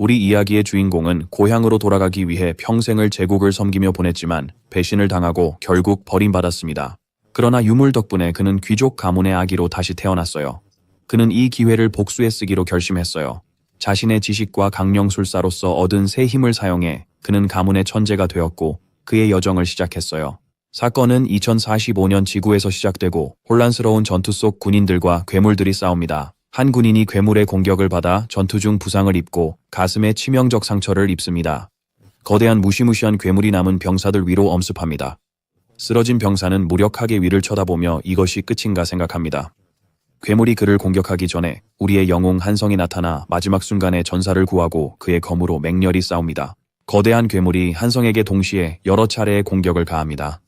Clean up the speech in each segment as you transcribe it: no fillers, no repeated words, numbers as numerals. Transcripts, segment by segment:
우리 이야기의 주인공은 고향으로 돌아가기 위해 평생을 제국을 섬기며 보냈지만 배신을 당하고 결국 버림받았습니다. 그러나 유물 덕분에 그는 귀족 가문의 아기로 다시 태어났어요. 그는 이 기회를 복수에 쓰기로 결심했어요. 자신의 지식과 강령술사로서 얻은 새 힘을 사용해 그는 가문의 천재가 되었고 그의 여정을 시작했어요. 사건은 2045년 지구에서 시작되고 혼란스러운 전투 속 군인들과 괴물들이 싸웁니다. 한 군인이 괴물의 공격을 받아 전투 중 부상을 입고 가슴에 치명적 상처를 입습니다. 거대한 무시무시한 괴물이 남은 병사들 위로 엄습합니다. 쓰러진 병사는 무력하게 위를 쳐다보며 이것이 끝인가 생각합니다. 괴물이 그를 공격하기 전에 우리의 영웅 한성이 나타나 마지막 순간에 전사를 구하고 그의 검으로 맹렬히 싸웁니다. 거대한 괴물이 한성에게 동시에 여러 차례의 공격을 가합니다.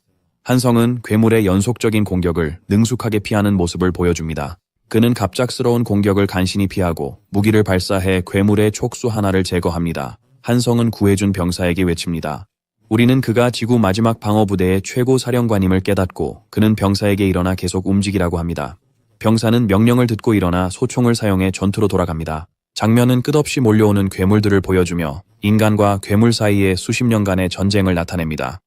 한성은 괴물의 연속적인 공격을 능숙하게 피하는 모습을 보여줍니다. 그는 갑작스러운 공격을 간신히 피하고 무기를 발사해 괴물의 촉수 하나를 제거합니다. 한성은 구해준 병사에게 외칩니다. 우리는 그가 지구 마지막 방어부대의 최고 사령관임을 깨닫고 그는 병사에게 일어나 계속 움직이라고 합니다. 병사는 명령을 듣고 일어나 소총을 사용해 전투로 돌아갑니다. 장면은 끝없이 몰려오는 괴물들을 보여주며 인간과 괴물 사이의 수십 년간의 전쟁을 나타냅니다.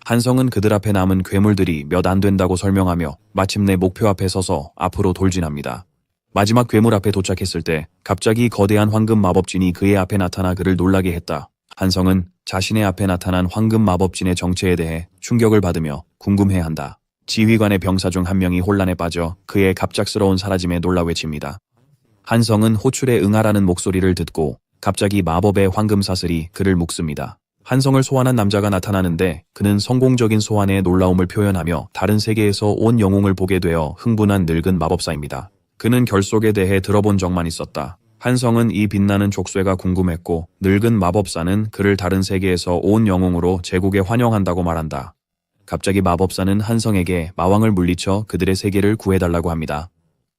한성은 그들 앞에 남은 괴물들이 몇 안 된다고 설명하며 마침내 목표 앞에 서서 앞으로 돌진합니다. 마지막 괴물 앞에 도착했을 때 갑자기 거대한 황금 마법진이 그의 앞에 나타나 그를 놀라게 했다. 한성은 자신의 앞에 나타난 황금 마법진의 정체에 대해 충격을 받으며 궁금해한다. 지휘관의 병사 중 한 명이 혼란에 빠져 그의 갑작스러운 사라짐에 놀라 외칩니다. 한성은 호출에 응하라는 목소리를 듣고 갑자기 마법의 황금 사슬이 그를 묶습니다. 한성을 소환한 남자가 나타나는데 그는 성공적인 소환의 놀라움을 표현하며 다른 세계에서 온 영웅을 보게 되어 흥분한 늙은 마법사입니다. 그는 결속에 대해 들어본 적만 있었다. 한성은 이 빛나는 족쇄가 궁금했고 늙은 마법사는 그를 다른 세계에서 온 영웅으로 제국에 환영한다고 말한다. 갑자기 마법사는 한성에게 마왕을 물리쳐 그들의 세계를 구해달라고 합니다.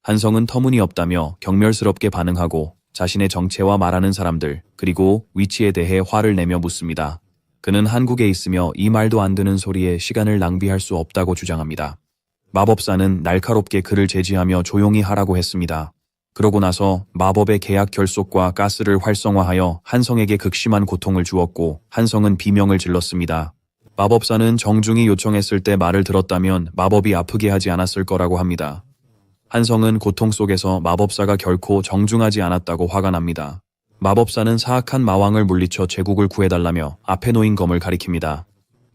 한성은 터무니없다며 경멸스럽게 반응하고 자신의 정체와 말하는 사람들 그리고 위치에 대해 화를 내며 묻습니다. 그는 한국에 있으며 이 말도 안 되는 소리에 시간을 낭비할 수 없다고 주장합니다. 마법사는 날카롭게 그를 제지하며 조용히 하라고 했습니다. 그러고 나서 마법의 계약 결속과 가스를 활성화하여 한성에게 극심한 고통을 주었고 한성은 비명을 질렀습니다. 마법사는 정중히 요청했을 때 말을 들었다면 마법이 아프게 하지 않았을 거라고 합니다. 한성은 고통 속에서 마법사가 결코 정중하지 않았다고 화가 납니다. 마법사는 사악한 마왕을 물리쳐 제국을 구해달라며 앞에 놓인 검을 가리킵니다.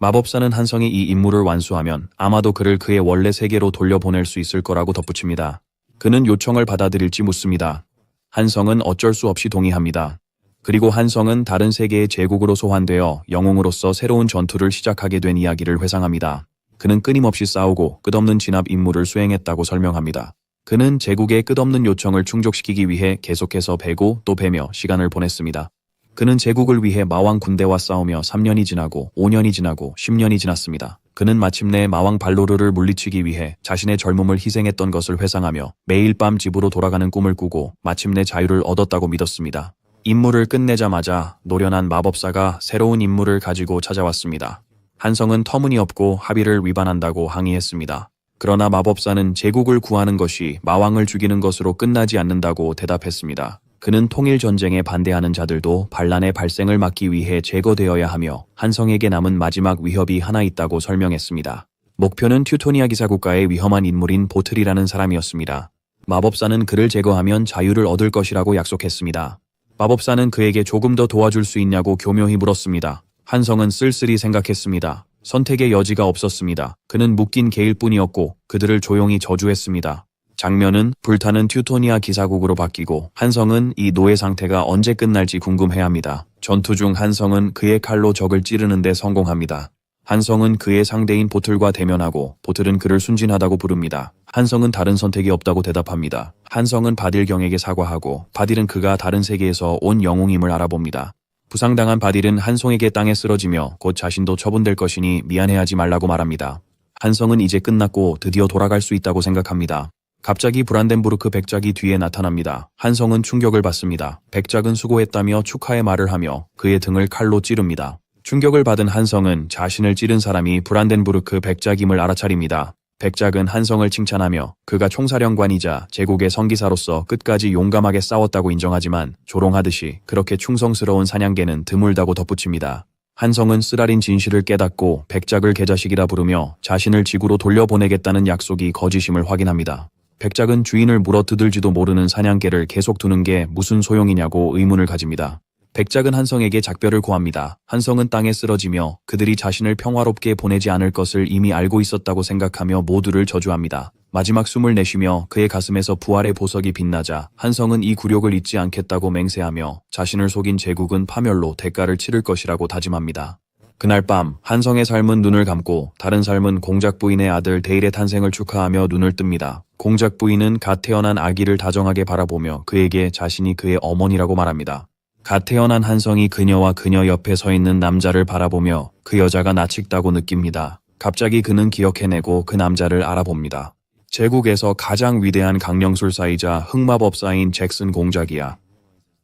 마법사는 한성이 이 임무를 완수하면 아마도 그를 그의 원래 세계로 돌려보낼 수 있을 거라고 덧붙입니다. 그는 요청을 받아들일지 묻습니다. 한성은 어쩔 수 없이 동의합니다. 그리고 한성은 다른 세계의 제국으로 소환되어 영웅으로서 새로운 전투를 시작하게 된 이야기를 회상합니다. 그는 끊임없이 싸우고 끝없는 진압 임무를 수행했다고 설명합니다. 그는 제국의 끝없는 요청을 충족시키기 위해 계속해서 베고 또 베며 시간을 보냈습니다. 그는 제국을 위해 마왕 군대와 싸우며 3년이 지나고 5년이 지나고 10년이 지났습니다. 그는 마침내 마왕 발로르를 물리치기 위해 자신의 젊음을 희생했던 것을 회상하며 매일 밤 집으로 돌아가는 꿈을 꾸고 마침내 자유를 얻었다고 믿었습니다. 임무를 끝내자마자 노련한 마법사가 새로운 임무를 가지고 찾아왔습니다. 한성은 터무니없고 합의를 위반한다고 항의했습니다. 그러나 마법사는 제국을 구하는 것이 마왕을 죽이는 것으로 끝나지 않는다고 대답했습니다. 그는 통일전쟁에 반대하는 자들도 반란의 발생을 막기 위해 제거되어야 하며 한성에게 남은 마지막 위협이 하나 있다고 설명했습니다. 목표는 튜토니아 기사국가의 위험한 인물인 보틀이라는 사람이었습니다. 마법사는 그를 제거하면 자유를 얻을 것이라고 약속했습니다. 마법사는 그에게 조금 더 도와줄 수 있냐고 교묘히 물었습니다. 한성은 쓸쓸히 생각했습니다. 선택의 여지가 없었습니다. 그는 묶인 개일 뿐이었고 그들을 조용히 저주했습니다. 장면은 불타는 튜토니아 기사국으로 바뀌고 한성은 이 노예 상태가 언제 끝날지 궁금해합니다. 전투 중 한성은 그의 칼로 적을 찌르는 데 성공합니다. 한성은 그의 상대인 보틀과 대면하고 보틀은 그를 순진하다고 부릅니다. 한성은 다른 선택이 없다고 대답합니다. 한성은 바딜경에게 사과하고 바딜은 그가 다른 세계에서 온 영웅임을 알아봅니다. 부상당한 바딜은 한성에게 땅에 쓰러지며 곧 자신도 처분될 것이니 미안해하지 말라고 말합니다. 한성은 이제 끝났고 드디어 돌아갈 수 있다고 생각합니다. 갑자기 브란덴부르크 백작이 뒤에 나타납니다. 한성은 충격을 받습니다. 백작은 수고했다며 축하의 말을 하며 그의 등을 칼로 찌릅니다. 충격을 받은 한성은 자신을 찌른 사람이 브란덴부르크 백작임을 알아차립니다. 백작은 한성을 칭찬하며 그가 총사령관이자 제국의 성기사로서 끝까지 용감하게 싸웠다고 인정하지만 조롱하듯이 그렇게 충성스러운 사냥개는 드물다고 덧붙입니다. 한성은 쓰라린 진실을 깨닫고 백작을 개자식이라 부르며 자신을 지구로 돌려보내겠다는 약속이 거짓임을 확인합니다. 백작은 주인을 물어뜯을지도 모르는 사냥개를 계속 두는 게 무슨 소용이냐고 의문을 가집니다. 백작은 한성에게 작별을 고합니다. 한성은 땅에 쓰러지며 그들이 자신을 평화롭게 보내지 않을 것을 이미 알고 있었다고 생각하며 모두를 저주합니다. 마지막 숨을 내쉬며 그의 가슴에서 부활의 보석이 빛나자 한성은 이 굴욕을 잊지 않겠다고 맹세하며 자신을 속인 제국은 파멸로 대가를 치를 것이라고 다짐합니다. 그날 밤 한성의 삶은 눈을 감고 다른 삶은 공작 부인의 아들 데일의 탄생을 축하하며 눈을 뜹니다. 공작 부인은 갓 태어난 아기를 다정하게 바라보며 그에게 자신이 그의 어머니라고 말합니다. 갓 태어난 한성이 그녀와 그녀 옆에 서 있는 남자를 바라보며 그 여자가 나측다고 느낍니다. 갑자기 그는 기억해내고 그 남자를 알아봅니다. 제국에서 가장 위대한 강령술사이자 흑마법사인 잭슨 공작이야.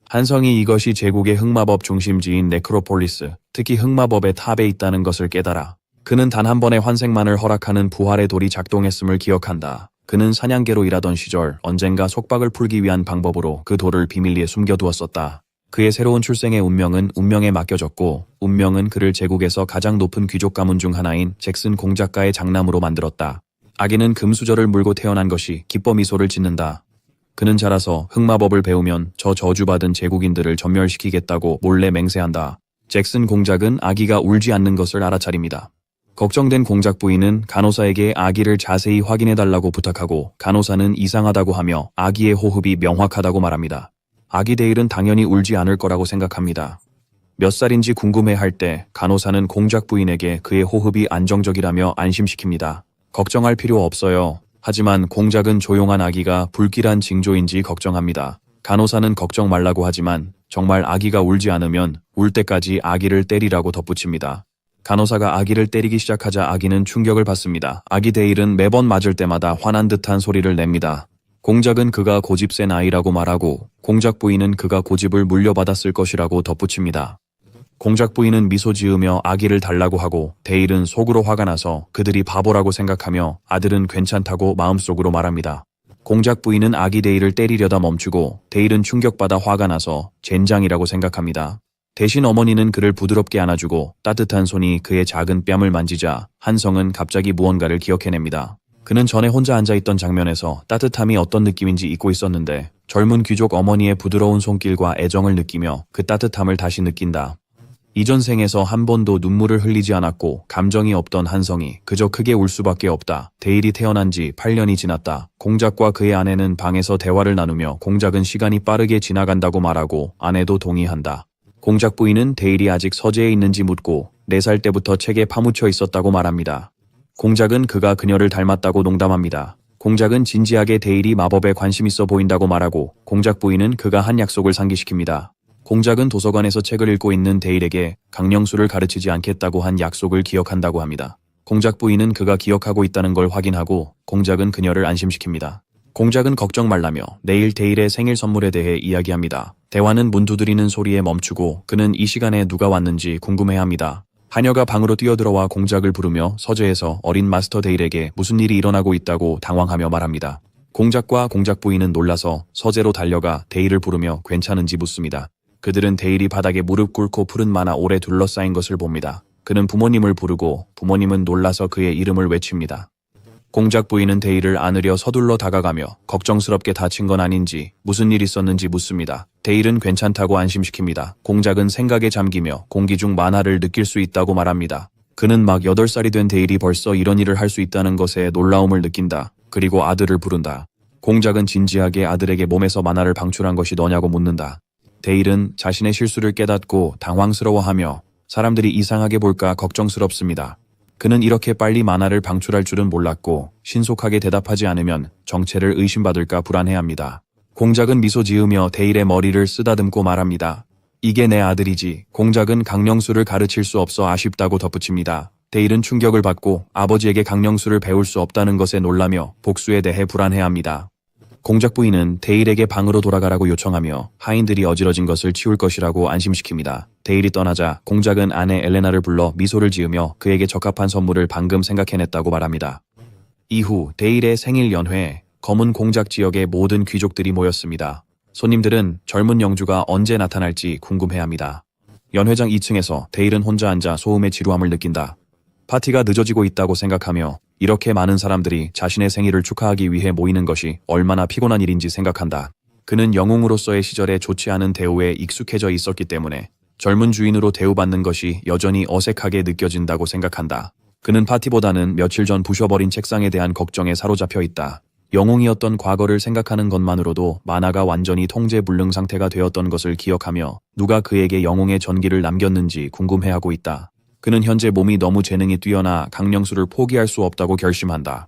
한성이 이것이 제국의 흑마법 중심지인 네크로폴리스, 특히 흑마법의 탑에 있다는 것을 깨달아. 그는 단 한 번의 환생만을 허락하는 부활의 돌이 작동했음을 기억한다. 그는 사냥개로 일하던 시절 언젠가 속박을 풀기 위한 방법으로 그 돌을 비밀리에 숨겨두었었다. 그의 새로운 출생의 운명은 운명에 맡겨졌고 운명은 그를 제국에서 가장 높은 귀족 가문 중 하나인 잭슨 공작가의 장남으로 만들었다. 아기는 금수저를 물고 태어난 것이 기뻐 미소를 짓는다. 그는 자라서 흑마법을 배우면 저 저주받은 제국인들을 전멸시키겠다고 몰래 맹세한다. 잭슨 공작은 아기가 울지 않는 것을 알아차립니다. 걱정된 공작 부인은 간호사에게 아기를 자세히 확인해달라고 부탁하고 간호사는 이상하다고 하며 아기의 호흡이 명확하다고 말합니다. 아기 데일은 당연히 울지 않을 거라고 생각합니다. 몇 살인지 궁금해할 때 간호사는 공작 부인에게 그의 호흡이 안정적이라며 안심시킵니다. 걱정할 필요 없어요. 하지만 공작은 조용한 아기가 불길한 징조인지 걱정합니다. 간호사는 걱정 말라고 하지만 정말 아기가 울지 않으면 울 때까지 아기를 때리라고 덧붙입니다. 간호사가 아기를 때리기 시작하자 아기는 충격을 받습니다. 아기 데일은 매번 맞을 때마다 화난 듯한 소리를 냅니다. 공작은 그가 고집센 아이라고 말하고 공작 부인은 그가 고집을 물려받았을 것이라고 덧붙입니다. 공작 부인은 미소 지으며 아기를 달라고 하고 데일은 속으로 화가 나서 그들이 바보라고 생각하며 아들은 괜찮다고 마음속으로 말합니다. 공작 부인은 아기 데일을 때리려다 멈추고 데일은 충격받아 화가 나서 젠장이라고 생각합니다. 대신 어머니는 그를 부드럽게 안아주고 따뜻한 손이 그의 작은 뺨을 만지자 한성은 갑자기 무언가를 기억해냅니다. 그는 전에 혼자 앉아있던 장면에서 따뜻함이 어떤 느낌인지 잊고 있었는데 젊은 귀족 어머니의 부드러운 손길과 애정을 느끼며 그 따뜻함을 다시 느낀다. 이전 생에서 한 번도 눈물을 흘리지 않았고 감정이 없던 한성이 그저 크게 울 수밖에 없다. 데일이 태어난 지 8년이 지났다. 공작과 그의 아내는 방에서 대화를 나누며 공작은 시간이 빠르게 지나간다고 말하고 아내도 동의한다. 공작 부인은 데일이 아직 서재에 있는지 묻고 4살 때부터 책에 파묻혀 있었다고 말합니다. 공작은 그가 그녀를 닮았다고 농담합니다. 공작은 진지하게 데일이 마법에 관심 있어 보인다고 말하고 공작 부인은 그가 한 약속을 상기시킵니다. 공작은 도서관에서 책을 읽고 있는 데일에게 강령술을 가르치지 않겠다고 한 약속을 기억한다고 합니다. 공작 부인은 그가 기억하고 있다는 걸 확인하고 공작은 그녀를 안심시킵니다. 공작은 걱정 말라며 내일 데일의 생일 선물에 대해 이야기합니다. 대화는 문 두드리는 소리에 멈추고 그는 이 시간에 누가 왔는지 궁금해합니다. 하녀가 방으로 뛰어들어와 공작을 부르며 서재에서 어린 마스터 데일에게 무슨 일이 일어나고 있다고 당황하며 말합니다. 공작과 공작 부인은 놀라서 서재로 달려가 데일을 부르며 괜찮은지 묻습니다. 그들은 데일이 바닥에 무릎 꿇고 푸른 만화 오래 둘러싸인 것을 봅니다. 그는 부모님을 부르고 부모님은 놀라서 그의 이름을 외칩니다. 공작 부인은 데일을 안으려 서둘러 다가가며 걱정스럽게 다친 건 아닌지 무슨 일 있었는지 묻습니다. 데일은 괜찮다고 안심시킵니다. 공작은 생각에 잠기며 공기 중 만화를 느낄 수 있다고 말합니다. 그는 막 8살이 된 데일이 벌써 이런 일을 할 수 있다는 것에 놀라움을 느낀다. 그리고 아들을 부른다. 공작은 진지하게 아들에게 몸에서 만화를 방출한 것이 너냐고 묻는다. 데일은 자신의 실수를 깨닫고 당황스러워하며 사람들이 이상하게 볼까 걱정스럽습니다. 그는 이렇게 빨리 만화를 방출할 줄은 몰랐고 신속하게 대답하지 않으면 정체를 의심받을까 불안해합니다. 공작은 미소 지으며 데일의 머리를 쓰다듬고 말합니다. 이게 내 아들이지. 공작은 강령술을 가르칠 수 없어 아쉽다고 덧붙입니다. 데일은 충격을 받고 아버지에게 강령술을 배울 수 없다는 것에 놀라며 복수에 대해 불안해합니다. 공작 부인은 데일에게 방으로 돌아가라고 요청하며 하인들이 어지러진 것을 치울 것이라고 안심시킵니다. 데일이 떠나자 공작은 아내 엘레나를 불러 미소를 지으며 그에게 적합한 선물을 방금 생각해냈다고 말합니다. 이후 데일의 생일 연회에 검은 공작 지역의 모든 귀족들이 모였습니다. 손님들은 젊은 영주가 언제 나타날지 궁금해합니다. 연회장 2층에서 데일은 혼자 앉아 소음의 지루함을 느낀다. 파티가 늦어지고 있다고 생각하며 이렇게 많은 사람들이 자신의 생일을 축하하기 위해 모이는 것이 얼마나 피곤한 일인지 생각한다. 그는 영웅으로서의 시절에 좋지 않은 대우에 익숙해져 있었기 때문에 젊은 주인으로 대우받는 것이 여전히 어색하게 느껴진다고 생각한다. 그는 파티보다는 며칠 전 부셔버린 책상에 대한 걱정에 사로잡혀 있다. 영웅이었던 과거를 생각하는 것만으로도 만화가 완전히 통제불능 상태가 되었던 것을 기억하며 누가 그에게 영웅의 전기를 남겼는지 궁금해하고 있다. 그는 현재 몸이 너무 재능이 뛰어나 강령술을 포기할 수 없다고 결심한다.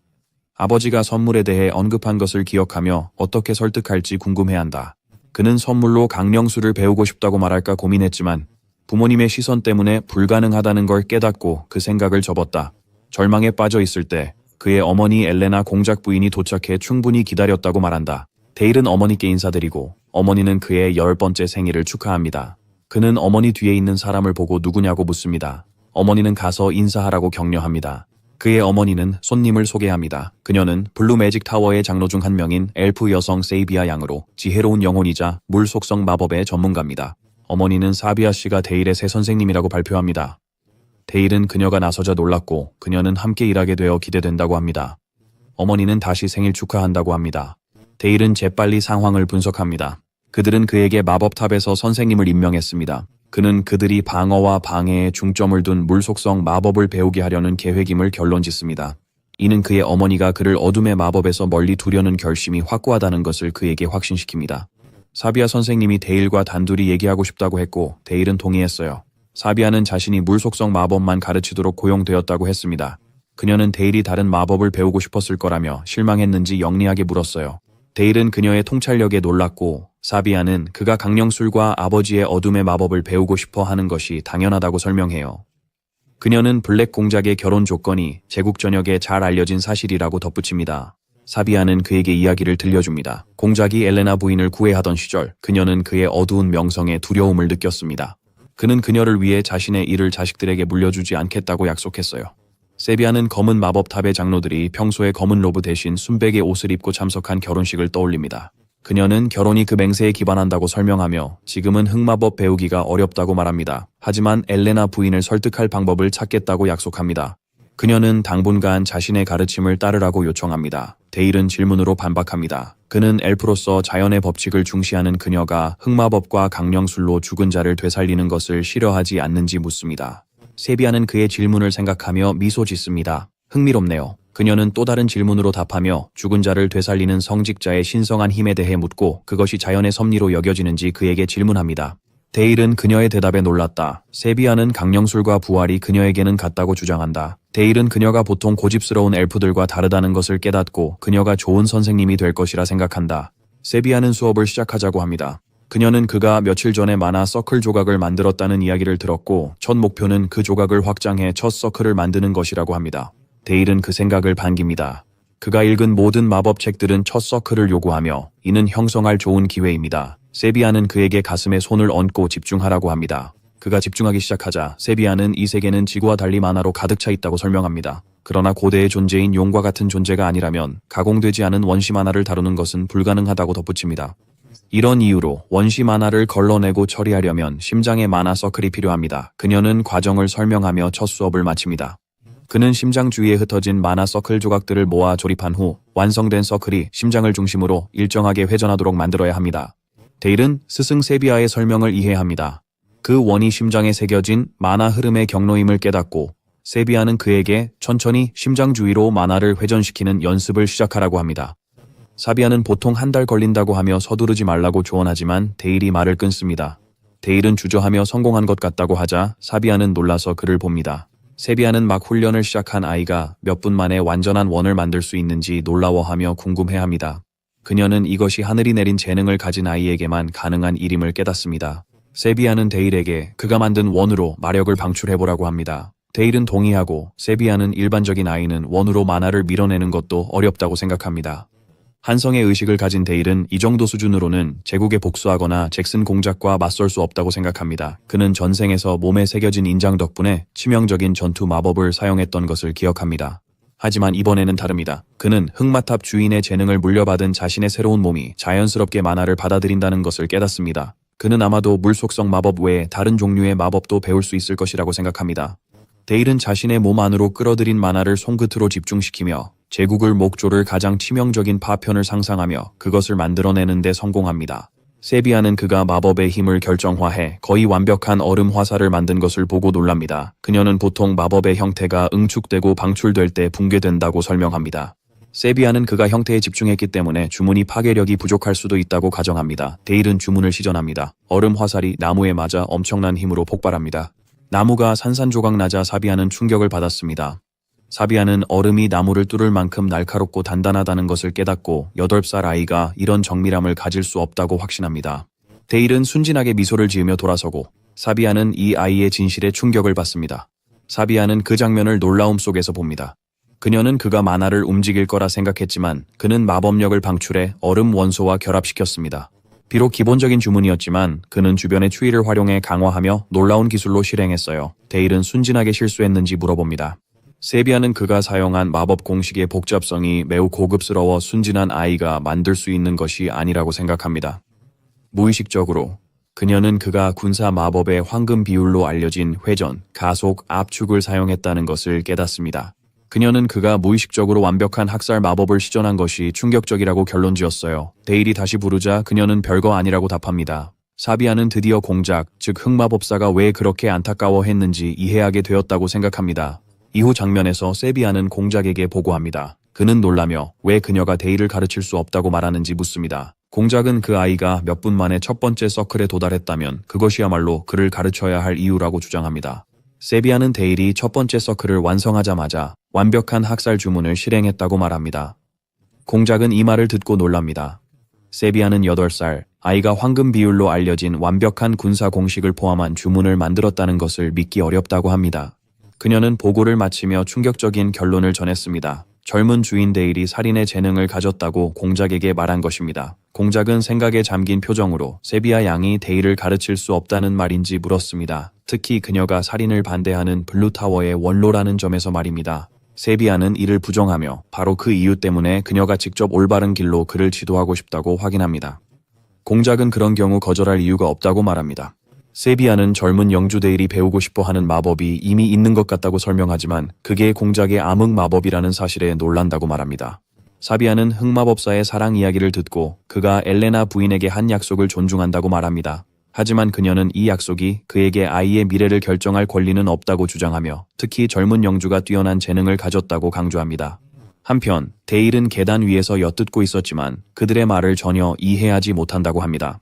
아버지가 선물에 대해 언급한 것을 기억하며 어떻게 설득할지 궁금해한다. 그는 선물로 강령술을 배우고 싶다고 말할까 고민했지만 부모님의 시선 때문에 불가능하다는 걸 깨닫고 그 생각을 접었다. 절망에 빠져 있을 때 그의 어머니 엘레나 공작 부인이 도착해 충분히 기다렸다고 말한다. 데일은 어머니께 인사드리고 어머니는 그의 10번째 생일을 축하합니다. 그는 어머니 뒤에 있는 사람을 보고 누구냐고 묻습니다. 어머니는 가서 인사하라고 격려합니다. 그의 어머니는 손님을 소개합니다. 그녀는 블루 매직 타워의 장로 중 한 명인 엘프 여성 세이비아 양으로 지혜로운 영혼이자 물 속성 마법의 전문가입니다. 어머니는 사비아 씨가 데일의 새 선생님이라고 발표합니다. 데일은 그녀가 나서자 놀랐고 그녀는 함께 일하게 되어 기대된다고 합니다. 어머니는 다시 생일 축하한다고 합니다. 데일은 재빨리 상황을 분석합니다. 그들은 그에게 마법탑에서 선생님을 임명했습니다. 그는 그들이 방어와 방해에 중점을 둔 물속성 마법을 배우게 하려는 계획임을 결론짓습니다. 이는 그의 어머니가 그를 어둠의 마법에서 멀리 두려는 결심이 확고하다는 것을 그에게 확신시킵니다. 사비아 선생님이 데일과 단둘이 얘기하고 싶다고 했고 데일은 동의했어요. 사비아는 자신이 물속성 마법만 가르치도록 고용되었다고 했습니다. 그녀는 데일이 다른 마법을 배우고 싶었을 거라며 실망했는지 영리하게 물었어요. 데일은 그녀의 통찰력에 놀랐고 사비아는 그가 강령술과 아버지의 어둠의 마법을 배우고 싶어 하는 것이 당연하다고 설명해요. 그녀는 블랙 공작의 결혼 조건이 제국 전역에 잘 알려진 사실이라고 덧붙입니다. 사비아는 그에게 이야기를 들려줍니다. 공작이 엘레나 부인을 구애하던 시절 그녀는 그의 어두운 명성에 두려움을 느꼈습니다. 그는 그녀를 위해 자신의 일을 자식들에게 물려주지 않겠다고 약속했어요. 세비아는 검은 마법탑의 장로들이 평소에 검은 로브 대신 순백의 옷을 입고 참석한 결혼식을 떠올립니다. 그녀는 결혼이 그 맹세에 기반한다고 설명하며 지금은 흑마법 배우기가 어렵다고 말합니다. 하지만 엘레나 부인을 설득할 방법을 찾겠다고 약속합니다. 그녀는 당분간 자신의 가르침을 따르라고 요청합니다. 데일은 질문으로 반박합니다. 그는 엘프로서 자연의 법칙을 중시하는 그녀가 흑마법과 강령술로 죽은 자를 되살리는 것을 싫어하지 않는지 묻습니다. 세비아는 그의 질문을 생각하며 미소 짓습니다. 흥미롭네요. 그녀는 또 다른 질문으로 답하며 죽은 자를 되살리는 성직자의 신성한 힘에 대해 묻고 그것이 자연의 섭리로 여겨지는지 그에게 질문합니다. 데일은 그녀의 대답에 놀랐다. 세비아는 강령술과 부활이 그녀에게는 같다고 주장한다. 데일은 그녀가 보통 고집스러운 엘프들과 다르다는 것을 깨닫고 그녀가 좋은 선생님이 될 것이라 생각한다. 세비아는 수업을 시작하자고 합니다. 그녀는 그가 며칠 전에 만화 서클 조각을 만들었다는 이야기를 들었고 첫 목표는 그 조각을 확장해 첫 서클을 만드는 것이라고 합니다. 데일은 그 생각을 반깁니다. 그가 읽은 모든 마법 책들은 첫 서클을 요구하며 이는 형성할 좋은 기회입니다. 세비아는 그에게 가슴에 손을 얹고 집중하라고 합니다. 그가 집중하기 시작하자 세비아는 이 세계는 지구와 달리 만화로 가득 차 있다고 설명합니다. 그러나 고대의 존재인 용과 같은 존재가 아니라면 가공되지 않은 원시 만화를 다루는 것은 불가능하다고 덧붙입니다. 이런 이유로 원시 만화를 걸러내고 처리하려면 심장의 만화 서클이 필요합니다. 그녀는 과정을 설명하며 첫 수업을 마칩니다. 그는 심장 주위에 흩어진 만화 서클 조각들을 모아 조립한 후 완성된 서클이 심장을 중심으로 일정하게 회전하도록 만들어야 합니다. 데일은 스승 세비아의 설명을 이해합니다. 그 원이 심장에 새겨진 만화 흐름의 경로임을 깨닫고 세비아는 그에게 천천히 심장 주위로 만화를 회전시키는 연습을 시작하라고 합니다. 사비아는 보통 한 달 걸린다고 하며 서두르지 말라고 조언하지만 데일이 말을 끊습니다. 데일은 주저하며 성공한 것 같다고 하자 사비아는 놀라서 그를 봅니다. 세비아는 막 훈련을 시작한 아이가 몇 분 만에 완전한 원을 만들 수 있는지 놀라워하며 궁금해합니다. 그녀는 이것이 하늘이 내린 재능을 가진 아이에게만 가능한 일임을 깨닫습니다. 세비아는 데일에게 그가 만든 원으로 마력을 방출해보라고 합니다. 데일은 동의하고 세비아는 일반적인 아이는 원으로 만화를 밀어내는 것도 어렵다고 생각합니다. 한성의 의식을 가진 데일은 이 정도 수준으로는 제국에 복수하거나 잭슨 공작과 맞설 수 없다고 생각합니다. 그는 전생에서 몸에 새겨진 인장 덕분에 치명적인 전투 마법을 사용했던 것을 기억합니다. 하지만 이번에는 다릅니다. 그는 흑마탑 주인의 재능을 물려받은 자신의 새로운 몸이 자연스럽게 만화를 받아들인다는 것을 깨닫습니다. 그는 아마도 물속성 마법 외에 다른 종류의 마법도 배울 수 있을 것이라고 생각합니다. 데일은 자신의 몸 안으로 끌어들인 만화를 손끝으로 집중시키며 제국을 목조를 가장 치명적인 파편을 상상하며 그것을 만들어내는 데 성공합니다. 세비야는 그가 마법의 힘을 결정화해 거의 완벽한 얼음 화살을 만든 것을 보고 놀랍니다. 그녀는 보통 마법의 형태가 응축되고 방출될 때 붕괴된다고 설명합니다. 세비야는 그가 형태에 집중했기 때문에 주문이 파괴력이 부족할 수도 있다고 가정합니다. 데일은 주문을 시전합니다. 얼음 화살이 나무에 맞아 엄청난 힘으로 폭발합니다. 나무가 산산조각 나자 사비야는 충격을 받았습니다. 사비야는 얼음이 나무를 뚫을 만큼 날카롭고 단단하다는 것을 깨닫고 8살 아이가 이런 정밀함을 가질 수 없다고 확신합니다. 데일은 순진하게 미소를 지으며 돌아서고 사비야는 이 아이의 진실에 충격을 받습니다. 사비야는 그 장면을 놀라움 속에서 봅니다. 그녀는 그가 만화를 움직일 거라 생각했지만 그는 마법력을 방출해 얼음 원소와 결합시켰습니다. 비록 기본적인 주문이었지만 그는 주변의 추위를 활용해 강화하며 놀라운 기술로 실행했어요. 데일은 순진하게 실수했는지 물어봅니다. 세비야는 그가 사용한 마법 공식의 복잡성이 매우 고급스러워 순진한 아이가 만들 수 있는 것이 아니라고 생각합니다. 무의식적으로 그녀는 그가 군사 마법의 황금 비율로 알려진 회전, 가속, 압축을 사용했다는 것을 깨닫습니다. 그녀는 그가 무의식적으로 완벽한 학살 마법을 시전한 것이 충격적이라고 결론지었어요. 데일이 다시 부르자 그녀는 별거 아니라고 답합니다. 사비야는 드디어 공작, 즉 흑마법사가 왜 그렇게 안타까워했는지 이해하게 되었다고 생각합니다. 이후 장면에서 세비야는 공작에게 보고합니다. 그는 놀라며 왜 그녀가 데일을 가르칠 수 없다고 말하는지 묻습니다. 공작은 그 아이가 몇 분 만에 첫 번째 서클에 도달했다면 그것이야말로 그를 가르쳐야 할 이유라고 주장합니다. 세비야는 데일이 첫 번째 서클을 완성하자마자 완벽한 학살 주문을 실행했다고 말합니다. 공작은 이 말을 듣고 놀랍니다. 세비야는 8살, 아이가 황금 비율로 알려진 완벽한 군사 공식을 포함한 주문을 만들었다는 것을 믿기 어렵다고 합니다. 그녀는 보고를 마치며 충격적인 결론을 전했습니다. 젊은 주인 데일이 살인의 재능을 가졌다고 공작에게 말한 것입니다. 공작은 생각에 잠긴 표정으로 세비야 양이 데일을 가르칠 수 없다는 말인지 물었습니다. 특히 그녀가 살인을 반대하는 블루타워의 원로라는 점에서 말입니다. 세비야는 이를 부정하며 바로 그 이유 때문에 그녀가 직접 올바른 길로 그를 지도하고 싶다고 확인합니다. 공작은 그런 경우 거절할 이유가 없다고 말합니다. 세비야는 젊은 영주 데일이 배우고 싶어하는 마법이 이미 있는 것 같다고 설명하지만 그게 공작의 암흑 마법이라는 사실에 놀란다고 말합니다. 사비야는 흑마법사의 사랑 이야기를 듣고 그가 엘레나 부인에게 한 약속을 존중한다고 말합니다. 하지만 그녀는 이 약속이 그에게 아이의 미래를 결정할 권리는 없다고 주장하며 특히 젊은 영주가 뛰어난 재능을 가졌다고 강조합니다. 한편 데일은 계단 위에서 엿듣고 있었지만 그들의 말을 전혀 이해하지 못한다고 합니다.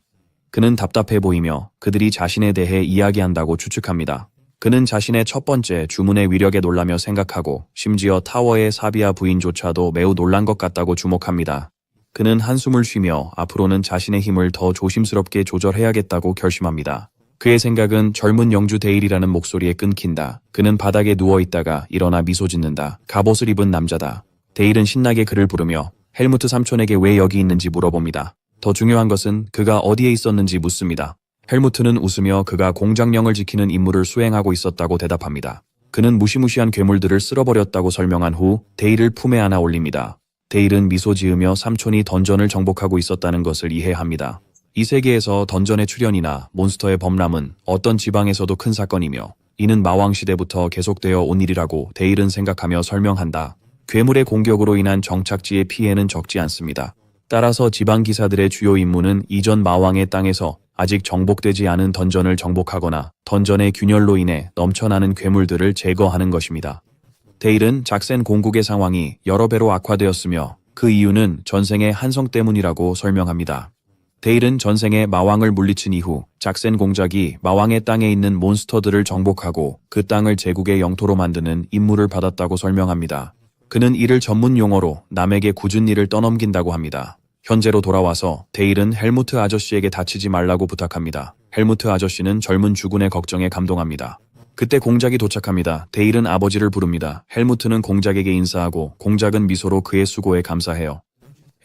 그는 답답해 보이며 그들이 자신에 대해 이야기한다고 추측합니다. 그는 자신의 첫 번째 주문의 위력에 놀라며 생각하고 심지어 타워의 사비야 부인조차도 매우 놀란 것 같다고 주목합니다. 그는 한숨을 쉬며 앞으로는 자신의 힘을 더 조심스럽게 조절해야겠다고 결심합니다. 그의 생각은 젊은 영주 데일이라는 목소리에 끊긴다. 그는 바닥에 누워있다가 일어나 미소 짓는다. 갑옷을 입은 남자다. 데일은 신나게 그를 부르며 헬무트 삼촌에게 왜 여기 있는지 물어봅니다. 더 중요한 것은 그가 어디에 있었는지 묻습니다. 헬무트는 웃으며 그가 공작령을 지키는 임무를 수행하고 있었다고 대답합니다. 그는 무시무시한 괴물들을 쓸어버렸다고 설명한 후 데일을 품에 안아 올립니다. 데일은 미소 지으며 삼촌이 던전을 정복하고 있었다는 것을 이해합니다. 이 세계에서 던전의 출현이나 몬스터의 범람은 어떤 지방에서도 큰 사건이며 이는 마왕 시대부터 계속되어 온 일이라고 데일은 생각하며 설명한다. 괴물의 공격으로 인한 정착지의 피해는 적지 않습니다. 따라서 지방 기사들의 주요 임무는 이전 마왕의 땅에서 아직 정복되지 않은 던전을 정복하거나 던전의 균열로 인해 넘쳐나는 괴물들을 제거하는 것입니다. 데일은 작센 공국의 상황이 여러 배로 악화되었으며 그 이유는 전생의 한성 때문이라고 설명합니다. 데일은 전생에 마왕을 물리친 이후 작센 공작이 마왕의 땅에 있는 몬스터들을 정복하고 그 땅을 제국의 영토로 만드는 임무를 받았다고 설명합니다. 그는 이를 전문 용어로 남에게 굳은 일을 떠넘긴다고 합니다. 현재로 돌아와서 데일은 헬무트 아저씨에게 다치지 말라고 부탁합니다. 헬무트 아저씨는 젊은 주군의 걱정에 감동합니다. 그때 공작이 도착합니다. 데일은 아버지를 부릅니다. 헬무트는 공작에게 인사하고 공작은 미소로 그의 수고에 감사해요.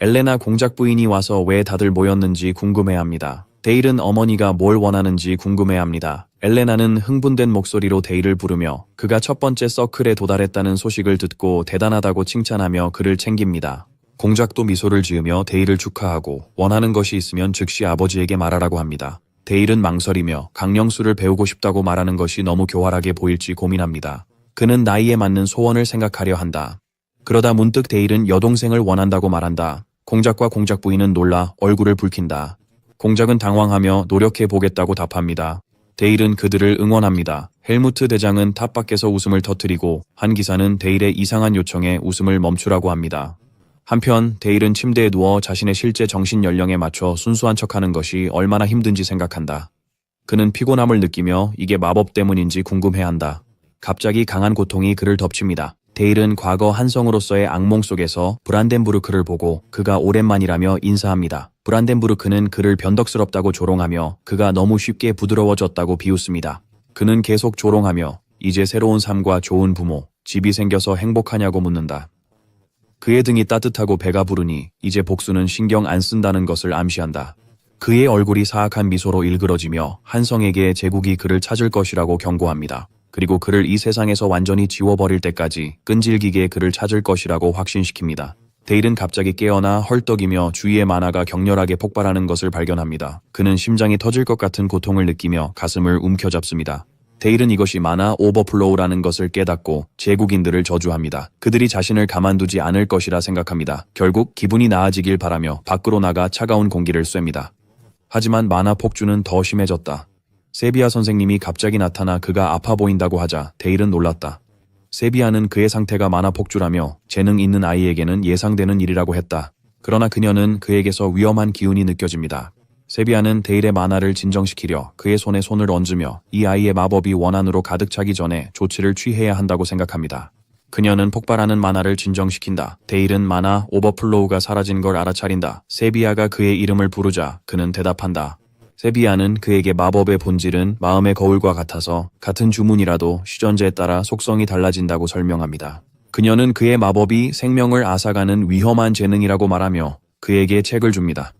엘레나 공작 부인이 와서 왜 다들 모였는지 궁금해합니다. 데일은 어머니가 뭘 원하는지 궁금해합니다. 엘레나는 흥분된 목소리로 데일을 부르며 그가 첫 번째 서클에 도달했다는 소식을 듣고 대단하다고 칭찬하며 그를 챙깁니다. 공작도 미소를 지으며 데일을 축하하고 원하는 것이 있으면 즉시 아버지에게 말하라고 합니다. 데일은 망설이며 강령술을 배우고 싶다고 말하는 것이 너무 교활하게 보일지 고민합니다. 그는 나이에 맞는 소원을 생각하려 한다. 그러다 문득 데일은 여동생을 원한다고 말한다. 공작과 공작 부인은 놀라 얼굴을 붉힌다. 공작은 당황하며 노력해 보겠다고 답합니다. 데일은 그들을 응원합니다. 헬무트 대장은 탑 밖에서 웃음을 터뜨리고 한 기사는 데일의 이상한 요청에 웃음을 멈추라고 합니다. 한편 데일은 침대에 누워 자신의 실제 정신 연령에 맞춰 순수한 척하는 것이 얼마나 힘든지 생각한다. 그는 피곤함을 느끼며 이게 마법 때문인지 궁금해한다. 갑자기 강한 고통이 그를 덮칩니다. 데일은 과거 한성으로서의 악몽 속에서 브란덴부르크를 보고 그가 오랜만이라며 인사합니다. 브란덴부르크는 그를 변덕스럽다고 조롱하며 그가 너무 쉽게 부드러워졌다고 비웃습니다. 그는 계속 조롱하며 이제 새로운 삶과 좋은 부모, 집이 생겨서 행복하냐고 묻는다. 그의 등이 따뜻하고 배가 부르니 이제 복수는 신경 안 쓴다는 것을 암시한다. 그의 얼굴이 사악한 미소로 일그러지며 한성에게 제국이 그를 찾을 것이라고 경고합니다. 그리고 그를 이 세상에서 완전히 지워버릴 때까지 끈질기게 그를 찾을 것이라고 확신시킵니다. 데일은 갑자기 깨어나 헐떡이며 주위의 만화가 격렬하게 폭발하는 것을 발견합니다. 그는 심장이 터질 것 같은 고통을 느끼며 가슴을 움켜잡습니다. 데일은 이것이 만화 오버플로우라는 것을 깨닫고 제국인들을 저주합니다. 그들이 자신을 가만두지 않을 것이라 생각합니다. 결국 기분이 나아지길 바라며 밖으로 나가 차가운 공기를 쐐니다. 하지만 만화 폭주는 더 심해졌다. 세비야 선생님이 갑자기 나타나 그가 아파 보인다고 하자 데일은 놀랐다. 세비야는 그의 상태가 만화 폭주라며 재능 있는 아이에게는 예상되는 일이라고 했다. 그러나 그녀는 그에게서 위험한 기운이 느껴집니다. 세비야는 데일의 만화를 진정시키려 그의 손에 손을 얹으며 이 아이의 마법이 원한으로 가득 차기 전에 조치를 취해야 한다고 생각합니다. 그녀는 폭발하는 만화를 진정시킨다. 데일은 만화 오버플로우가 사라진 걸 알아차린다. 세비야가 그의 이름을 부르자 그는 대답한다. 세비야는 그에게 마법의 본질은 마음의 거울과 같아서 같은 주문이라도 시전제에 따라 속성이 달라진다고 설명합니다. 그녀는 그의 마법이 생명을 앗아가는 위험한 재능이라고 말하며 그에게 책을 줍니다.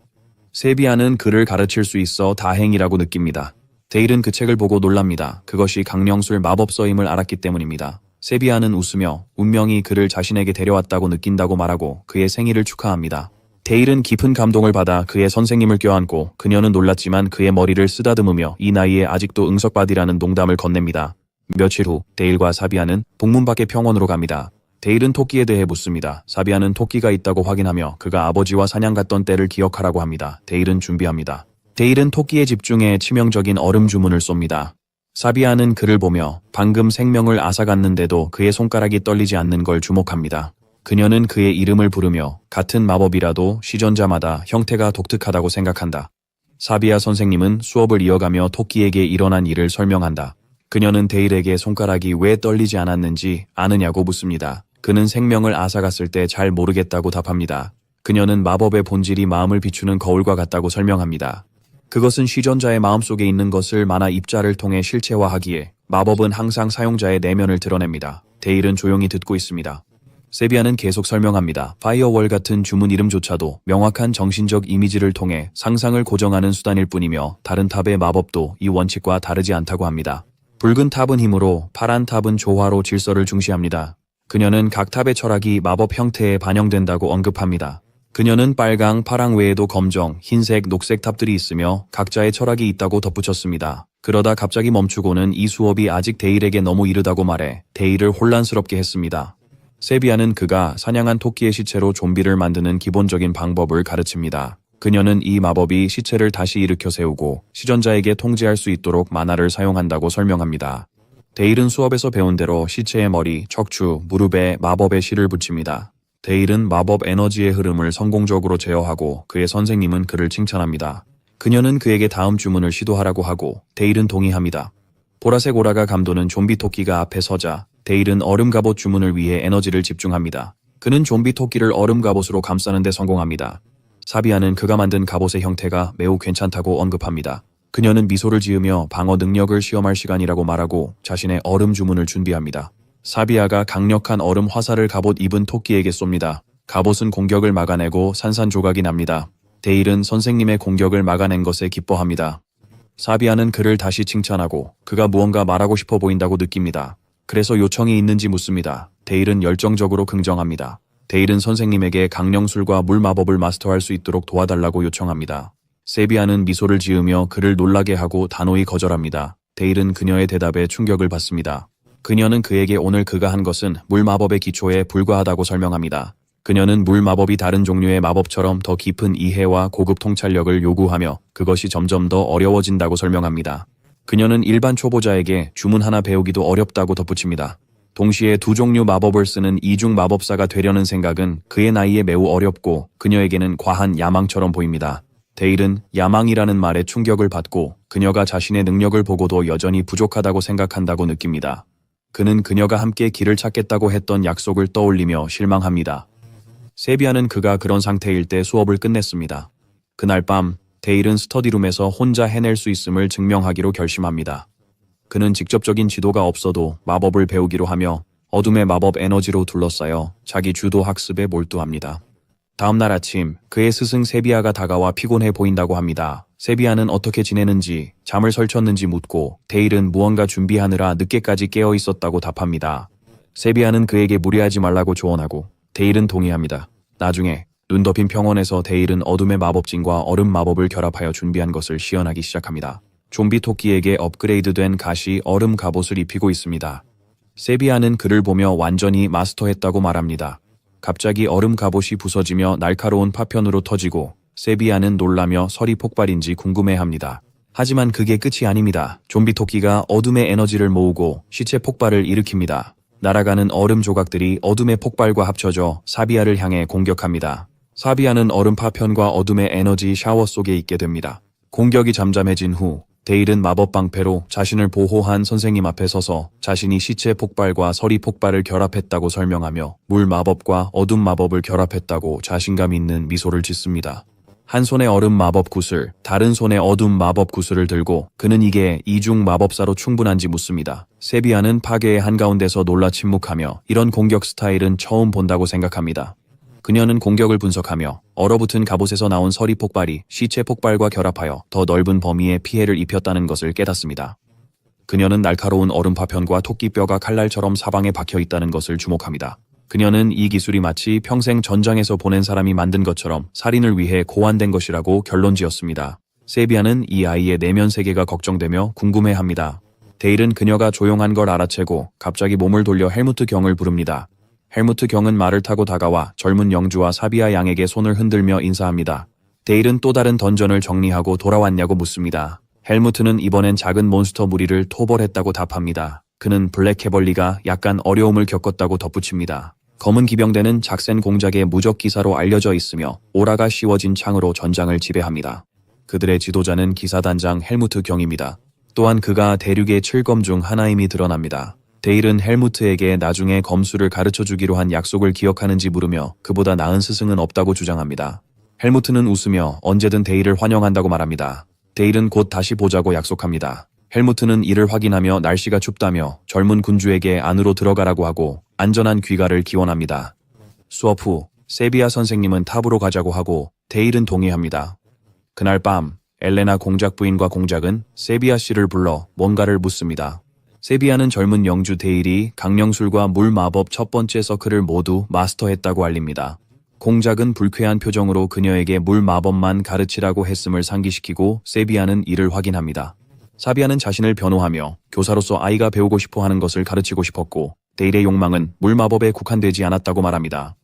세비야는 그를 가르칠 수 있어 다행이라고 느낍니다. 데일은 그 책을 보고 놀랍니다. 그것이 강령술 마법서임을 알았기 때문입니다. 세비야는 웃으며 운명이 그를 자신에게 데려왔다고 느낀다고 말하고 그의 생일을 축하합니다. 데일은 깊은 감동을 받아 그의 선생님을 껴안고 그녀는 놀랐지만 그의 머리를 쓰다듬으며 이 나이에 아직도 응석받이라는 농담을 건넵니다. 며칠 후 데일과 사비야는 북문 밖의 평원으로 갑니다. 데일은 토끼에 대해 묻습니다. 사비야는 토끼가 있다고 확인하며 그가 아버지와 사냥 갔던 때를 기억하라고 합니다. 데일은 준비합니다. 데일은 토끼에 집중해 치명적인 얼음 주문을 쏩니다. 사비야는 그를 보며 방금 생명을 앗아갔는데도 그의 손가락이 떨리지 않는 걸 주목합니다. 그녀는 그의 이름을 부르며 같은 마법이라도 시전자마다 형태가 독특하다고 생각한다. 사비야 선생님은 수업을 이어가며 토끼에게 일어난 일을 설명한다. 그녀는 데일에게 손가락이 왜 떨리지 않았는지 아느냐고 묻습니다. 그는 생명을 앗아갔을 때 잘 모르겠다고 답합니다. 그녀는 마법의 본질이 마음을 비추는 거울과 같다고 설명합니다. 그것은 시전자의 마음속에 있는 것을 만화 입자를 통해 실체화하기에 마법은 항상 사용자의 내면을 드러냅니다. 데일은 조용히 듣고 있습니다. 세비야는 계속 설명합니다. 파이어월 같은 주문 이름조차도 명확한 정신적 이미지를 통해 상상을 고정하는 수단일 뿐이며 다른 탑의 마법도 이 원칙과 다르지 않다고 합니다. 붉은 탑은 힘으로, 파란 탑은 조화로 질서를 중시합니다. 그녀는 각 탑의 철학이 마법 형태에 반영된다고 언급합니다. 그녀는 빨강, 파랑 외에도 검정, 흰색, 녹색 탑들이 있으며 각자의 철학이 있다고 덧붙였습니다. 그러다 갑자기 멈추고는 이 수업이 아직 데일에게 너무 이르다고 말해 데일을 혼란스럽게 했습니다. 세비야는 그가 사냥한 토끼의 시체로 좀비를 만드는 기본적인 방법을 가르칩니다. 그녀는 이 마법이 시체를 다시 일으켜 세우고 시전자에게 통제할 수 있도록 만화를 사용한다고 설명합니다. 데일은 수업에서 배운 대로 시체의 머리, 척추, 무릎에 마법의 실을 붙입니다. 데일은 마법 에너지의 흐름을 성공적으로 제어하고 그의 선생님은 그를 칭찬합니다. 그녀는 그에게 다음 주문을 시도하라고 하고 데일은 동의합니다. 보라색 오라가 감도는 좀비 토끼가 앞에 서자 데일은 얼음 갑옷 주문을 위해 에너지를 집중합니다. 그는 좀비 토끼를 얼음 갑옷으로 감싸는 데 성공합니다. 사비야는 그가 만든 갑옷의 형태가 매우 괜찮다고 언급합니다. 그녀는 미소를 지으며 방어 능력을 시험할 시간이라고 말하고 자신의 얼음 주문을 준비합니다. 사비야가 강력한 얼음 화살을 갑옷 입은 토끼에게 쏩니다. 갑옷은 공격을 막아내고 산산조각이 납니다. 데일은 선생님의 공격을 막아낸 것에 기뻐합니다. 사비아는 그를 다시 칭찬하고 그가 무언가 말하고 싶어 보인다고 느낍니다. 그래서 요청이 있는지 묻습니다. 데일은 열정적으로 긍정합니다. 데일은 선생님에게 강령술과 물 마법을 마스터할 수 있도록 도와달라고 요청합니다. 세비아는 미소를 지으며 그를 놀라게 하고 단호히 거절합니다. 데일은 그녀의 대답에 충격을 받습니다. 그녀는 그에게 오늘 그가 한 것은 물 마법의 기초에 불과하다고 설명합니다. 그녀는 물 마법이 다른 종류의 마법처럼 더 깊은 이해와 고급 통찰력을 요구하며 그것이 점점 더 어려워진다고 설명합니다. 그녀는 일반 초보자에게 주문 하나 배우기도 어렵다고 덧붙입니다. 동시에 두 종류 마법을 쓰는 이중 마법사가 되려는 생각은 그의 나이에 매우 어렵고 그녀에게는 과한 야망처럼 보입니다. 데일은 야망이라는 말에 충격을 받고 그녀가 자신의 능력을 보고도 여전히 부족하다고 생각한다고 느낍니다. 그는 그녀가 함께 길을 찾겠다고 했던 약속을 떠올리며 실망합니다. 세비아는 그가 그런 상태일 때 수업을 끝냈습니다. 그날 밤 데일은 스터디룸에서 혼자 해낼 수 있음을 증명하기로 결심합니다. 그는 직접적인 지도가 없어도 마법을 배우기로 하며 어둠의 마법 에너지로 둘러싸여 자기 주도 학습에 몰두합니다. 다음날 아침 그의 스승 세비아가 다가와 피곤해 보인다고 합니다. 세비아는 어떻게 지내는지 잠을 설쳤는지 묻고 데일은 무언가 준비하느라 늦게까지 깨어 있었다고 답합니다. 세비아는 그에게 무리하지 말라고 조언하고 데일은 동의합니다. 나중에 눈 덮인 평원에서 데일은 어둠의 마법진과 얼음 마법을 결합하여 준비한 것을 시연하기 시작합니다. 좀비 토끼에게 업그레이드된 가시 얼음 갑옷을 입히고 있습니다. 세비아는 그를 보며 완전히 마스터했다고 말합니다. 갑자기 얼음 갑옷이 부서지며 날카로운 파편으로 터지고 세비아는 놀라며 설이 폭발인지 궁금해합니다. 하지만 그게 끝이 아닙니다. 좀비 토끼가 어둠의 에너지를 모으고 시체 폭발을 일으킵니다. 날아가는 얼음 조각들이 어둠의 폭발과 합쳐져 사비아를 향해 공격합니다. 사비아는 얼음 파편과 어둠의 에너지 샤워 속에 있게 됩니다. 공격이 잠잠해진 후 데일은 마법 방패로 자신을 보호한 선생님 앞에 서서 자신이 시체 폭발과 서리 폭발을 결합했다고 설명하며 물 마법과 어둠 마법을 결합했다고 자신감 있는 미소를 짓습니다. 한 손에 얼음 마법 구슬, 다른 손에 어둠 마법 구슬을 들고 그는 이게 이중 마법사로 충분한지 묻습니다. 세비아는 파괴의 한가운데서 놀라 침묵하며 이런 공격 스타일은 처음 본다고 생각합니다. 그녀는 공격을 분석하며 얼어붙은 갑옷에서 나온 서리 폭발이 시체 폭발과 결합하여 더 넓은 범위의 피해를 입혔다는 것을 깨닫습니다. 그녀는 날카로운 얼음 파편과 토끼뼈가 칼날처럼 사방에 박혀 있다는 것을 주목합니다. 그녀는 이 기술이 마치 평생 전장에서 보낸 사람이 만든 것처럼 살인을 위해 고안된 것이라고 결론지었습니다. 세비아는 이 아이의 내면 세계가 걱정되며 궁금해합니다. 데일은 그녀가 조용한 걸 알아채고 갑자기 몸을 돌려 헬무트 경을 부릅니다. 헬무트 경은 말을 타고 다가와 젊은 영주와 사비아 양에게 손을 흔들며 인사합니다. 데일은 또 다른 던전을 정리하고 돌아왔냐고 묻습니다. 헬무트는 이번엔 작은 몬스터 무리를 토벌했다고 답합니다. 그는 블랙 캐벌리가 약간 어려움을 겪었다고 덧붙입니다. 검은 기병대는 작센 공작의 무적 기사로 알려져 있으며 오라가 씌워진 창으로 전장을 지배합니다. 그들의 지도자는 기사단장 헬무트 경입니다. 또한 그가 대륙의 7검 중 하나임이 드러납니다. 데일은 헬무트에게 나중에 검술을 가르쳐주기로 한 약속을 기억하는지 물으며 그보다 나은 스승은 없다고 주장합니다. 헬무트는 웃으며 언제든 데일을 환영한다고 말합니다. 데일은 곧 다시 보자고 약속합니다. 헬무트는 이를 확인하며 날씨가 춥다며 젊은 군주에게 안으로 들어가라고 하고 안전한 귀가를 기원합니다. 수업 후 세비아 선생님은 탑으로 가자고 하고 데일은 동의합니다. 그날 밤 엘레나 공작 부인과 공작은 세비아 씨를 불러 뭔가를 묻습니다. 세비아는 젊은 영주 데일이 강령술과 물 마법 첫 번째 서클을 모두 마스터했다고 알립니다. 공작은 불쾌한 표정으로 그녀에게 물 마법만 가르치라고 했음을 상기시키고 세비아는 이를 확인합니다. 사비아는 자신을 변호하며 교사로서 아이가 배우고 싶어 하는 것을 가르치고 싶었고 데일의 욕망은 물 마법에 국한되지 않았다고 말합니다.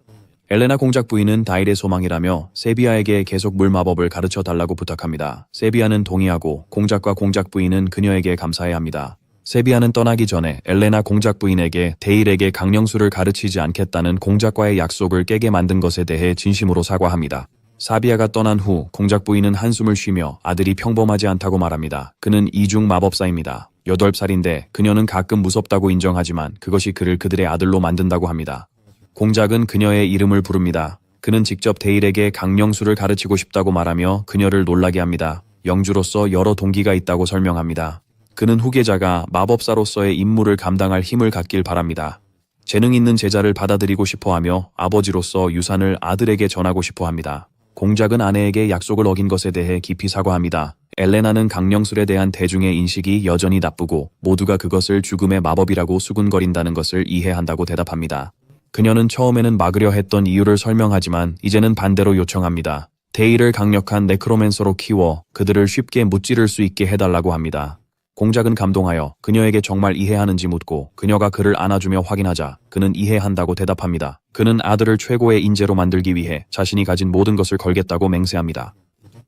엘레나 공작 부인은 다일의 소망이라며 세비아에게 계속 물 마법을 가르쳐 달라고 부탁합니다. 세비아는 동의하고 공작과 공작 부인은 그녀에게 감사해야 합니다. 세비아는 떠나기 전에 엘레나 공작 부인에게 데일에게 강령술을 가르치지 않겠다는 공작과의 약속을 깨게 만든 것에 대해 진심으로 사과합니다. 사비아가 떠난 후 공작 부인은 한숨을 쉬며 아들이 평범하지 않다고 말합니다. 그는 이중 마법사입니다. 8살인데 그녀는 가끔 무섭다고 인정하지만 그것이 그를 그들의 아들로 만든다고 합니다. 공작은 그녀의 이름을 부릅니다. 그는 직접 데일에게 강령술을 가르치고 싶다고 말하며 그녀를 놀라게 합니다. 영주로서 여러 동기가 있다고 설명합니다. 그는 후계자가 마법사로서의 임무를 감당할 힘을 갖길 바랍니다. 재능 있는 제자를 받아들이고 싶어하며 아버지로서 유산을 아들에게 전하고 싶어합니다. 공작은 아내에게 약속을 어긴 것에 대해 깊이 사과합니다. 엘레나는 강령술에 대한 대중의 인식이 여전히 나쁘고 모두가 그것을 죽음의 마법이라고 수군거린다는 것을 이해한다고 대답합니다. 그녀는 처음에는 막으려 했던 이유를 설명하지만 이제는 반대로 요청합니다. 데이를 강력한 네크로맨서로 키워 그들을 쉽게 무찌를 수 있게 해달라고 합니다. 공작은 감동하여 그녀에게 정말 이해하는지 묻고 그녀가 그를 안아주며 확인하자 그는 이해한다고 대답합니다. 그는 아들을 최고의 인재로 만들기 위해 자신이 가진 모든 것을 걸겠다고 맹세합니다.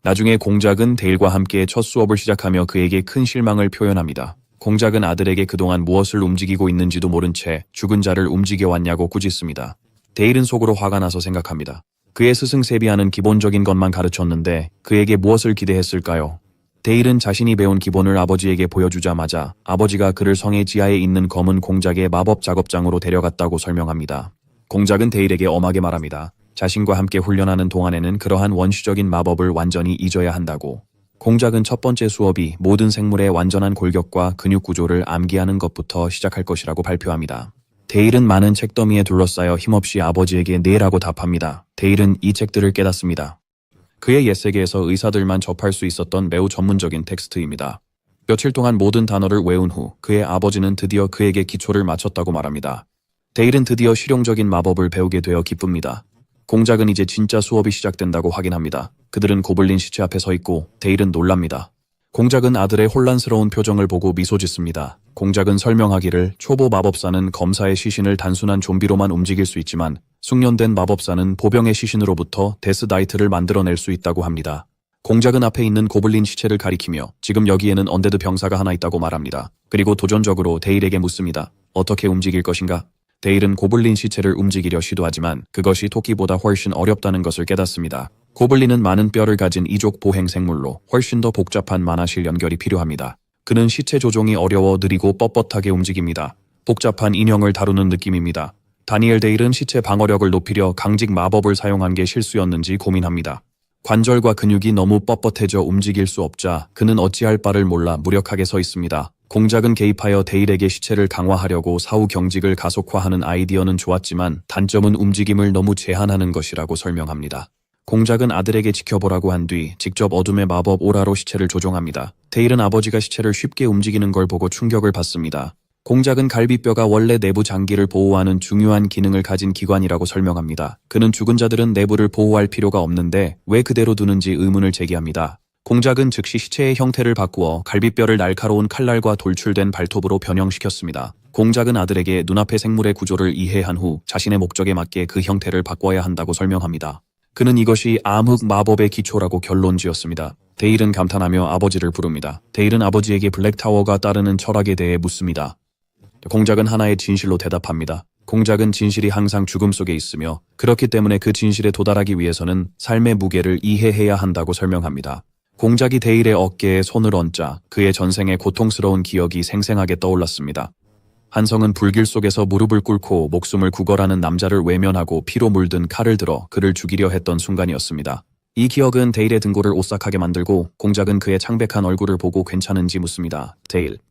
나중에 공작은 데일과 함께 첫 수업을 시작하며 그에게 큰 실망을 표현합니다. 공작은 아들에게 그동안 무엇을 움직이고 있는지도 모른 채 죽은 자를 움직여왔냐고 꾸짖습니다. 데일은 속으로 화가 나서 생각합니다. 그의 스승 세비야는 기본적인 것만 가르쳤는데 그에게 무엇을 기대했을까요? 데일은 자신이 배운 기본을 아버지에게 보여주자마자 아버지가 그를 성의 지하에 있는 검은 공작의 마법 작업장으로 데려갔다고 설명합니다. 공작은 데일에게 엄하게 말합니다. 자신과 함께 훈련하는 동안에는 그러한 원시적인 마법을 완전히 잊어야 한다고. 공작은 첫 번째 수업이 모든 생물의 완전한 골격과 근육 구조를 암기하는 것부터 시작할 것이라고 발표합니다. 데일은 많은 책더미에 둘러싸여 힘없이 아버지에게 네라고 답합니다. 데일은 이 책들을 깨닫습니다. 그의 옛세계에서 의사들만 접할 수 있었던 매우 전문적인 텍스트입니다. 며칠 동안 모든 단어를 외운 후 그의 아버지는 드디어 그에게 기초를 마쳤다고 말합니다. 데일은 드디어 실용적인 마법을 배우게 되어 기쁩니다. 공작은 이제 진짜 수업이 시작된다고 확인합니다. 그들은 고블린 시체 앞에 서 있고 데일은 놀랍니다. 공작은 아들의 혼란스러운 표정을 보고 미소 짓습니다. 공작은 설명하기를 초보 마법사는 검사의 시신을 단순한 좀비로만 움직일 수 있지만 숙련된 마법사는 보병의 시신으로부터 데스나이트를 만들어낼 수 있다고 합니다. 공작은 앞에 있는 고블린 시체를 가리키며 지금 여기에는 언데드 병사가 하나 있다고 말합니다. 그리고 도전적으로 데일에게 묻습니다. 어떻게 움직일 것인가? 데일은 고블린 시체를 움직이려 시도하지만 그것이 토끼보다 훨씬 어렵다는 것을 깨닫습니다. 고블린은 많은 뼈를 가진 이족 보행 생물로 훨씬 더 복잡한 만화실 연결이 필요합니다. 그는 시체 조종이 어려워 느리고 뻣뻣하게 움직입니다. 복잡한 인형을 다루는 느낌입니다. 다니엘 데일은 시체 방어력을 높이려 강직 마법을 사용한 게 실수였는지 고민합니다. 관절과 근육이 너무 뻣뻣해져 움직일 수 없자 그는 어찌할 바를 몰라 무력하게 서 있습니다. 공작은 개입하여 데일에게 시체를 강화하려고 사후 경직을 가속화하는 아이디어는 좋았지만 단점은 움직임을 너무 제한하는 것이라고 설명합니다. 공작은 아들에게 지켜보라고 한 뒤 직접 어둠의 마법 오라로 시체를 조종합니다. 데일은 아버지가 시체를 쉽게 움직이는 걸 보고 충격을 받습니다. 공작은 갈비뼈가 원래 내부 장기를 보호하는 중요한 기능을 가진 기관이라고 설명합니다. 그는 죽은 자들은 내부를 보호할 필요가 없는데 왜 그대로 두는지 의문을 제기합니다. 공작은 즉시 시체의 형태를 바꾸어 갈비뼈를 날카로운 칼날과 돌출된 발톱으로 변형시켰습니다. 공작은 아들에게 눈앞의 생물의 구조를 이해한 후 자신의 목적에 맞게 그 형태를 바꿔야 한다고 설명합니다. 그는 이것이 암흑 마법의 기초라고 결론지었습니다. 데일은 감탄하며 아버지를 부릅니다. 데일은 아버지에게 블랙타워가 따르는 철학에 대해 묻습니다. 공작은 하나의 진실로 대답합니다. 공작은 진실이 항상 죽음 속에 있으며 그렇기 때문에 그 진실에 도달하기 위해서는 삶의 무게를 이해해야 한다고 설명합니다. 공작이 데일의 어깨에 손을 얹자 그의 전생의 고통스러운 기억이 생생하게 떠올랐습니다. 한성은 불길 속에서 무릎을 꿇고 목숨을 구걸하는 남자를 외면하고 피로 물든 칼을 들어 그를 죽이려 했던 순간이었습니다. 이 기억은 데일의 등골을 오싹하게 만들고 공작은 그의 창백한 얼굴을 보고 괜찮은지 묻습니다.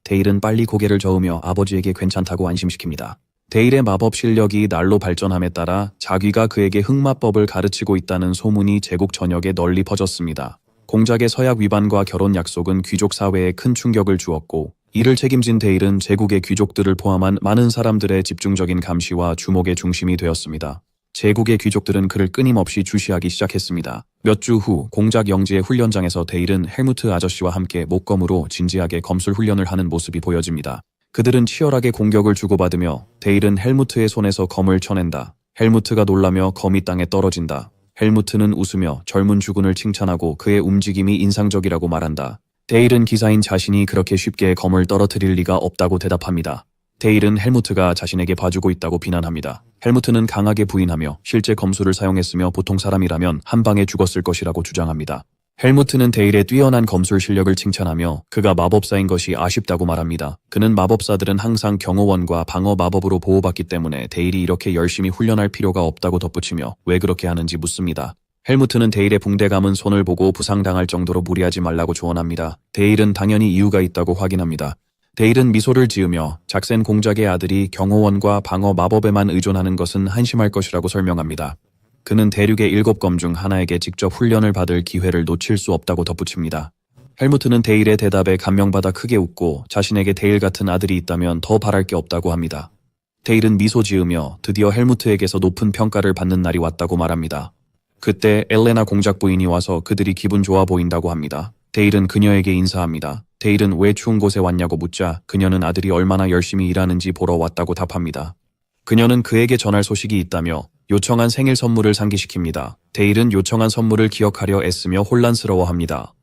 데일은 빨리 고개를 저으며 아버지에게 괜찮다고 안심시킵니다. 데일의 마법 실력이 날로 발전함에 따라 자귀가 그에게 흑마법을 가르치고 있다는 소문이 제국 전역에 널리 퍼졌습니다. 공작의 서약 위반과 결혼 약속은 귀족 사회에 큰 충격을 주었고 이를 책임진 데일은 제국의 귀족들을 포함한 많은 사람들의 집중적인 감시와 주목의 중심이 되었습니다. 제국의 귀족들은 그를 끊임없이 주시하기 시작했습니다. 몇 주 후 공작 영지의 훈련장에서 데일은 헬무트 아저씨와 함께 목검으로 진지하게 검술 훈련을 하는 모습이 보여집니다. 그들은 치열하게 공격을 주고받으며 데일은 헬무트의 손에서 검을 쳐낸다. 헬무트가 놀라며 검이 땅에 떨어진다. 헬무트는 웃으며 젊은 주군을 칭찬하고 그의 움직임이 인상적이라고 말한다. 데일은 기사인 자신이 그렇게 쉽게 검을 떨어뜨릴 리가 없다고 대답합니다. 데일은 헬무트가 자신에게 봐주고 있다고 비난합니다. 헬무트는 강하게 부인하며 실제 검술을 사용했으며 보통 사람이라면 한 방에 죽었을 것이라고 주장합니다. 헬무트는 데일의 뛰어난 검술 실력을 칭찬하며 그가 마법사인 것이 아쉽다고 말합니다. 그는 마법사들은 항상 경호원과 방어 마법으로 보호받기 때문에 데일이 이렇게 열심히 훈련할 필요가 없다고 덧붙이며 왜 그렇게 하는지 묻습니다. 헬무트는 데일의 붕대 감은 손을 보고 부상당할 정도로 무리하지 말라고 조언합니다. 데일은 당연히 이유가 있다고 확인합니다. 데일은 미소를 지으며 작센 공작의 아들이 경호원과 방어 마법에만 의존하는 것은 한심할 것이라고 설명합니다. 그는 대륙의 7검 중 하나에게 직접 훈련을 받을 기회를 놓칠 수 없다고 덧붙입니다. 헬무트는 데일의 대답에 감명받아 크게 웃고 자신에게 데일 같은 아들이 있다면 더 바랄 게 없다고 합니다. 데일은 미소 지으며 드디어 헬무트에게서 높은 평가를 받는 날이 왔다고 말합니다. 그때 엘레나 공작 부인이 와서 그들이 기분 좋아 보인다고 합니다. 데일은 그녀에게 인사합니다. 데일은 왜 추운 곳에 왔냐고 묻자 그녀는 아들이 얼마나 열심히 일하는지 보러 왔다고 답합니다. 그녀는 그에게 전할 소식이 있다며 요청한 생일 선물을 상기시킵니다. 데일은 요청한 선물을 기억하려 애쓰며 혼란스러워합니다.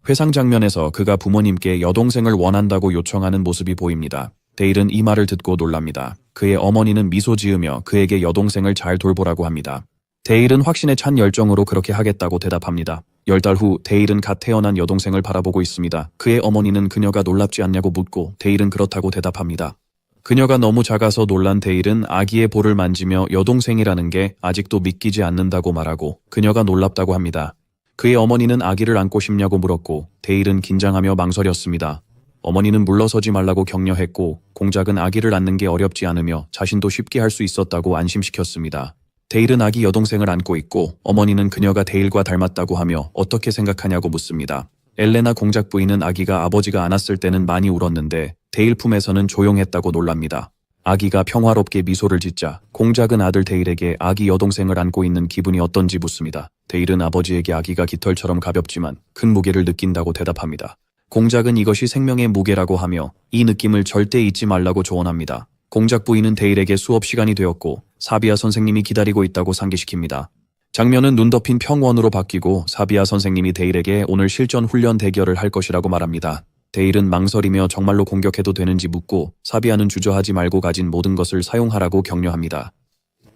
회상 장면에서 그가 부모님께 여동생을 원한다고 요청하는 모습이 보입니다. 데일은 이 말을 듣고 놀랍니다. 그의 어머니는 미소 지으며 그에게 여동생을 잘 돌보라고 합니다. 데일은 확신에 찬 열정으로 그렇게 하겠다고 대답합니다. 10달 후 데일은 갓 태어난 여동생을 바라보고 있습니다. 그의 어머니는 그녀가 놀랍지 않냐고 묻고 데일은 그렇다고 대답합니다. 그녀가 너무 작아서 놀란 데일은 아기의 볼을 만지며 여동생이라는 게 아직도 믿기지 않는다고 말하고 그녀가 놀랍다고 합니다. 그의 어머니는 아기를 안고 싶냐고 물었고 데일은 긴장하며 망설였습니다. 어머니는 물러서지 말라고 격려했고 공작은 아기를 안는 게 어렵지 않으며 자신도 쉽게 할 수 있었다고 안심시켰습니다. 데일은 아기 여동생을 안고 있고 어머니는 그녀가 데일과 닮았다고 하며 어떻게 생각하냐고 묻습니다. 엘레나 공작 부인은 아기가 아버지가 안았을 때는 많이 울었는데 데일 품에서는 조용했다고 놀랍니다. 아기가 평화롭게 미소를 짓자 공작은 아들 데일에게 아기 여동생을 안고 있는 기분이 어떤지 묻습니다. 데일은 아버지에게 아기가 깃털처럼 가볍지만 큰 무게를 느낀다고 대답합니다. 공작은 이것이 생명의 무게라고 하며 이 느낌을 절대 잊지 말라고 조언합니다. 공작 부인은 데일에게 수업 시간이 되었고 사비아 선생님이 기다리고 있다고 상기시킵니다. 장면은 눈 덮인 평원으로 바뀌고 사비아 선생님이 데일에게 오늘 실전 훈련 대결을 할 것이라고 말합니다. 데일은 망설이며 정말로 공격해도 되는지 묻고 사비아는 주저하지 말고 가진 모든 것을 사용하라고 격려합니다.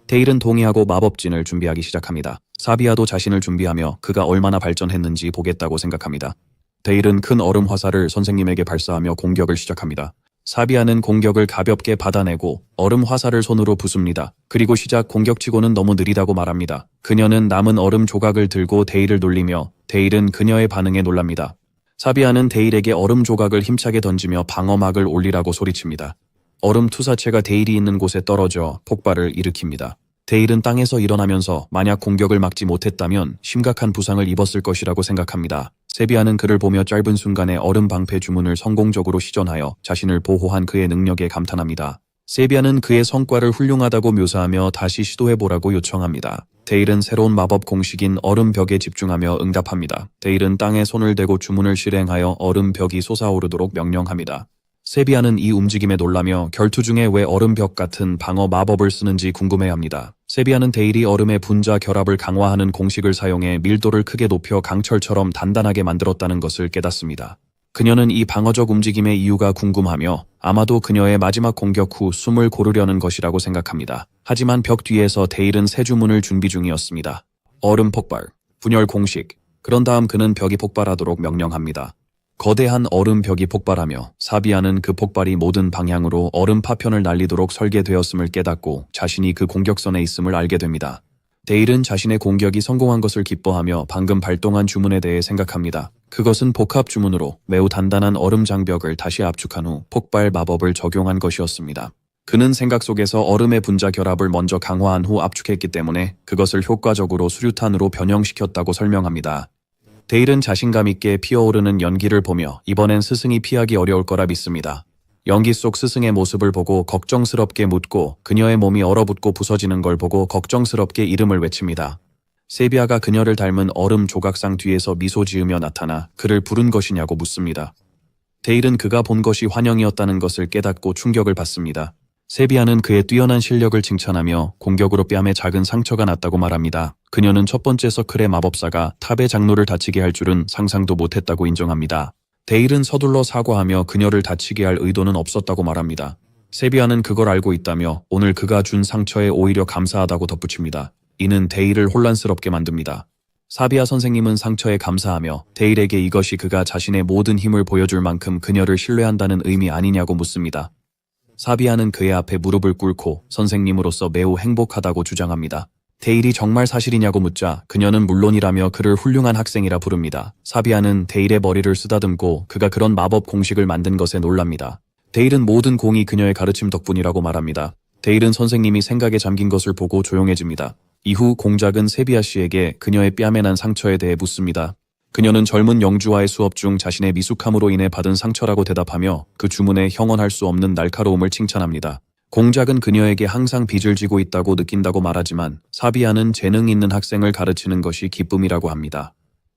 데일은 동의하고 마법진을 준비하기 시작합니다. 사비아도 자신을 준비하며 그가 얼마나 발전했는지 보겠다고 생각합니다. 데일은 큰 얼음 화살을 선생님에게 발사하며 공격을 시작합니다. 사비아는 공격을 가볍게 받아내고 얼음 화살을 손으로 부숩니다. 그리고 시작 공격치고는 너무 느리다고 말합니다. 그녀는 남은 얼음 조각을 들고 데일을 놀리며 데일은 그녀의 반응에 놀랍니다. 사비아는 데일에게 얼음 조각을 힘차게 던지며 방어막을 올리라고 소리칩니다. 얼음 투사체가 데일이 있는 곳에 떨어져 폭발을 일으킵니다. 데일은 땅에서 일어나면서 만약 공격을 막지 못했다면 심각한 부상을 입었을 것이라고 생각합니다. 세비아는 그를 보며 짧은 순간에 얼음 방패 주문을 성공적으로 시전하여 자신을 보호한 그의 능력에 감탄합니다. 세비아는 그의 성과를 훌륭하다고 묘사하며 다시 시도해보라고 요청합니다. 데일은 새로운 마법 공식인 얼음 벽에 집중하며 응답합니다. 데일은 땅에 손을 대고 주문을 실행하여 얼음 벽이 솟아오르도록 명령합니다. 세비아는 이 움직임에 놀라며 결투 중에 왜 얼음 벽 같은 방어 마법을 쓰는지 궁금해합니다. 세비아는 데일이 얼음의 분자 결합을 강화하는 공식을 사용해 밀도를 크게 높여 강철처럼 단단하게 만들었다는 것을 깨닫습니다. 그녀는 이 방어적 움직임의 이유가 궁금하며 아마도 그녀의 마지막 공격 후 숨을 고르려는 것이라고 생각합니다. 하지만 벽 뒤에서 데일은 새 주문을 준비 중이었습니다. 얼음 폭발, 분열 공식. 그런 다음 그는 벽이 폭발하도록 명령합니다. 거대한 얼음 벽이 폭발하며 사비아는 그 폭발이 모든 방향으로 얼음 파편을 날리도록 설계되었음을 깨닫고 자신이 그 공격선에 있음을 알게 됩니다. 데일은 자신의 공격이 성공한 것을 기뻐하며 방금 발동한 주문에 대해 생각합니다. 그것은 복합 주문으로 매우 단단한 얼음 장벽을 다시 압축한 후 폭발 마법을 적용한 것이었습니다. 그는 생각 속에서 얼음의 분자 결합을 먼저 강화한 후 압축했기 때문에 그것을 효과적으로 수류탄으로 변형시켰다고 설명합니다. 데일은 자신감 있게 피어오르는 연기를 보며 이번엔 스승이 피하기 어려울 거라 믿습니다. 연기 속 스승의 모습을 보고 걱정스럽게 묻고 그녀의 몸이 얼어붙고 부서지는 걸 보고 걱정스럽게 이름을 외칩니다. 세비아가 그녀를 닮은 얼음 조각상 뒤에서 미소 지으며 나타나 그를 부른 것이냐고 묻습니다. 데일은 그가 본 것이 환영이었다는 것을 깨닫고 충격을 받습니다. 세비아는 그의 뛰어난 실력을 칭찬하며 공격으로 뺨에 작은 상처가 났다고 말합니다. 그녀는 첫 번째 서클의 마법사가 탑의 장로를 다치게 할 줄은 상상도 못했다고 인정합니다. 데일은 서둘러 사과하며 그녀를 다치게 할 의도는 없었다고 말합니다. 세비아는 그걸 알고 있다며 오늘 그가 준 상처에 오히려 감사하다고 덧붙입니다. 이는 데일을 혼란스럽게 만듭니다. 사비아 선생님은 상처에 감사하며 데일에게 이것이 그가 자신의 모든 힘을 보여줄 만큼 그녀를 신뢰한다는 의미 아니냐고 묻습니다. 사비아는 그의 앞에 무릎을 꿇고 선생님으로서 매우 행복하다고 주장합니다. 데일이 정말 사실이냐고 묻자 그녀는 물론이라며 그를 훌륭한 학생이라 부릅니다. 사비아는 데일의 머리를 쓰다듬고 그가 그런 마법 공식을 만든 것에 놀랍니다. 데일은 모든 공이 그녀의 가르침 덕분이라고 말합니다. 데일은 선생님이 생각에 잠긴 것을 보고 조용해집니다. 이후 공작은 세비야 씨에게 그녀의 뺨에 난 상처에 대해 묻습니다. 그녀는 젊은 영주와의 수업 중 자신의 미숙함으로 인해 받은 상처라고 대답하며 그 주문에 형언할 수 없는 날카로움을 칭찬합니다. 공작은 그녀에게 항상 빚을 지고 있다고 느낀다고 말하지만 사비야는 재능 있는 학생을 가르치는 것이 기쁨이라고 합니다.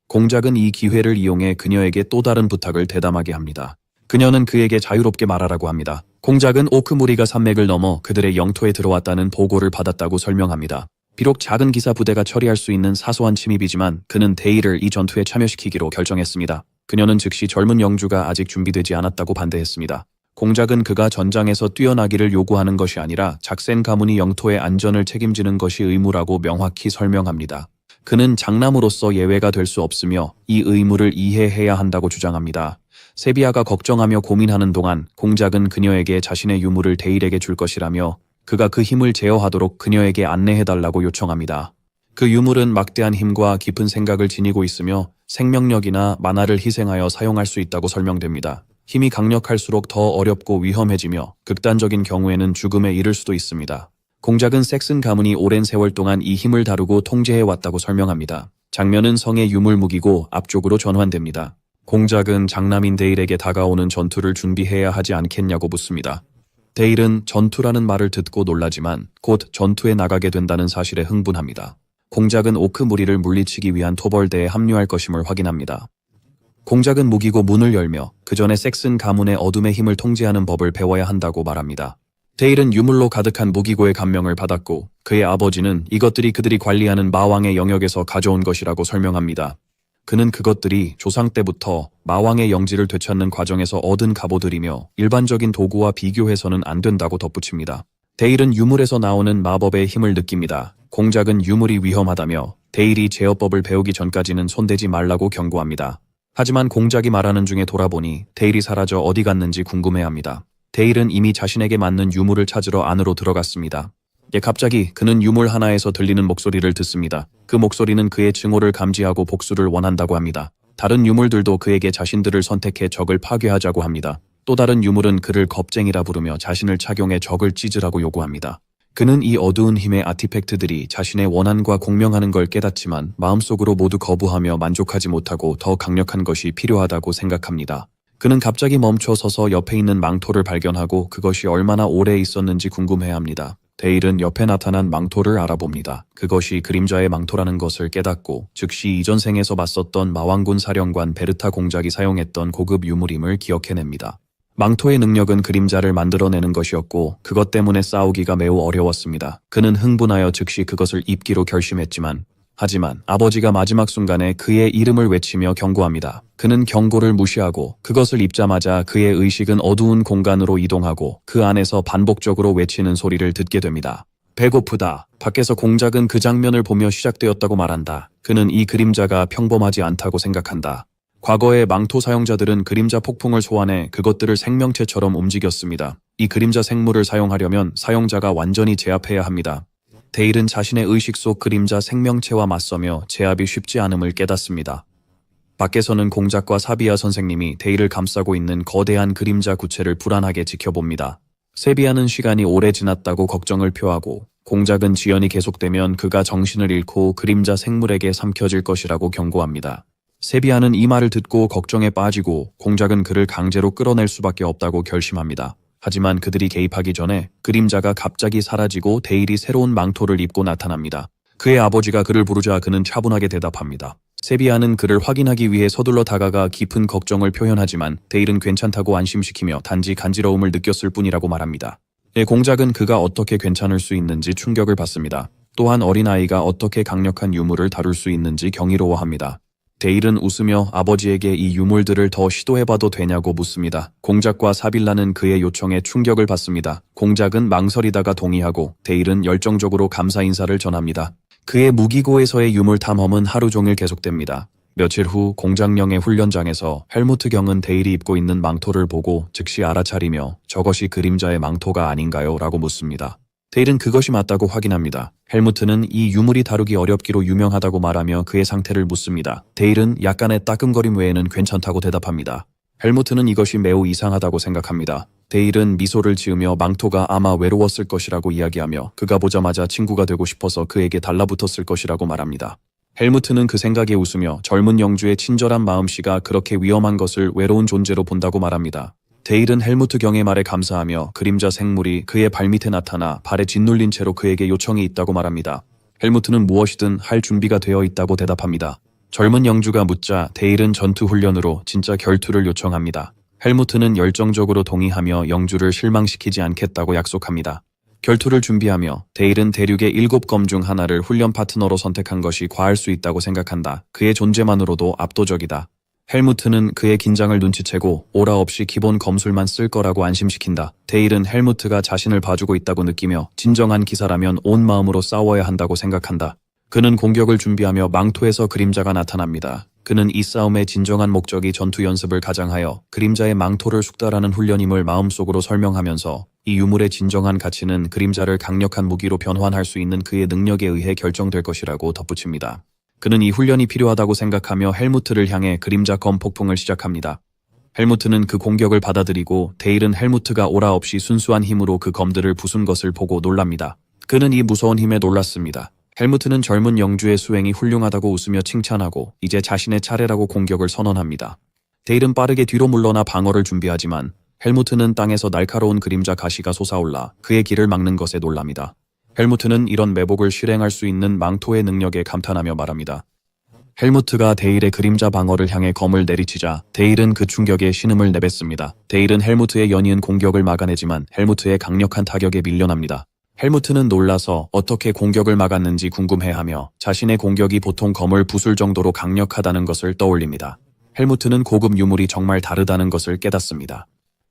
공작은 이 기회를 이용해 그녀에게 또 다른 부탁을 대담하게 합니다. 그녀는 그에게 자유롭게 말하라고 합니다. 공작은 오크 무리가 산맥을 넘어 그들의 영토에 들어왔다는 보고를 받았다고 설명합니다. 비록 작은 기사 부대가 처리할 수 있는 사소한 침입이지만 그는 데이를 이 전투에 참여시키기로 결정했습니다. 그녀는 즉시 젊은 영주가 아직 준비되지 않았다고 반대했습니다. 공작은 그가 전장에서 뛰어나기를 요구하는 것이 아니라 작센 가문이 영토의 안전을 책임지는 것이 의무라고 명확히 설명합니다. 그는 장남으로서 예외가 될 수 없으며 이 의무를 이해해야 한다고 주장합니다. 세비야가 걱정하며 고민하는 동안 공작은 그녀에게 자신의 유물을 데일에게 줄 것이라며 그가 그 힘을 제어하도록 그녀에게 안내해달라고 요청합니다. 그 유물은 막대한 힘과 깊은 생각을 지니고 있으며 생명력이나 만화를 희생하여 사용할 수 있다고 설명됩니다. 힘이 강력할수록 더 어렵고 위험해지며 극단적인 경우에는 죽음에 이를 수도 있습니다. 공작은 섹슨 가문이 오랜 세월 동안 이 힘을 다루고 통제해왔다고 설명합니다. 장면은 성의 유물 무기고 앞쪽으로 전환됩니다. 공작은 장남인 데일에게 다가오는 전투를 준비해야 하지 않겠냐고 묻습니다. 데일은 전투라는 말을 듣고 놀라지만 곧 전투에 나가게 된다는 사실에 흥분합니다. 공작은 오크 무리를 물리치기 위한 토벌대에 합류할 것임을 확인합니다. 공작은 무기고 문을 열며 그 전에 섹슨 가문의 어둠의 힘을 통제하는 법을 배워야 한다고 말합니다. 데일은 유물로 가득한 무기고의 감명을 받았고 그의 아버지는 이것들이 그들이 관리하는 마왕의 영역에서 가져온 것이라고 설명합니다. 그는 그것들이 조상 때부터 마왕의 영지를 되찾는 과정에서 얻은 갑오들이며 일반적인 도구와 비교해서는 안 된다고 덧붙입니다. 데일은 유물에서 나오는 마법의 힘을 느낍니다. 공작은 유물이 위험하다며 데일이 제어법을 배우기 전까지는 손대지 말라고 경고합니다. 하지만 공작이 말하는 중에 돌아보니 데일이 사라져 어디 갔는지 궁금해합니다. 데일은 이미 자신에게 맞는 유물을 찾으러 안으로 들어갔습니다. 갑자기 그는 유물 하나에서 들리는 목소리를 듣습니다. 그 목소리는 그의 증오를 감지하고 복수를 원한다고 합니다. 다른 유물들도 그에게 자신들을 선택해 적을 파괴하자고 합니다. 또 다른 유물은 그를 겁쟁이라 부르며 자신을 착용해 적을 찢으라고 요구합니다. 그는 이 어두운 힘의 아티팩트들이 자신의 원한과 공명하는 걸 깨닫지만 마음속으로 모두 거부하며 만족하지 못하고 더 강력한 것이 필요하다고 생각합니다. 그는 갑자기 멈춰 서서 옆에 있는 망토를 발견하고 그것이 얼마나 오래 있었는지 궁금해합니다. 데일은 옆에 나타난 망토를 알아봅니다. 그것이 그림자의 망토라는 것을 깨닫고 즉시 이전 생에서 맞섰던 마왕군 사령관 베르타 공작이 사용했던 고급 유물임을 기억해냅니다. 망토의 능력은 그림자를 만들어내는 것이었고 그것 때문에 싸우기가 매우 어려웠습니다. 그는 흥분하여 즉시 그것을 입기로 결심했지만 하지만 아버지가 마지막 순간에 그의 이름을 외치며 경고합니다. 그는 경고를 무시하고 그것을 입자마자 그의 의식은 어두운 공간으로 이동하고 그 안에서 반복적으로 외치는 소리를 듣게 됩니다. 배고프다. 밖에서 공작은 그 장면을 보며 시작되었다고 말한다. 그는 이 그림자가 평범하지 않다고 생각한다. 과거의 망토 사용자들은 그림자 폭풍을 소환해 그것들을 생명체처럼 움직였습니다. 이 그림자 생물을 사용하려면 사용자가 완전히 제압해야 합니다. 데일은 자신의 의식 속 그림자 생명체와 맞서며 제압이 쉽지 않음을 깨닫습니다. 밖에서는 공작과 사비야 선생님이 데일을 감싸고 있는 거대한 그림자 구체를 불안하게 지켜봅니다. 세비야는 시간이 오래 지났다고 걱정을 표하고 공작은 지연이 계속되면 그가 정신을 잃고 그림자 생물에게 삼켜질 것이라고 경고합니다. 세비야는 이 말을 듣고 걱정에 빠지고 공작은 그를 강제로 끌어낼 수밖에 없다고 결심합니다. 하지만 그들이 개입하기 전에 그림자가 갑자기 사라지고 데일이 새로운 망토를 입고 나타납니다. 그의 아버지가 그를 부르자 그는 차분하게 대답합니다. 세비야는 그를 확인하기 위해 서둘러 다가가 깊은 걱정을 표현하지만 데일은 괜찮다고 안심시키며 단지 간지러움을 느꼈을 뿐이라고 말합니다. 공작은 그가 어떻게 괜찮을 수 있는지 충격을 받습니다. 또한 어린아이가 어떻게 강력한 유물을 다룰 수 있는지 경이로워합니다. 데일은 웃으며 아버지에게 이 유물들을 더 시도해봐도 되냐고 묻습니다. 공작과 사빌라는 그의 요청에 충격을 받습니다. 공작은 망설이다가 동의하고 데일은 열정적으로 감사 인사를 전합니다. 그의 무기고에서의 유물 탐험은 하루 종일 계속됩니다. 며칠 후 공작령의 훈련장에서 헬무트 경은 데일이 입고 있는 망토를 보고 즉시 알아차리며 저것이 그림자의 망토가 아닌가요? 라고 묻습니다. 데일은 그것이 맞다고 확인합니다. 헬무트는 이 유물이 다루기 어렵기로 유명하다고 말하며 그의 상태를 묻습니다. 데일은 약간의 따끔거림 외에는 괜찮다고 대답합니다. 헬무트는 이것이 매우 이상하다고 생각합니다. 데일은 미소를 지으며 망토가 아마 외로웠을 것이라고 이야기하며 그가 보자마자 친구가 되고 싶어서 그에게 달라붙었을 것이라고 말합니다. 헬무트는 그 생각에 웃으며 젊은 영주의 친절한 마음씨가 그렇게 위험한 것을 외로운 존재로 본다고 말합니다. 데일은 헬무트 경의 말에 감사하며 그림자 생물이 그의 발밑에 나타나 발에 짓눌린 채로 그에게 요청이 있다고 말합니다. 헬무트는 무엇이든 할 준비가 되어 있다고 대답합니다. 젊은 영주가 묻자 데일은 전투 훈련으로 진짜 결투를 요청합니다. 헬무트는 열정적으로 동의하며 영주를 실망시키지 않겠다고 약속합니다. 결투를 준비하며 데일은 대륙의 7검 중 하나를 훈련 파트너로 선택한 것이 과할 수 있다고 생각한다. 그의 존재만으로도 압도적이다. 헬무트는 그의 긴장을 눈치채고 오라 없이 기본 검술만 쓸 거라고 안심시킨다. 데일은 헬무트가 자신을 봐주고 있다고 느끼며 진정한 기사라면 온 마음으로 싸워야 한다고 생각한다. 그는 공격을 준비하며 망토에서 그림자가 나타납니다. 그는 이 싸움의 진정한 목적이 전투 연습을 가장하여 그림자의 망토를 숙달하는 훈련임을 마음속으로 설명하면서 이 유물의 진정한 가치는 그림자를 강력한 무기로 변환할 수 있는 그의 능력에 의해 결정될 것이라고 덧붙입니다. 그는 이 훈련이 필요하다고 생각하며 헬무트를 향해 그림자 검 폭풍을 시작합니다. 헬무트는 그 공격을 받아들이고 데일은 헬무트가 오라 없이 순수한 힘으로 그 검들을 부순 것을 보고 놀랍니다. 그는 이 무서운 힘에 놀랐습니다. 헬무트는 젊은 영주의 수행이 훌륭하다고 웃으며 칭찬하고 이제 자신의 차례라고 공격을 선언합니다. 데일은 빠르게 뒤로 물러나 방어를 준비하지만 헬무트는 땅에서 날카로운 그림자 가시가 솟아올라 그의 길을 막는 것에 놀랍니다. 헬무트는 이런 매복을 실행할 수 있는 망토의 능력에 감탄하며 말합니다. 헬무트가 데일의 그림자 방어를 향해 검을 내리치자 데일은 그 충격에 신음을 내뱉습니다. 데일은 헬무트의 연이은 공격을 막아내지만 헬무트의 강력한 타격에 밀려납니다. 헬무트는 놀라서 어떻게 공격을 막았는지 궁금해하며 자신의 공격이 보통 검을 부술 정도로 강력하다는 것을 떠올립니다. 헬무트는 고급 유물이 정말 다르다는 것을 깨닫습니다.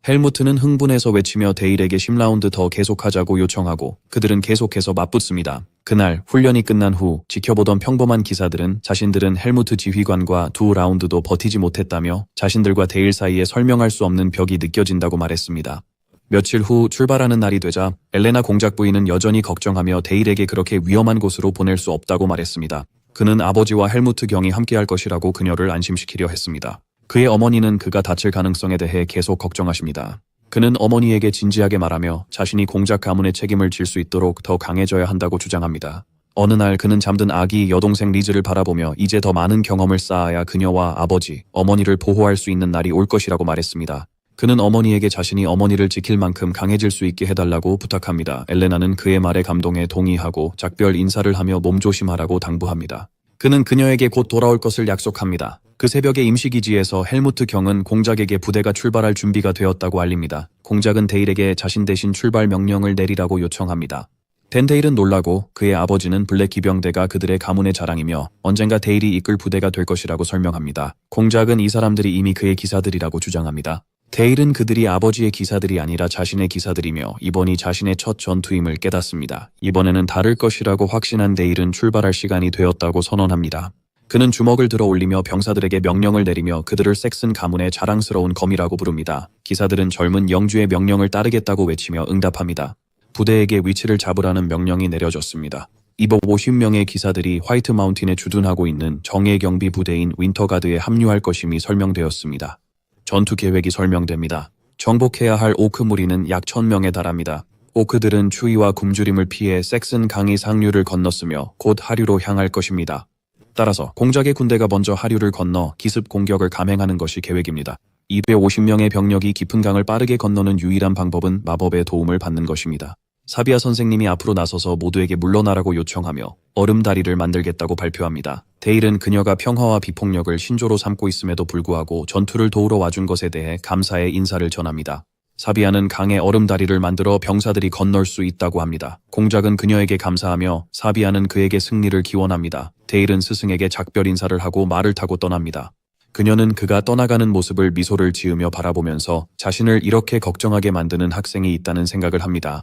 헬무트는 흥분해서 외치며 데일에게 10라운드 더 계속하자고 요청하고 그들은 계속해서 맞붙습니다. 그날 훈련이 끝난 후 지켜보던 평범한 기사들은 자신들은 헬무트 지휘관과 2라운드도 버티지 못했다며 자신들과 데일 사이에 설명할 수 없는 벽이 느껴진다고 말했습니다. 며칠 후 출발하는 날이 되자 엘레나 공작 부인은 여전히 걱정하며 데일에게 그렇게 위험한 곳으로 보낼 수 없다고 말했습니다. 그는 아버지와 헬무트 경이 함께할 것이라고 그녀를 안심시키려 했습니다. 그의 어머니는 그가 다칠 가능성에 대해 계속 걱정하십니다. 그는 어머니에게 진지하게 말하며 자신이 공작 가문의 책임을 질 수 있도록 더 강해져야 한다고 주장합니다. 어느 날 그는 잠든 아기 여동생 리즈를 바라보며 이제 더 많은 경험을 쌓아야 그녀와 아버지, 어머니를 보호할 수 있는 날이 올 것이라고 말했습니다. 그는 어머니에게 자신이 어머니를 지킬 만큼 강해질 수 있게 해달라고 부탁합니다. 엘레나는 그의 말에 감동해 동의하고 작별 인사를 하며 몸조심하라고 당부합니다. 그는 그녀에게 곧 돌아올 것을 약속합니다. 그 새벽에 임시기지에서 헬무트 경은 공작에게 부대가 출발할 준비가 되었다고 알립니다. 공작은 데일에게 자신 대신 출발 명령을 내리라고 요청합니다. 데일은 놀라고 그의 아버지는 블랙 기병대가 그들의 가문의 자랑이며 언젠가 데일이 이끌 부대가 될 것이라고 설명합니다. 공작은 이 사람들이 이미 그의 기사들이라고 주장합니다. 데일은 그들이 아버지의 기사들이 아니라 자신의 기사들이며 이번이 자신의 첫 전투임을 깨닫습니다. 이번에는 다를 것이라고 확신한 데일은 출발할 시간이 되었다고 선언합니다. 그는 주먹을 들어 올리며 병사들에게 명령을 내리며 그들을 섹슨 가문의 자랑스러운 검이라고 부릅니다. 기사들은 젊은 영주의 명령을 따르겠다고 외치며 응답합니다. 부대에게 위치를 잡으라는 명령이 내려졌습니다. 250명의 기사들이 화이트 마운틴에 주둔하고 있는 정예 경비 부대인 윈터가드에 합류할 것임이 설명되었습니다. 전투 계획이 설명됩니다. 정복해야 할 오크 무리는 약 1000명에 달합니다. 오크들은 추위와 굶주림을 피해 섹슨 강이 상류를 건넜으며 곧 하류로 향할 것입니다. 따라서 공작의 군대가 먼저 하류를 건너 기습 공격을 감행하는 것이 계획입니다. 250명의 병력이 깊은 강을 빠르게 건너는 유일한 방법은 마법의 도움을 받는 것입니다. 사비아 선생님이 앞으로 나서서 모두에게 물러나라고 요청하며 얼음다리를 만들겠다고 발표합니다. 데일은 그녀가 평화와 비폭력을 신조로 삼고 있음에도 불구하고 전투를 도우러 와준 것에 대해 감사의 인사를 전합니다. 사비아는 강에 얼음다리를 만들어 병사들이 건널 수 있다고 합니다. 공작은 그녀에게 감사하며 사비아는 그에게 승리를 기원합니다. 데일은 스승에게 작별 인사를 하고 말을 타고 떠납니다. 그녀는 그가 떠나가는 모습을 미소를 지으며 바라보면서 자신을 이렇게 걱정하게 만드는 학생이 있다는 생각을 합니다.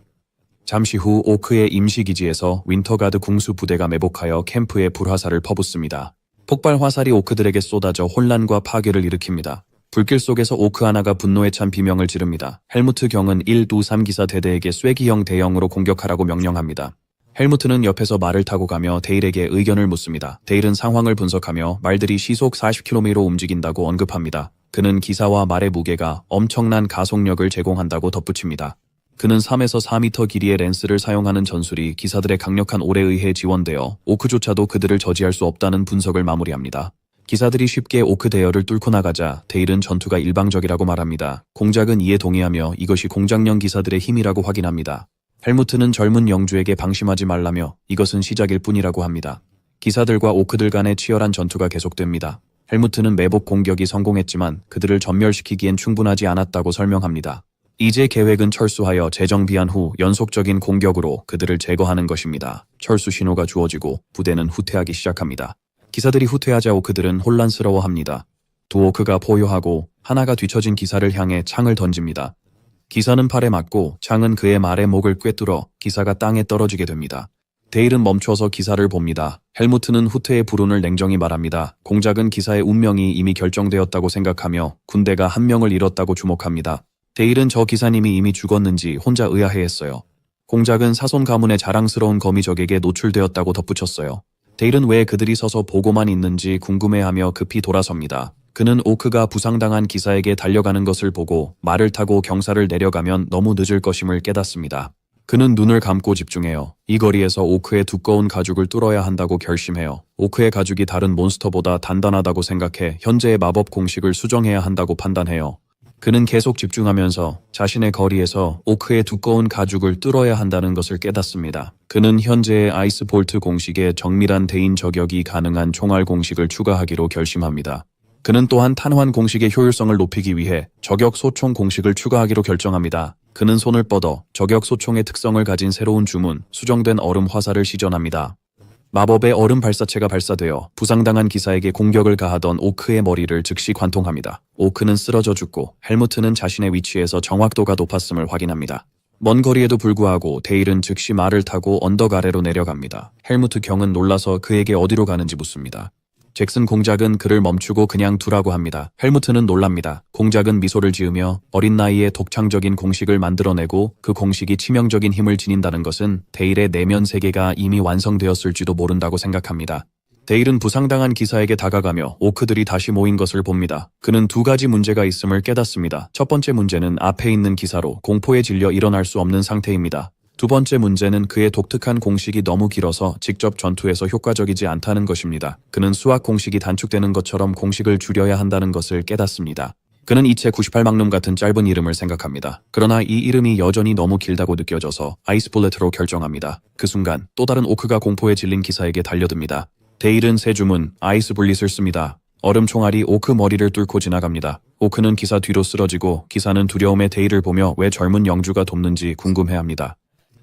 잠시 후 오크의 임시기지에서 윈터가드 궁수 부대가 매복하여 캠프에 불화살을 퍼붓습니다. 폭발 화살이 오크들에게 쏟아져 혼란과 파괴를 일으킵니다. 불길 속에서 오크 하나가 분노에 찬 비명을 지릅니다. 헬무트 경은 1, 2, 3 기사 대대에게 쐐기형 대형으로 공격하라고 명령합니다. 헬무트는 옆에서 말을 타고 가며 데일에게 의견을 묻습니다. 데일은 상황을 분석하며 말들이 시속 40km로 움직인다고 언급합니다. 그는 기사와 말의 무게가 엄청난 가속력을 제공한다고 덧붙입니다. 그는 3에서 4m 길이의 렌스를 사용하는 전술이 기사들의 강력한 올에 의해 지원되어 오크조차도 그들을 저지할 수 없다는 분석을 마무리합니다. 기사들이 쉽게 오크 대열을 뚫고 나가자 데일은 전투가 일방적이라고 말합니다. 공작은 이에 동의하며 이것이 공작령 기사들의 힘이라고 확인합니다. 헬무트는 젊은 영주에게 방심하지 말라며 이것은 시작일 뿐이라고 합니다. 기사들과 오크들 간의 치열한 전투가 계속됩니다. 헬무트는 매복 공격이 성공했지만 그들을 전멸시키기엔 충분하지 않았다고 설명합니다. 이제 계획은 철수하여 재정비한 후 연속적인 공격으로 그들을 제거하는 것입니다. 철수 신호가 주어지고 부대는 후퇴하기 시작합니다. 기사들이 후퇴하자 오크들은 혼란스러워합니다. 두 오크가 포효하고 하나가 뒤처진 기사를 향해 창을 던집니다. 기사는 팔에 맞고 창은 그의 말의 목을 꿰뚫어 기사가 땅에 떨어지게 됩니다. 데일은 멈춰서 기사를 봅니다. 헬무트는 후퇴의 불운을 냉정히 말합니다. 공작은 기사의 운명이 이미 결정되었다고 생각하며 군대가 한 명을 잃었다고 주목합니다. 데일은 저 기사님이 이미 죽었는지 혼자 의아해했어요. 공작은 사손 가문의 자랑스러운 거미적에게 노출되었다고 덧붙였어요. 데일은 왜 그들이 서서 보고만 있는지 궁금해하며 급히 돌아섭니다. 그는 오크가 부상당한 기사에게 달려가는 것을 보고 말을 타고 경사를 내려가면 너무 늦을 것임을 깨닫습니다. 그는 눈을 감고 집중해요. 이 거리에서 오크의 두꺼운 가죽을 뚫어야 한다고 결심해요. 오크의 가죽이 다른 몬스터보다 단단하다고 생각해 현재의 마법 공식을 수정해야 한다고 판단해요. 그는 계속 집중하면서 자신의 거리에서 오크의 두꺼운 가죽을 뚫어야 한다는 것을 깨닫습니다. 그는 현재의 아이스 볼트 공식에 정밀한 대인 저격이 가능한 총알 공식을 추가하기로 결심합니다. 그는 또한 탄환 공식의 효율성을 높이기 위해 저격 소총 공식을 추가하기로 결정합니다. 그는 손을 뻗어 저격 소총의 특성을 가진 새로운 주문, 수정된 얼음 화살을 시전합니다. 마법의 얼음 발사체가 발사되어 부상당한 기사에게 공격을 가하던 오크의 머리를 즉시 관통합니다. 오크는 쓰러져 죽고 헬무트는 자신의 위치에서 정확도가 높았음을 확인합니다. 먼 거리에도 불구하고 데일은 즉시 말을 타고 언덕 아래로 내려갑니다. 헬무트 경은 놀라서 그에게 어디로 가는지 묻습니다. 잭슨 공작은 그를 멈추고 그냥 두라고 합니다. 헬무트는 놀랍니다. 공작은 미소를 지으며 어린 나이에 독창적인 공식을 만들어내고 그 공식이 치명적인 힘을 지닌다는 것은 데일의 내면 세계가 이미 완성되었을지도 모른다고 생각합니다. 데일은 부상당한 기사에게 다가가며 오크들이 다시 모인 것을 봅니다. 그는 두 가지 문제가 있음을 깨닫습니다. 첫 번째 문제는 앞에 있는 기사로 공포에 질려 일어날 수 없는 상태입니다. 두 번째 문제는 그의 독특한 공식이 너무 길어서 직접 전투에서 효과적이지 않다는 것입니다. 그는 수학 공식이 단축되는 것처럼 공식을 줄여야 한다는 것을 깨닫습니다. 그는 이체 98막눔 같은 짧은 이름을 생각합니다. 그러나 이 이름이 여전히 너무 길다고 느껴져서 아이스블렛으로 결정합니다. 그 순간 또 다른 오크가 공포에 질린 기사에게 달려듭니다. 데일은 새 주문 아이스블릿을 씁니다. 얼음 총알이 오크 머리를 뚫고 지나갑니다. 오크는 기사 뒤로 쓰러지고 기사는 두려움에 데일을 보며 왜 젊은 영주가 돕는지 궁금해합니다.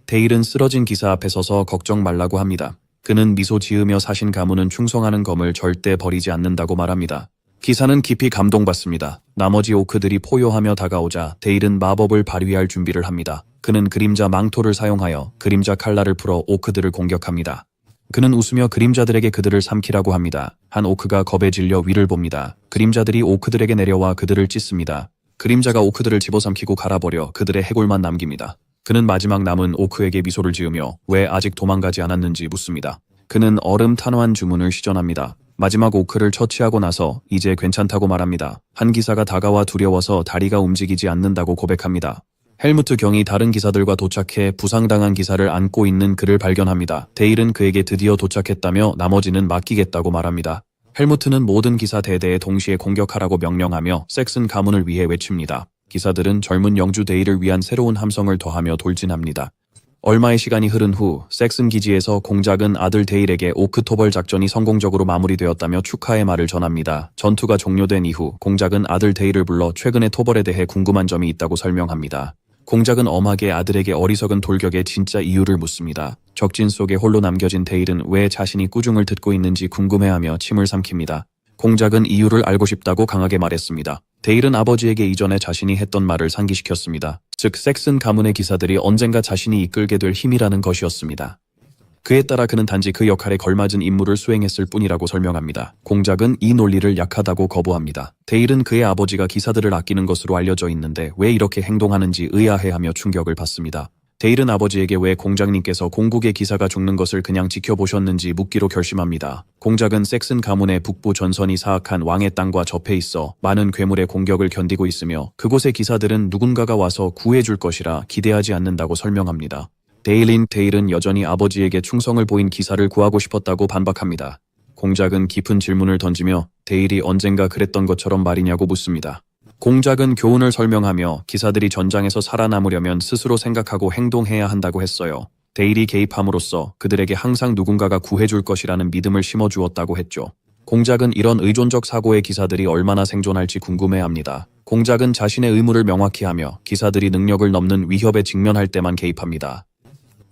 데일은 쓰러진 기사 앞에 서서 걱정 말라고 합니다. 그는 미소 지으며 사신 가문은 충성하는 검을 절대 버리지 않는다고 말합니다. 기사는 깊이 감동받습니다. 나머지 오크들이 포효하며 다가오자 데일은 마법을 발휘할 준비를 합니다. 그는 그림자 망토를 사용하여 그림자 칼날을 풀어 오크들을 공격합니다. 그는 웃으며 그림자들에게 그들을 삼키라고 합니다. 한 오크가 겁에 질려 위를 봅니다. 그림자들이 오크들에게 내려와 그들을 찢습니다. 그림자가 오크들을 집어삼키고 갈아버려 그들의 해골만 남깁니다. 그는 마지막 남은 오크에게 미소를 지으며 왜 아직 도망가지 않았는지 묻습니다. 그는 얼음 탄환 주문을 시전합니다. 마지막 오크를 처치하고 나서 이제 괜찮다고 말합니다. 한 기사가 다가와 두려워서 다리가 움직이지 않는다고 고백합니다. 헬무트 경이 다른 기사들과 도착해 부상당한 기사를 안고 있는 그를 발견합니다. 데일은 그에게 드디어 도착했다며 나머지는 맡기겠다고 말합니다. 헬무트는 모든 기사 대대에 동시에 공격하라고 명령하며 섹슨 가문을 위해 외칩니다. 기사들은 젊은 영주 데일을 위한 새로운 함성을 더하며 돌진합니다. 얼마의 시간이 흐른 후 섹슨 기지에서 공작은 아들 데일에게 오크토벌 작전이 성공적으로 마무리되었다며 축하의 말을 전합니다. 전투가 종료된 이후 공작은 아들 데일을 불러 최근의 토벌에 대해 궁금한 점이 있다고 설명합니다. 공작은 엄하게 아들에게 어리석은 돌격의 진짜 이유를 묻습니다. 적진 속에 홀로 남겨진 데일은 왜 자신이 꾸중을 듣고 있는지 궁금해하며 침을 삼킵니다. 공작은 이유를 알고 싶다고 강하게 말했습니다. 데일은 아버지에게 이전에 자신이 했던 말을 상기시켰습니다. 즉 섹슨 가문의 기사들이 언젠가 자신이 이끌게 될 힘이라는 것이었습니다. 그에 따라 그는 단지 그 역할에 걸맞은 임무를 수행했을 뿐이라고 설명합니다. 공작은 이 논리를 약하다고 거부합니다. 데일은 그의 아버지가 기사들을 아끼는 것으로 알려져 있는데 왜 이렇게 행동하는지 의아해하며 충격을 받습니다. 데일은 아버지에게 왜 공작님께서 공국의 기사가 죽는 것을 그냥 지켜보셨는지 묻기로 결심합니다. 공작은 섹슨 가문의 북부 전선이 사악한 왕의 땅과 접해 있어 많은 괴물의 공격을 견디고 있으며 그곳의 기사들은 누군가가 와서 구해줄 것이라 기대하지 않는다고 설명합니다. 데일은 여전히 아버지에게 충성을 보인 기사를 구하고 싶었다고 반박합니다. 공작은 깊은 질문을 던지며 데일이 언젠가 그랬던 것처럼 말이냐고 묻습니다. 공작은 교훈을 설명하며 기사들이 전장에서 살아남으려면 스스로 생각하고 행동해야 한다고 했어요. 데일이 개입함으로써 그들에게 항상 누군가가 구해줄 것이라는 믿음을 심어주었다고 했죠. 공작은 이런 의존적 사고의 기사들이 얼마나 생존할지 궁금해합니다. 공작은 자신의 의무를 명확히 하며 기사들이 능력을 넘는 위협에 직면할 때만 개입합니다.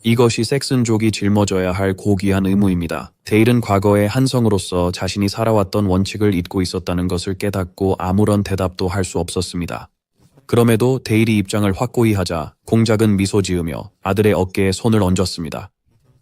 이것이 섹슨족이 짊어져야 할 고귀한 의무입니다. 데일은 과거의 한 성으로서 자신이 살아왔던 원칙을 잊고 있었다는 것을 깨닫고 아무런 대답도 할 수 없었습니다. 그럼에도 데일이 입장을 확고히 하자 공작은 미소 지으며 아들의 어깨에 손을 얹었습니다.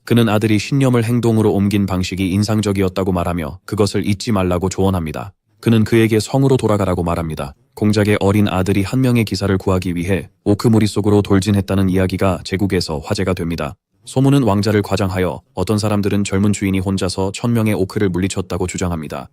그는 아들이 신념을 행동으로 옮긴 방식이 인상적이었다고 말하며 그것을 잊지 말라고 조언합니다. 그는 그에게 성으로 돌아가라고 말합니다. 공작의 어린 아들이 한 명의 기사를 구하기 위해 오크무리 속으로 돌진했다는 이야기가 제국에서 화제가 됩니다. 소문은 왕자를 과장하여 어떤 사람들은 젊은 주인이 혼자서 1000명의 오크를 물리쳤다고 주장합니다.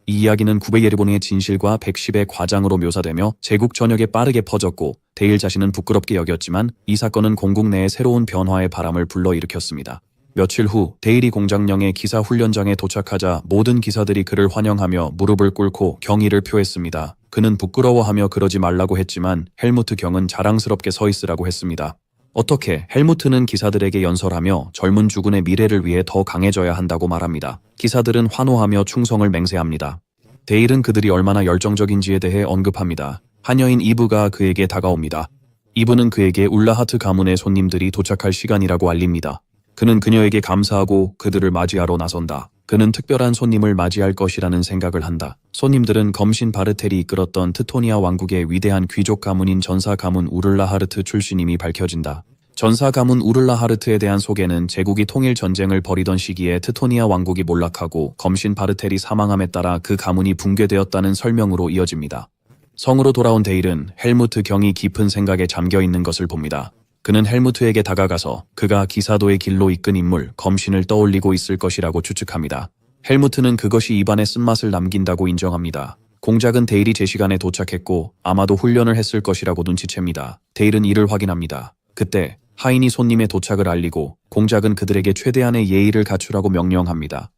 이 이야기는 구베예르본의 진실과 110의 과장으로 묘사되며 제국 전역에 빠르게 퍼졌고 데일 자신은 부끄럽게 여겼지만 이 사건은 공국 내에 새로운 변화의 바람을 불러일으켰습니다. 며칠 후 데일이 공작령의 기사 훈련장에 도착하자 모든 기사들이 그를 환영하며 무릎을 꿇고 경의를 표했습니다. 그는 부끄러워하며 그러지 말라고 했지만 헬무트 경은 자랑스럽게 서 있으라고 했습니다. 어떻게 헬무트는 기사들에게 연설하며 젊은 주군의 미래를 위해 더 강해져야 한다고 말합니다. 기사들은 환호하며 충성을 맹세합니다. 데일은 그들이 얼마나 열정적인지에 대해 언급합니다. 한 여인 이브가 그에게 다가옵니다. 이브는 그에게 울라하트 가문의 손님들이 도착할 시간이라고 알립니다. 그는 그녀에게 감사하고 그들을 맞이하러 나선다. 그는 특별한 손님을 맞이할 것이라는 생각을 한다. 손님들은 검신 바르텔이 이끌었던 트토니아 왕국의 위대한 귀족 가문인 전사 가문 우르라하르트 출신임이 밝혀진다. 전사 가문 우르라하르트에 대한 소개는 제국이 통일 전쟁을 벌이던 시기에 트토니아 왕국이 몰락하고 검신 바르텔이 사망함에 따라 그 가문이 붕괴되었다는 설명으로 이어집니다. 성으로 돌아온 데일은 헬무트 경이 깊은 생각에 잠겨 있는 것을 봅니다. 그는 헬무트에게 다가가서 그가 기사도의 길로 이끈 인물 검신을 떠올리고 있을 것이라고 추측합니다. 헬무트는 그것이 입안에 쓴맛을 남긴다고 인정합니다. 공작은 데일이 제 시간에 도착했고 아마도 훈련을 했을 것이라고 눈치챕니다. 데일은 이를 확인합니다. 그때 하인이 손님의 도착을 알리고 공작은 그들에게 최대한의 예의를 갖추라고 명령합니다.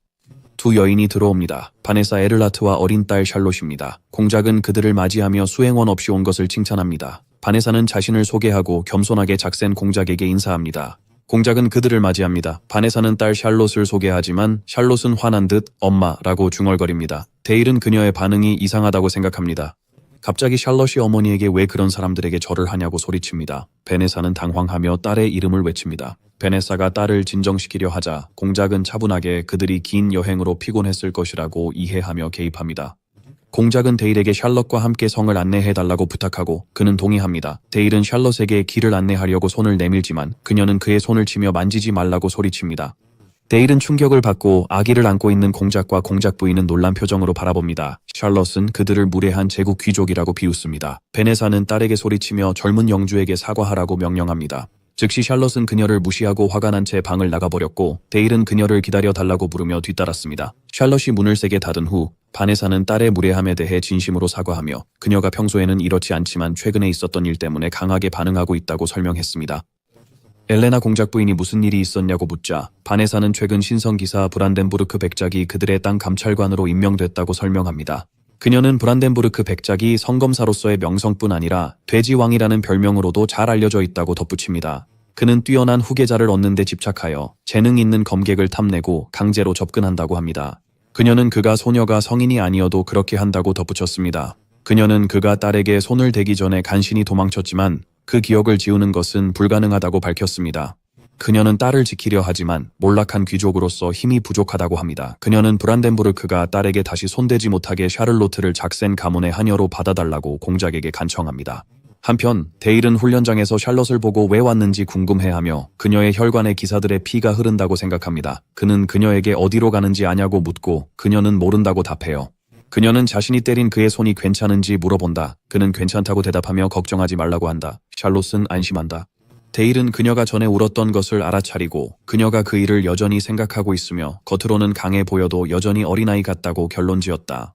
두 여인이 들어옵니다. 바네사 에를라트와 어린 딸 샬롯입니다. 공작은 그들을 맞이하며 수행원 없이 온 것을 칭찬합니다. 바네사는 자신을 소개하고 겸손하게 작센 공작에게 인사합니다. 공작은 그들을 맞이합니다. 바네사는 딸 샬롯을 소개하지만 샬롯은 화난 듯 엄마라고 중얼거립니다. 데일은 그녀의 반응이 이상하다고 생각합니다. 갑자기 샬롯이 어머니에게 왜 그런 사람들에게 절을 하냐고 소리칩니다. 베네사는 당황하며 딸의 이름을 외칩니다. 베네사가 딸을 진정시키려 하자 공작은 차분하게 그들이 긴 여행으로 피곤했을 것이라고 이해하며 개입합니다. 공작은 데일에게 샬롯과 함께 성을 안내해달라고 부탁하고 그는 동의합니다. 데일은 샬롯에게 길을 안내하려고 손을 내밀지만 그녀는 그의 손을 치며 만지지 말라고 소리칩니다. 데일은 충격을 받고 아기를 안고 있는 공작과 공작 부인은 놀란 표정으로 바라봅니다. 샬롯은 그들을 무례한 제국 귀족이라고 비웃습니다. 베네사는 딸에게 소리치며 젊은 영주에게 사과하라고 명령합니다. 즉시 샬롯은 그녀를 무시하고 화가 난 채 방을 나가버렸고 데일은 그녀를 기다려달라고 부르며 뒤따랐습니다. 샬롯이 문을 세게 닫은 후 바네사는 딸의 무례함에 대해 진심으로 사과하며 그녀가 평소에는 이렇지 않지만 최근에 있었던 일 때문에 강하게 반응하고 있다고 설명했습니다. 엘레나 공작 부인이 무슨 일이 있었냐고 묻자 바네사는 최근 신성기사 브란덴부르크 백작이 그들의 땅 감찰관으로 임명됐다고 설명합니다. 그녀는 브란덴부르크 백작이 성검사로서의 명성뿐 아니라 돼지왕이라는 별명으로도 잘 알려져 있다고 덧붙입니다. 그는 뛰어난 후계자를 얻는 데 집착하여 재능 있는 검객을 탐내고 강제로 접근한다고 합니다. 그녀는 그가 소녀가 성인이 아니어도 그렇게 한다고 덧붙였습니다. 그녀는 그가 딸에게 손을 대기 전에 간신히 도망쳤지만 그 기억을 지우는 것은 불가능하다고 밝혔습니다. 그녀는 딸을 지키려 하지만 몰락한 귀족으로서 힘이 부족하다고 합니다. 그녀는 브란덴부르크가 딸에게 다시 손대지 못하게 샤를로트를 작센 가문의 하녀로 받아달라고 공작에게 간청합니다. 한편 데일은 훈련장에서 샬롯을 보고 왜 왔는지 궁금해하며 그녀의 혈관에 기사들의 피가 흐른다고 생각합니다. 그는 그녀에게 어디로 가는지 아냐고 묻고 그녀는 모른다고 답해요. 그녀는 자신이 때린 그의 손이 괜찮은지 물어본다. 그는 괜찮다고 대답하며 걱정하지 말라고 한다. 샬롯은 안심한다. 데일은 그녀가 전에 울었던 것을 알아차리고 그녀가 그 일을 여전히 생각하고 있으며 겉으로는 강해 보여도 여전히 어린아이 같다고 결론지었다.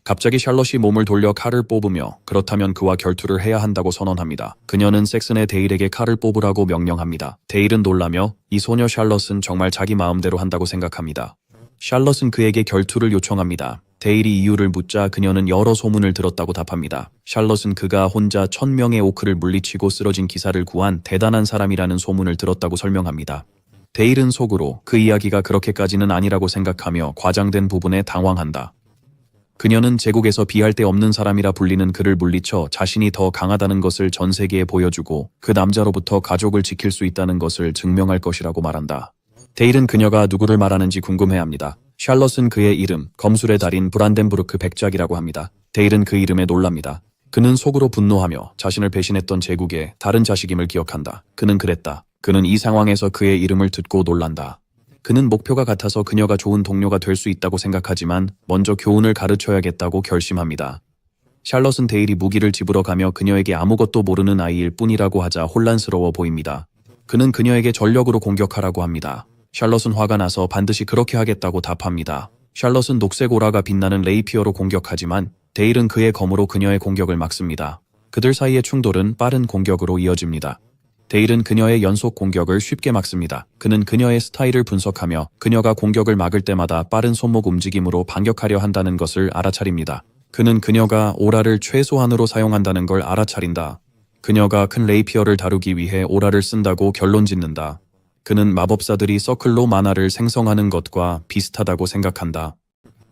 갑자기 샬럿이 몸을 돌려 칼을 뽑으며 그렇다면 그와 결투를 해야 한다고 선언합니다. 그녀는 섹슨의 데일에게 칼을 뽑으라고 명령합니다. 데일은 놀라며 이 소녀 샬럿은 정말 자기 마음대로 한다고 생각합니다. 샬럿은 그에게 결투를 요청합니다. 데일이 이유를 묻자 그녀는 여러 소문을 들었다고 답합니다. 샬럿은 그가 혼자 1000명의 오크를 물리치고 쓰러진 기사를 구한 대단한 사람이라는 소문을 들었다고 설명합니다. 데일은 속으로 그 이야기가 그렇게까지는 아니라고 생각하며 과장된 부분에 당황한다. 그녀는 제국에서 비할 데 없는 사람이라 불리는 그를 물리쳐 자신이 더 강하다는 것을 전 세계에 보여주고 그 남자로부터 가족을 지킬 수 있다는 것을 증명할 것이라고 말한다. 데일은 그녀가 누구를 말하는지 궁금해합니다. 샬럿은 그의 이름, 검술의 달인 브란덴부르크 백작이라고 합니다. 데일은 그 이름에 놀랍니다. 그는 속으로 분노하며 자신을 배신했던 제국의 다른 자식임을 기억한다. 그는 그랬다. 그는 이 상황에서 그의 이름을 듣고 놀란다. 그는 목표가 같아서 그녀가 좋은 동료가 될 수 있다고 생각하지만 먼저 교훈을 가르쳐야겠다고 결심합니다. 샬럿은 데일이 무기를 집으러 가며 그녀에게 아무것도 모르는 아이일 뿐이라고 하자 혼란스러워 보입니다. 그는 그녀에게 전력으로 공격하라고 합니다. 샬럿은 화가 나서 반드시 그렇게 하겠다고 답합니다. 샬럿은 녹색 오라가 빛나는 레이피어로 공격하지만 데일은 그의 검으로 그녀의 공격을 막습니다. 그들 사이의 충돌은 빠른 공격으로 이어집니다. 데일은 그녀의 연속 공격을 쉽게 막습니다. 그는 그녀의 스타일을 분석하며 그녀가 공격을 막을 때마다 빠른 손목 움직임으로 반격하려 한다는 것을 알아차립니다. 그는 그녀가 오라를 최소한으로 사용한다는 걸 알아차린다. 그녀가 큰 레이피어를 다루기 위해 오라를 쓴다고 결론짓는다. 그는 마법사들이 서클로 만화를 생성하는 것과 비슷하다고 생각한다.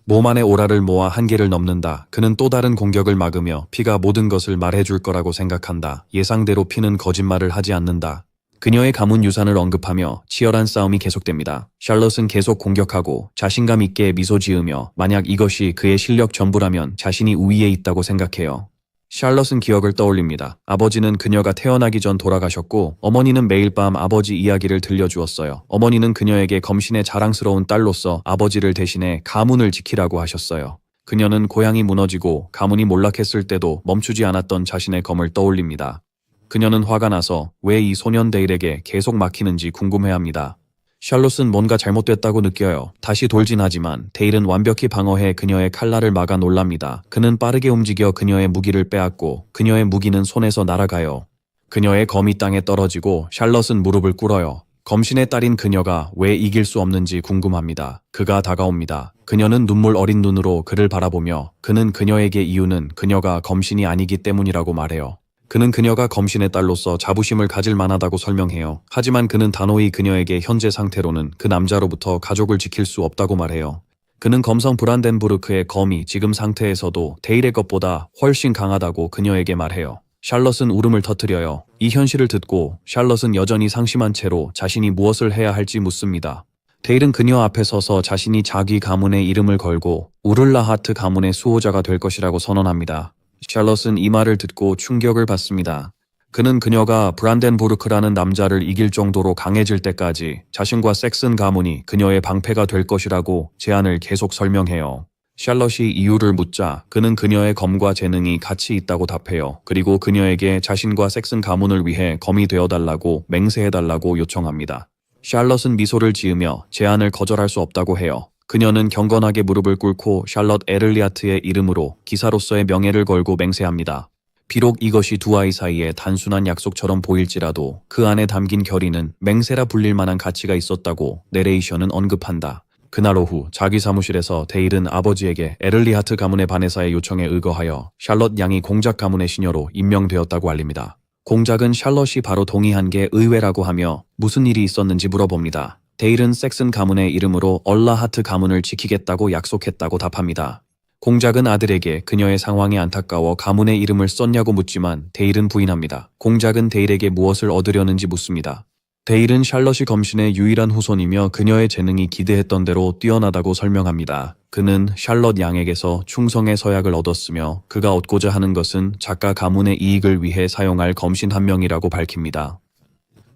몸 안에 오라를 모아 한계를 넘는다. 그는 또 다른 공격을 막으며 피가 모든 것을 말해줄 거라고 생각한다. 예상대로 피는 거짓말을 하지 않는다. 그녀의 가문 유산을 언급하며 치열한 싸움이 계속됩니다. 샬럿은 계속 공격하고 자신감 있게 미소 지으며 만약 이것이 그의 실력 전부라면 자신이 우위에 있다고 생각해요. 샬럿은 기억을 떠올립니다. 아버지는 그녀가 태어나기 전 돌아가셨고 어머니는 매일 밤 아버지 이야기를 들려주었어요. 어머니는 그녀에게 검신의 자랑스러운 딸로서 아버지를 대신해 가문을 지키라고 하셨어요. 그녀는 고향이 무너지고 가문이 몰락했을 때도 멈추지 않았던 자신의 검을 떠올립니다. 그녀는 화가 나서 왜 이 소년 데일에게 계속 막히는지 궁금해합니다. 샬롯은 뭔가 잘못됐다고 느껴요. 다시 돌진하지만 데일은 완벽히 방어해 그녀의 칼날을 막아 놀랍니다. 그는 빠르게 움직여 그녀의 무기를 빼앗고 그녀의 무기는 손에서 날아가요. 그녀의 검이 땅에 떨어지고 샬롯은 무릎을 꿇어요. 검신의 딸인 그녀가 왜 이길 수 없는지 궁금합니다. 그가 다가옵니다. 그녀는 눈물 어린 눈으로 그를 바라보며 그는 그녀에게 이유는 그녀가 검신이 아니기 때문이라고 말해요. 그는 그녀가 검신의 딸로서 자부심을 가질 만하다고 설명해요. 하지만 그는 단호히 그녀에게 현재 상태로는 그 남자로부터 가족을 지킬 수 없다고 말해요. 그는 검성 브란덴부르크의 검이 지금 상태에서도 데일의 것보다 훨씬 강하다고 그녀에게 말해요. 샬럿은 울음을 터뜨려요. 이 현실을 듣고 샬럿은 여전히 상심한 채로 자신이 무엇을 해야 할지 묻습니다. 데일은 그녀 앞에 서서 자신이 자기 가문의 이름을 걸고 우를라하트 가문의 수호자가 될 것이라고 선언합니다. 샬럿은 이 말을 듣고 충격을 받습니다. 그는 그녀가 브란덴부르크라는 남자를 이길 정도로 강해질 때까지 자신과 섹슨 가문이 그녀의 방패가 될 것이라고 제안을 계속 설명해요. 샬럿이 이유를 묻자 그는 그녀의 검과 재능이 같이 있다고 답해요. 그리고 그녀에게 자신과 섹슨 가문을 위해 검이 되어달라고 맹세해달라고 요청합니다. 샬럿은 미소를 지으며 제안을 거절할 수 없다고 해요. 그녀는 경건하게 무릎을 꿇고 샬럿 에를리아트의 이름으로 기사로서의 명예를 걸고 맹세합니다. 비록 이것이 두 아이 사이의 단순한 약속처럼 보일지라도 그 안에 담긴 결의는 맹세라 불릴 만한 가치가 있었다고 내레이션은 언급한다. 그날 오후 자기 사무실에서 데일은 아버지에게 에를리하트 가문의 바네사의 요청에 의거하여 샬럿 양이 공작 가문의 시녀로 임명되었다고 알립니다. 공작은 샬럿이 바로 동의한 게 의외라고 하며 무슨 일이 있었는지 물어봅니다. 데일은 섹슨 가문의 이름으로 얼라하트 가문을 지키겠다고 약속했다고 답합니다. 공작은 아들에게 그녀의 상황이 안타까워 가문의 이름을 썼냐고 묻지만 데일은 부인합니다. 공작은 데일에게 무엇을 얻으려는지 묻습니다. 데일은 샬럿이 검신의 유일한 후손이며 그녀의 재능이 기대했던 대로 뛰어나다고 설명합니다. 그는 샬럿 양에게서 충성의 서약을 얻었으며 그가 얻고자 하는 것은 작가 가문의 이익을 위해 사용할 검신 한 명이라고 밝힙니다.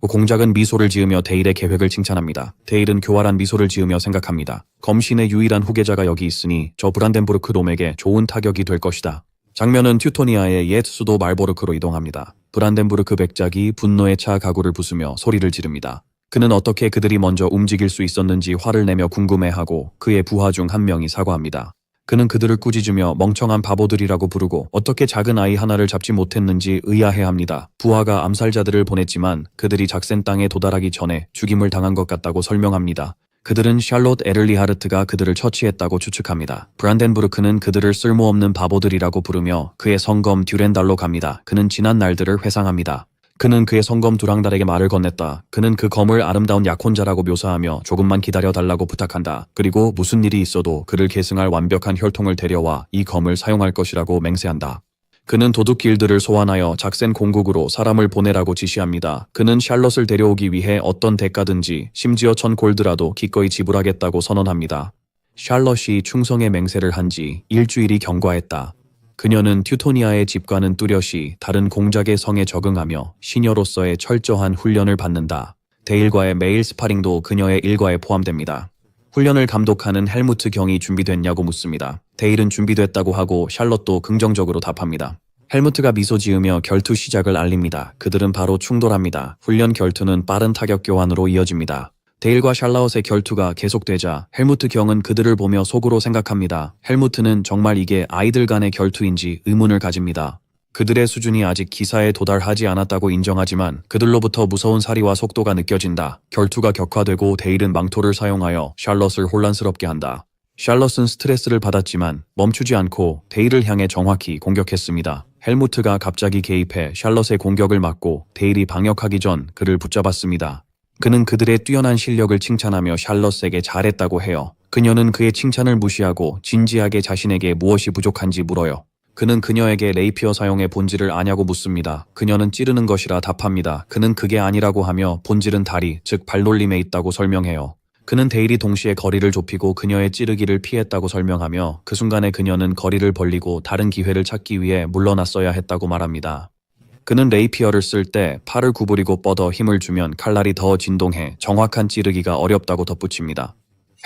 공작은 미소를 지으며 데일의 계획을 칭찬합니다. 데일은 교활한 미소를 지으며 생각합니다. 검신의 유일한 후계자가 여기 있으니 저 브란덴부르크 놈에게 좋은 타격이 될 것이다. 장면은 튜토니아의 옛 수도 말보르크로 이동합니다. 브란덴부르크 백작이 분노에 차 가구를 부수며 소리를 지릅니다. 그는 어떻게 그들이 먼저 움직일 수 있었는지 화를 내며 궁금해하고 그의 부하 중 한 명이 사과합니다. 그는 그들을 꾸짖으며 멍청한 바보들이라고 부르고 어떻게 작은 아이 하나를 잡지 못했는지 의아해합니다. 부하가 암살자들을 보냈지만 그들이 작센 땅에 도달하기 전에 죽임을 당한 것 같다고 설명합니다. 그들은 샬롯 에를리하르트가 그들을 처치했다고 추측합니다. 브란덴부르크는 그들을 쓸모없는 바보들이라고 부르며 그의 성검 듀렌달로 갑니다. 그는 지난 날들을 회상합니다. 그는 그의 성검 두랑달에게 말을 건넸다. 그는 그 검을 아름다운 약혼자라고 묘사하며 조금만 기다려달라고 부탁한다. 그리고 무슨 일이 있어도 그를 계승할 완벽한 혈통을 데려와 이 검을 사용할 것이라고 맹세한다. 그는 도둑 길드를 소환하여 작센 공국으로 사람을 보내라고 지시합니다. 그는 샬롯을 데려오기 위해 어떤 대가든지 심지어 1000골드라도 기꺼이 지불하겠다고 선언합니다. 샬롯이 충성의 맹세를 한 지 일주일이 경과했다. 그녀는 튜토니아의 집과는 뚜렷이 다른 공작의 성에 적응하며 시녀로서의 철저한 훈련을 받는다. 데일과의 매일 스파링도 그녀의 일과에 포함됩니다. 훈련을 감독하는 헬무트 경이 준비됐냐고 묻습니다. 데일은 준비됐다고 하고 샬롯도 긍정적으로 답합니다. 헬무트가 미소 지으며 결투 시작을 알립니다. 그들은 바로 충돌합니다. 훈련 결투는 빠른 타격 교환으로 이어집니다. 데일과 샬라웃의 결투가 계속되자 헬무트 경은 그들을 보며 속으로 생각합니다. 헬무트는 정말 이게 아이들 간의 결투인지 의문을 가집니다. 그들의 수준이 아직 기사에 도달하지 않았다고 인정하지만 그들로부터 무서운 사리와 속도가 느껴진다. 결투가 격화되고 데일은 망토를 사용하여 샬롯을 혼란스럽게 한다. 샬롯은 스트레스를 받았지만 멈추지 않고 데일을 향해 정확히 공격했습니다. 헬무트가 갑자기 개입해 샬롯의 공격을 막고 데일이 방역하기 전 그를 붙잡았습니다. 그는 그들의 뛰어난 실력을 칭찬하며 샬롯에게 잘했다고 해요. 그녀는 그의 칭찬을 무시하고 진지하게 자신에게 무엇이 부족한지 물어요. 그는 그녀에게 레이피어 사용의 본질을 아냐고 묻습니다. 그녀는 찌르는 것이라 답합니다. 그는 그게 아니라고 하며 본질은 다리, 즉 발놀림에 있다고 설명해요. 그는 데일이 동시에 거리를 좁히고 그녀의 찌르기를 피했다고 설명하며 그 순간에 그녀는 거리를 벌리고 다른 기회를 찾기 위해 물러났어야 했다고 말합니다. 그는 레이피어를 쓸 때 팔을 구부리고 뻗어 힘을 주면 칼날이 더 진동해 정확한 찌르기가 어렵다고 덧붙입니다.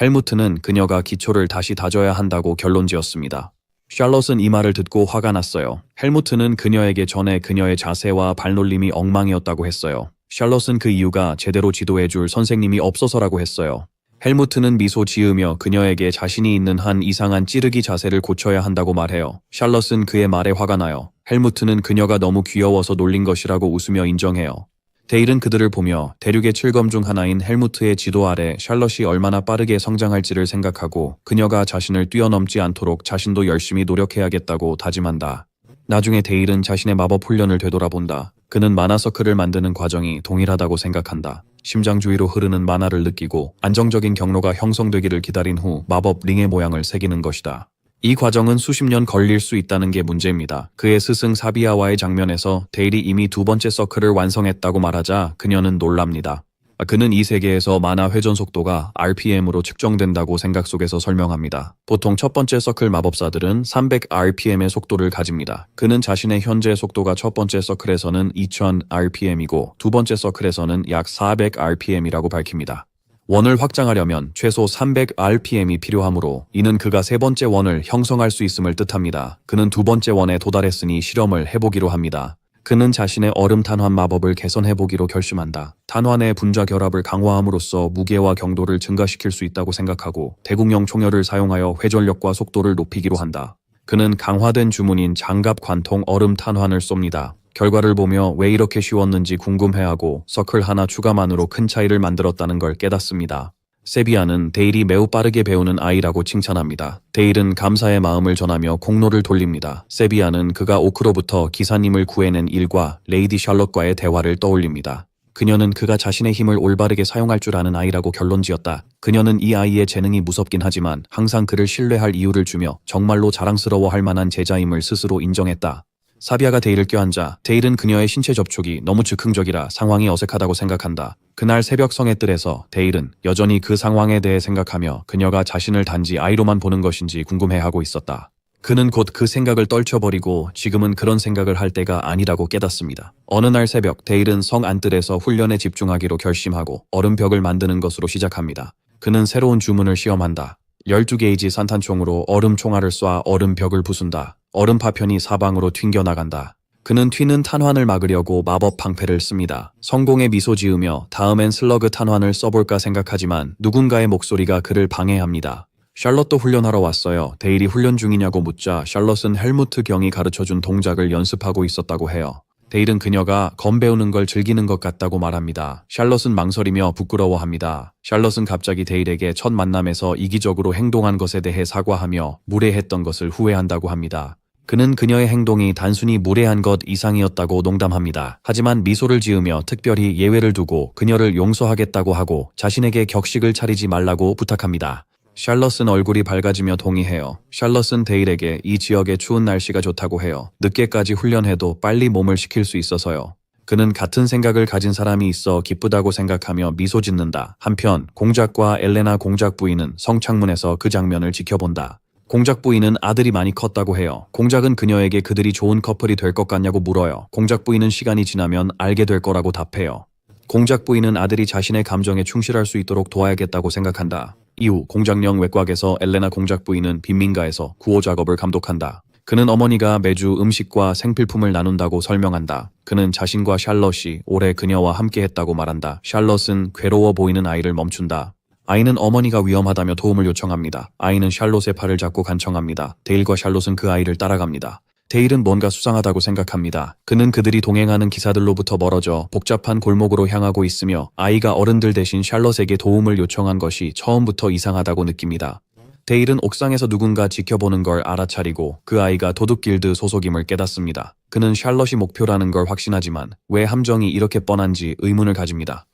헬무트는 그녀가 기초를 다시 다져야 한다고 결론지었습니다. 샬롯은 이 말을 듣고 화가 났어요. 헬무트는 그녀에게 전에 그녀의 자세와 발놀림이 엉망이었다고 했어요. 샬롯은 그 이유가 제대로 지도해줄 선생님이 없어서라고 했어요. 헬무트는 미소 지으며 그녀에게 자신이 있는 한 이상한 찌르기 자세를 고쳐야 한다고 말해요. 샬롯은 그의 말에 화가 나요. 헬무트는 그녀가 너무 귀여워서 놀린 것이라고 웃으며 인정해요. 데일은 그들을 보며 대륙의 7검 중 하나인 헬무트의 지도 아래 샬롯이 얼마나 빠르게 성장할지를 생각하고 그녀가 자신을 뛰어넘지 않도록 자신도 열심히 노력해야겠다고 다짐한다. 나중에 데일은 자신의 마법 훈련을 되돌아본다. 그는 마나 서클을 만드는 과정이 동일하다고 생각한다. 심장 주위로 흐르는 마나를 느끼고 안정적인 경로가 형성되기를 기다린 후 마법 링의 모양을 새기는 것이다. 이 과정은 수십 년 걸릴 수 있다는 게 문제입니다. 그의 스승 사비아와의 장면에서 데일이 이미 두 번째 서클을 완성했다고 말하자 그녀는 놀랍니다. 그는 이 세계에서 마나 회전 속도가 RPM으로 측정된다고 생각 속에서 설명합니다. 보통 첫 번째 서클 마법사들은 300rpm의 속도를 가집니다. 그는 자신의 현재 속도가 첫 번째 서클에서는 2000rpm이고 두 번째 서클에서는 약 400rpm이라고 밝힙니다. 원을 확장하려면 최소 300rpm이 필요하므로 이는 그가 세 번째 원을 형성할 수 있음을 뜻합니다. 그는 두 번째 원에 도달했으니 실험을 해보기로 합니다. 그는 자신의 얼음 탄환 마법을 개선해보기로 결심한다. 탄환의 분자 결합을 강화함으로써 무게와 경도를 증가시킬 수 있다고 생각하고 대공용 총열을 사용하여 회전력과 속도를 높이기로 한다. 그는 강화된 주문인 장갑 관통 얼음 탄환을 쏩니다. 결과를 보며 왜 이렇게 쉬웠는지 궁금해하고 서클 하나 추가만으로 큰 차이를 만들었다는 걸 깨닫습니다. 세비야는 데일이 매우 빠르게 배우는 아이라고 칭찬합니다. 데일은 감사의 마음을 전하며 공로를 돌립니다. 세비야는 그가 오크로부터 기사님을 구해낸 일과 레이디 샬롯과의 대화를 떠올립니다. 그녀는 그가 자신의 힘을 올바르게 사용할 줄 아는 아이라고 결론지었다. 그녀는 이 아이의 재능이 무섭긴 하지만 항상 그를 신뢰할 이유를 주며 정말로 자랑스러워할 만한 제자임을 스스로 인정했다. 사비아가 데일을 껴안자 데일은 그녀의 신체 접촉이 너무 즉흥적이라 상황이 어색하다고 생각한다. 그날 새벽 성애뜰에서 데일은 여전히 그 상황에 대해 생각하며 그녀가 자신을 단지 아이로만 보는 것인지 궁금해하고 있었다. 그는 곧 그 생각을 떨쳐버리고 지금은 그런 생각을 할 때가 아니라고 깨닫습니다. 어느 날 새벽 데일은 성 안뜰에서 훈련에 집중하기로 결심하고 얼음벽을 만드는 것으로 시작합니다. 그는 새로운 주문을 시험한다. 12게이지 산탄총으로 얼음 총알을 쏴 얼음벽을 부순다. 얼음 파편이 사방으로 튕겨나간다. 그는 튀는 탄환을 막으려고 마법 방패를 씁니다. 성공에 미소 지으며 다음엔 슬러그 탄환을 써볼까 생각하지만 누군가의 목소리가 그를 방해합니다. 샬럿도 훈련하러 왔어요. 데일이 훈련 중이냐고 묻자 샬럿은 헬무트 경이 가르쳐준 동작을 연습하고 있었다고 해요. 데일은 그녀가 검 배우는 걸 즐기는 것 같다고 말합니다. 샬럿은 망설이며 부끄러워합니다. 샬럿은 갑자기 데일에게 첫 만남에서 이기적으로 행동한 것에 대해 사과하며 무례했던 것을 후회한다고 합니다. 그는 그녀의 행동이 단순히 무례한 것 이상이었다고 농담합니다. 하지만 미소를 지으며 특별히 예외를 두고 그녀를 용서하겠다고 하고 자신에게 격식을 차리지 말라고 부탁합니다. 샬럿은 얼굴이 밝아지며 동의해요. 샬럿은 데일에게 이 지역의 추운 날씨가 좋다고 해요. 늦게까지 훈련해도 빨리 몸을 식힐 수 있어서요. 그는 같은 생각을 가진 사람이 있어 기쁘다고 생각하며 미소 짓는다. 한편 공작과 엘레나 공작 부인은 성창문에서 그 장면을 지켜본다. 공작 부인은 아들이 많이 컸다고 해요. 공작은 그녀에게 그들이 좋은 커플이 될 것 같냐고 물어요. 공작 부인은 시간이 지나면 알게 될 거라고 답해요. 공작 부인은 아들이 자신의 감정에 충실할 수 있도록 도와야겠다고 생각한다. 이후 공작령 외곽에서 엘레나 공작 부인은 빈민가에서 구호 작업을 감독한다. 그는 어머니가 매주 음식과 생필품을 나눈다고 설명한다. 그는 자신과 샬럿이 오래 그녀와 함께했다고 말한다. 샬럿은 괴로워 보이는 아이를 멈춘다. 아이는 어머니가 위험하다며 도움을 요청합니다. 아이는 샬롯의 팔을 잡고 간청합니다. 데일과 샬롯은 그 아이를 따라갑니다. 데일은 뭔가 수상하다고 생각합니다. 그는 그들이 동행하는 기사들로부터 멀어져 복잡한 골목으로 향하고 있으며 아이가 어른들 대신 샬롯에게 도움을 요청한 것이 처음부터 이상하다고 느낍니다. 데일은 옥상에서 누군가 지켜보는 걸 알아차리고 그 아이가 도둑길드 소속임을 깨닫습니다. 그는 샬롯이 목표라는 걸 확신하지만 왜 함정이 이렇게 뻔한지 의문을 가집니다.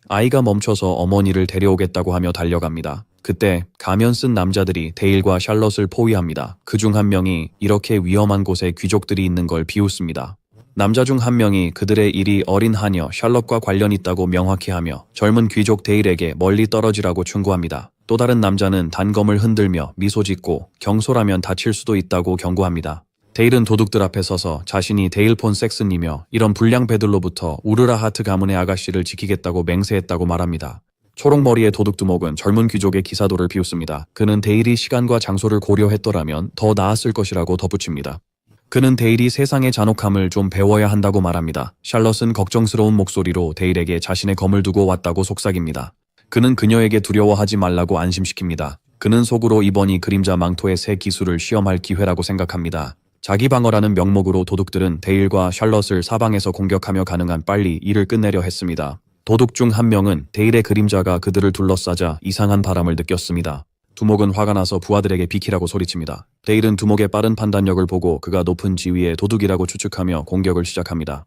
아이가 멈춰서 어머니를 데려오겠다고 하며 달려갑니다. 그때 가면 쓴 남자들이 데일과 샬롯을 포위합니다. 그중 한 명이 이렇게 위험한 곳에 귀족들이 있는 걸 비웃습니다. 남자 중 한 명이 그들의 일이 어린 하녀 샬롯과 관련 있다고 명확히 하며 젊은 귀족 데일에게 멀리 떨어지라고 충고합니다. 또 다른 남자는 단검을 흔들며 미소 짓고 경솔하면 다칠 수도 있다고 경고합니다. 데일은 도둑들 앞에 서서 자신이 데일 폰 섹슨이며 이런 불량 배들로부터 우르라하트 가문의 아가씨를 지키겠다고 맹세했다고 말합니다. 초록머리의 도둑두목은 젊은 귀족의 기사도를 비웃습니다. 그는 데일이 시간과 장소를 고려했더라면 더 나았을 것이라고 덧붙입니다. 그는 데일이 세상의 잔혹함을 좀 배워야 한다고 말합니다. 샬롯은 걱정스러운 목소리로 데일에게 자신의 검을 두고 왔다고 속삭입니다. 그는 그녀에게 두려워하지 말라고 안심시킵니다. 그는 속으로 이번이 그림자 망토의 새 기술을 시험할 기회라고 생각합니다. 자기 방어라는 명목으로 도둑들은 데일과 샬롯을 사방에서 공격하며 가능한 빨리 일을 끝내려 했습니다. 도둑 중 한 명은 데일의 그림자가 그들을 둘러싸자 이상한 바람을 느꼈습니다. 두목은 화가 나서 부하들에게 비키라고 소리칩니다. 데일은 두목의 빠른 판단력을 보고 그가 높은 지위의 도둑이라고 추측하며 공격을 시작합니다.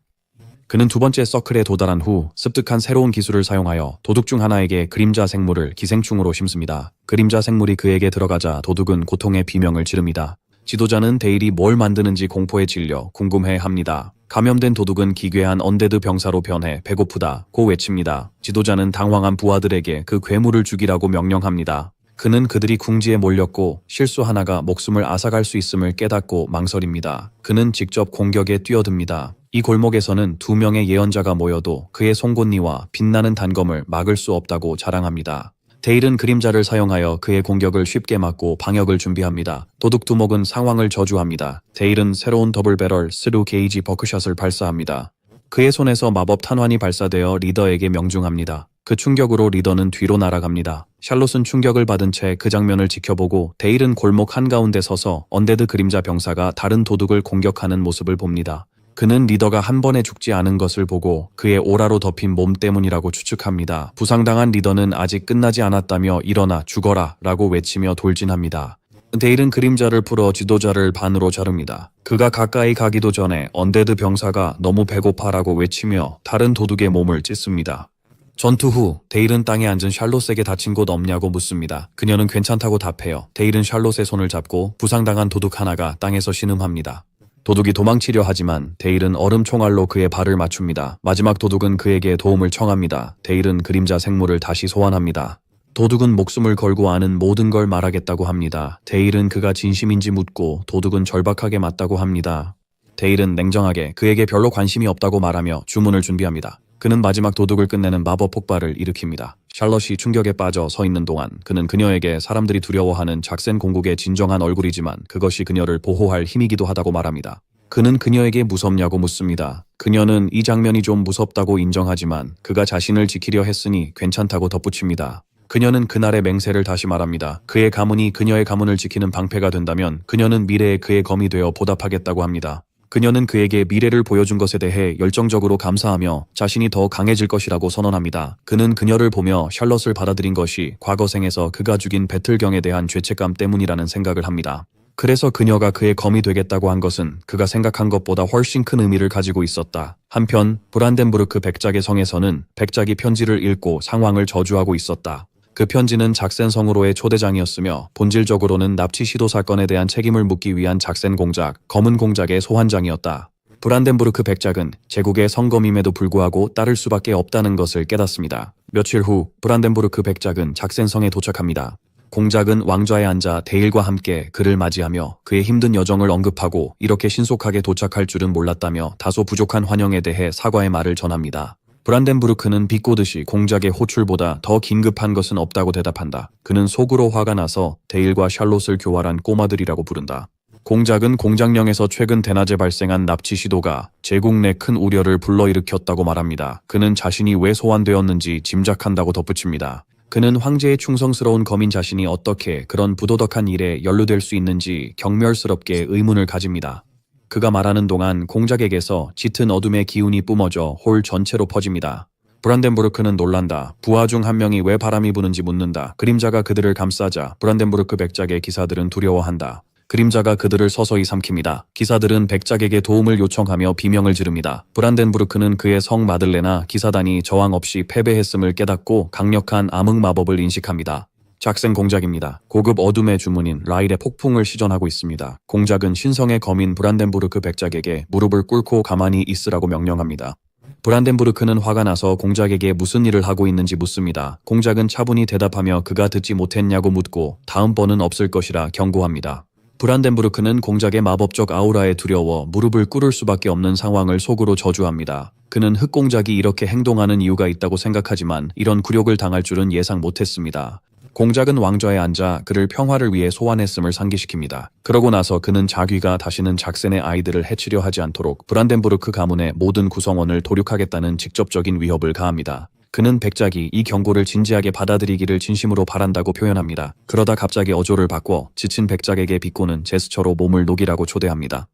그는 두 번째 서클에 도달한 후 습득한 새로운 기술을 사용하여 도둑 중 하나에게 그림자 생물을 기생충으로 심습니다. 그림자 생물이 그에게 들어가자 도둑은 고통의 비명을 지릅니다. 지도자는 데일이 뭘 만드는지 공포에 질려 궁금해합니다. 감염된 도둑은 기괴한 언데드 병사로 변해 배고프다고 외칩니다. 지도자는 당황한 부하들에게 그 괴물을 죽이라고 명령합니다. 그는 그들이 궁지에 몰렸고 실수 하나가 목숨을 앗아갈 수 있음을 깨닫고 망설입니다. 그는 직접 공격에 뛰어듭니다. 이 골목에서는 2명의 예언자가 모여도 그의 송곳니와 빛나는 단검을 막을 수 없다고 자랑합니다. 데일은 그림자를 사용하여 그의 공격을 쉽게 막고 방역을 준비합니다. 도둑 두목은 상황을 저주합니다. 데일은 새로운 더블 배럴 스루 게이지 버크샷을 발사합니다. 그의 손에서 마법 탄환이 발사되어 리더에게 명중합니다. 그 충격으로 리더는 뒤로 날아갑니다. 샬롯은 충격을 받은 채 그 장면을 지켜보고 데일은 골목 한가운데 서서 언데드 그림자 병사가 다른 도둑을 공격하는 모습을 봅니다. 그는 리더가 한 번에 죽지 않은 것을 보고 그의 오라로 덮인 몸 때문이라고 추측합니다. 부상당한 리더는 아직 끝나지 않았다며 일어나 죽어라 라고 외치며 돌진합니다. 데일은 그림자를 풀어 지도자를 반으로 자릅니다. 그가 가까이 가기도 전에 언데드 병사가 너무 배고파라고 외치며 다른 도둑의 몸을 찢습니다. 전투 후 데일은 땅에 앉은 샬롯에게 다친 곳 없냐고 묻습니다. 그녀는 괜찮다고 답해요. 데일은 샬롯의 손을 잡고 부상당한 도둑 하나가 땅에서 신음합니다. 도둑이 도망치려 하지만 데일은 얼음 총알로 그의 발을 맞춥니다. 마지막 도둑은 그에게 도움을 청합니다. 데일은 그림자 생물을 다시 소환합니다. 도둑은 목숨을 걸고 아는 모든 걸 말하겠다고 합니다. 데일은 그가 진심인지 묻고 도둑은 절박하게 맞다고 합니다. 데일은 냉정하게 그에게 별로 관심이 없다고 말하며 주문을 준비합니다. 그는 마지막 도둑을 끝내는 마법 폭발을 일으킵니다. 샬럿이 충격에 빠져 서 있는 동안 그는 그녀에게 사람들이 두려워하는 작센 공국의 진정한 얼굴이지만 그것이 그녀를 보호할 힘이기도 하다고 말합니다. 그는 그녀에게 무섭냐고 묻습니다. 그녀는 이 장면이 좀 무섭다고 인정하지만 그가 자신을 지키려 했으니 괜찮다고 덧붙입니다. 그녀는 그날의 맹세를 다시 말합니다. 그의 가문이 그녀의 가문을 지키는 방패가 된다면 그녀는 미래에 그의 검이 되어 보답하겠다고 합니다. 그녀는 그에게 미래를 보여준 것에 대해 열정적으로 감사하며 자신이 더 강해질 것이라고 선언합니다. 그는 그녀를 보며 샬럿을 받아들인 것이 과거 생에서 그가 죽인 배틀경에 대한 죄책감 때문이라는 생각을 합니다. 그래서 그녀가 그의 검이 되겠다고 한 것은 그가 생각한 것보다 훨씬 큰 의미를 가지고 있었다. 한편 브란덴부르크 백작의 성에서는 백작이 편지를 읽고 상황을 저주하고 있었다. 그 편지는 작센 성으로의 초대장이었으며 본질적으로는 납치 시도 사건에 대한 책임을 묻기 위한 작센 공작, 검은 공작의 소환장이었다. 브란덴부르크 백작은 제국의 성검임에도 불구하고 따를 수밖에 없다는 것을 깨닫습니다. 며칠 후 브란덴부르크 백작은 작센 성에 도착합니다. 공작은 왕좌에 앉아 데일과 함께 그를 맞이하며 그의 힘든 여정을 언급하고 이렇게 신속하게 도착할 줄은 몰랐다며 다소 부족한 환영에 대해 사과의 말을 전합니다. 브란덴부르크는 비꼬듯이 공작의 호출보다 더 긴급한 것은 없다고 대답한다. 그는 속으로 화가 나서 데일과 샬롯을 교활한 꼬마들이라고 부른다. 공작은 공작령에서 최근 대낮에 발생한 납치 시도가 제국 내 큰 우려를 불러일으켰다고 말합니다. 그는 자신이 왜 소환되었는지 짐작한다고 덧붙입니다. 그는 황제의 충성스러운 거민 자신이 어떻게 그런 부도덕한 일에 연루될 수 있는지 경멸스럽게 의문을 가집니다. 그가 말하는 동안 공작에게서 짙은 어둠의 기운이 뿜어져 홀 전체로 퍼집니다. 브란덴부르크는 놀란다. 부하 중 한 명이 왜 바람이 부는지 묻는다. 그림자가 그들을 감싸자 브란덴부르크 백작의 기사들은 두려워한다. 그림자가 그들을 서서히 삼킵니다. 기사들은 백작에게 도움을 요청하며 비명을 지릅니다. 브란덴부르크는 그의 성 마들레나 기사단이 저항 없이 패배했음을 깨닫고 강력한 암흑 마법을 인식합니다. 작센 공작입니다. 고급 어둠의 주문인 라일의 폭풍을 시전하고 있습니다. 공작은 신성의 거민 브란덴부르크 백작에게 무릎을 꿇고 가만히 있으라고 명령합니다. 브란덴부르크는 화가 나서 공작에게 무슨 일을 하고 있는지 묻습니다. 공작은 차분히 대답하며 그가 듣지 못했냐고 묻고 다음번은 없을 것이라 경고합니다. 브란덴부르크는 공작의 마법적 아우라에 두려워 무릎을 꿇을 수밖에 없는 상황을 속으로 저주합니다. 그는 흑공작이 이렇게 행동하는 이유가 있다고 생각하지만 이런 굴욕을 당할 줄은 예상 못했습니다. 공작은 왕좌에 앉아 그를 평화를 위해 소환했음을 상기시킵니다. 그러고 나서 그는 자귀가 다시는 작센의 아이들을 해치려 하지 않도록 브란덴부르크 가문의 모든 구성원을 도륙하겠다는 직접적인 위협을 가합니다. 그는 백작이 이 경고를 진지하게 받아들이기를 진심으로 바란다고 표현합니다. 그러다 갑자기 어조를 바꿔 지친 백작에게 비꼬는 제스처로 몸을 녹이라고 초대합니다.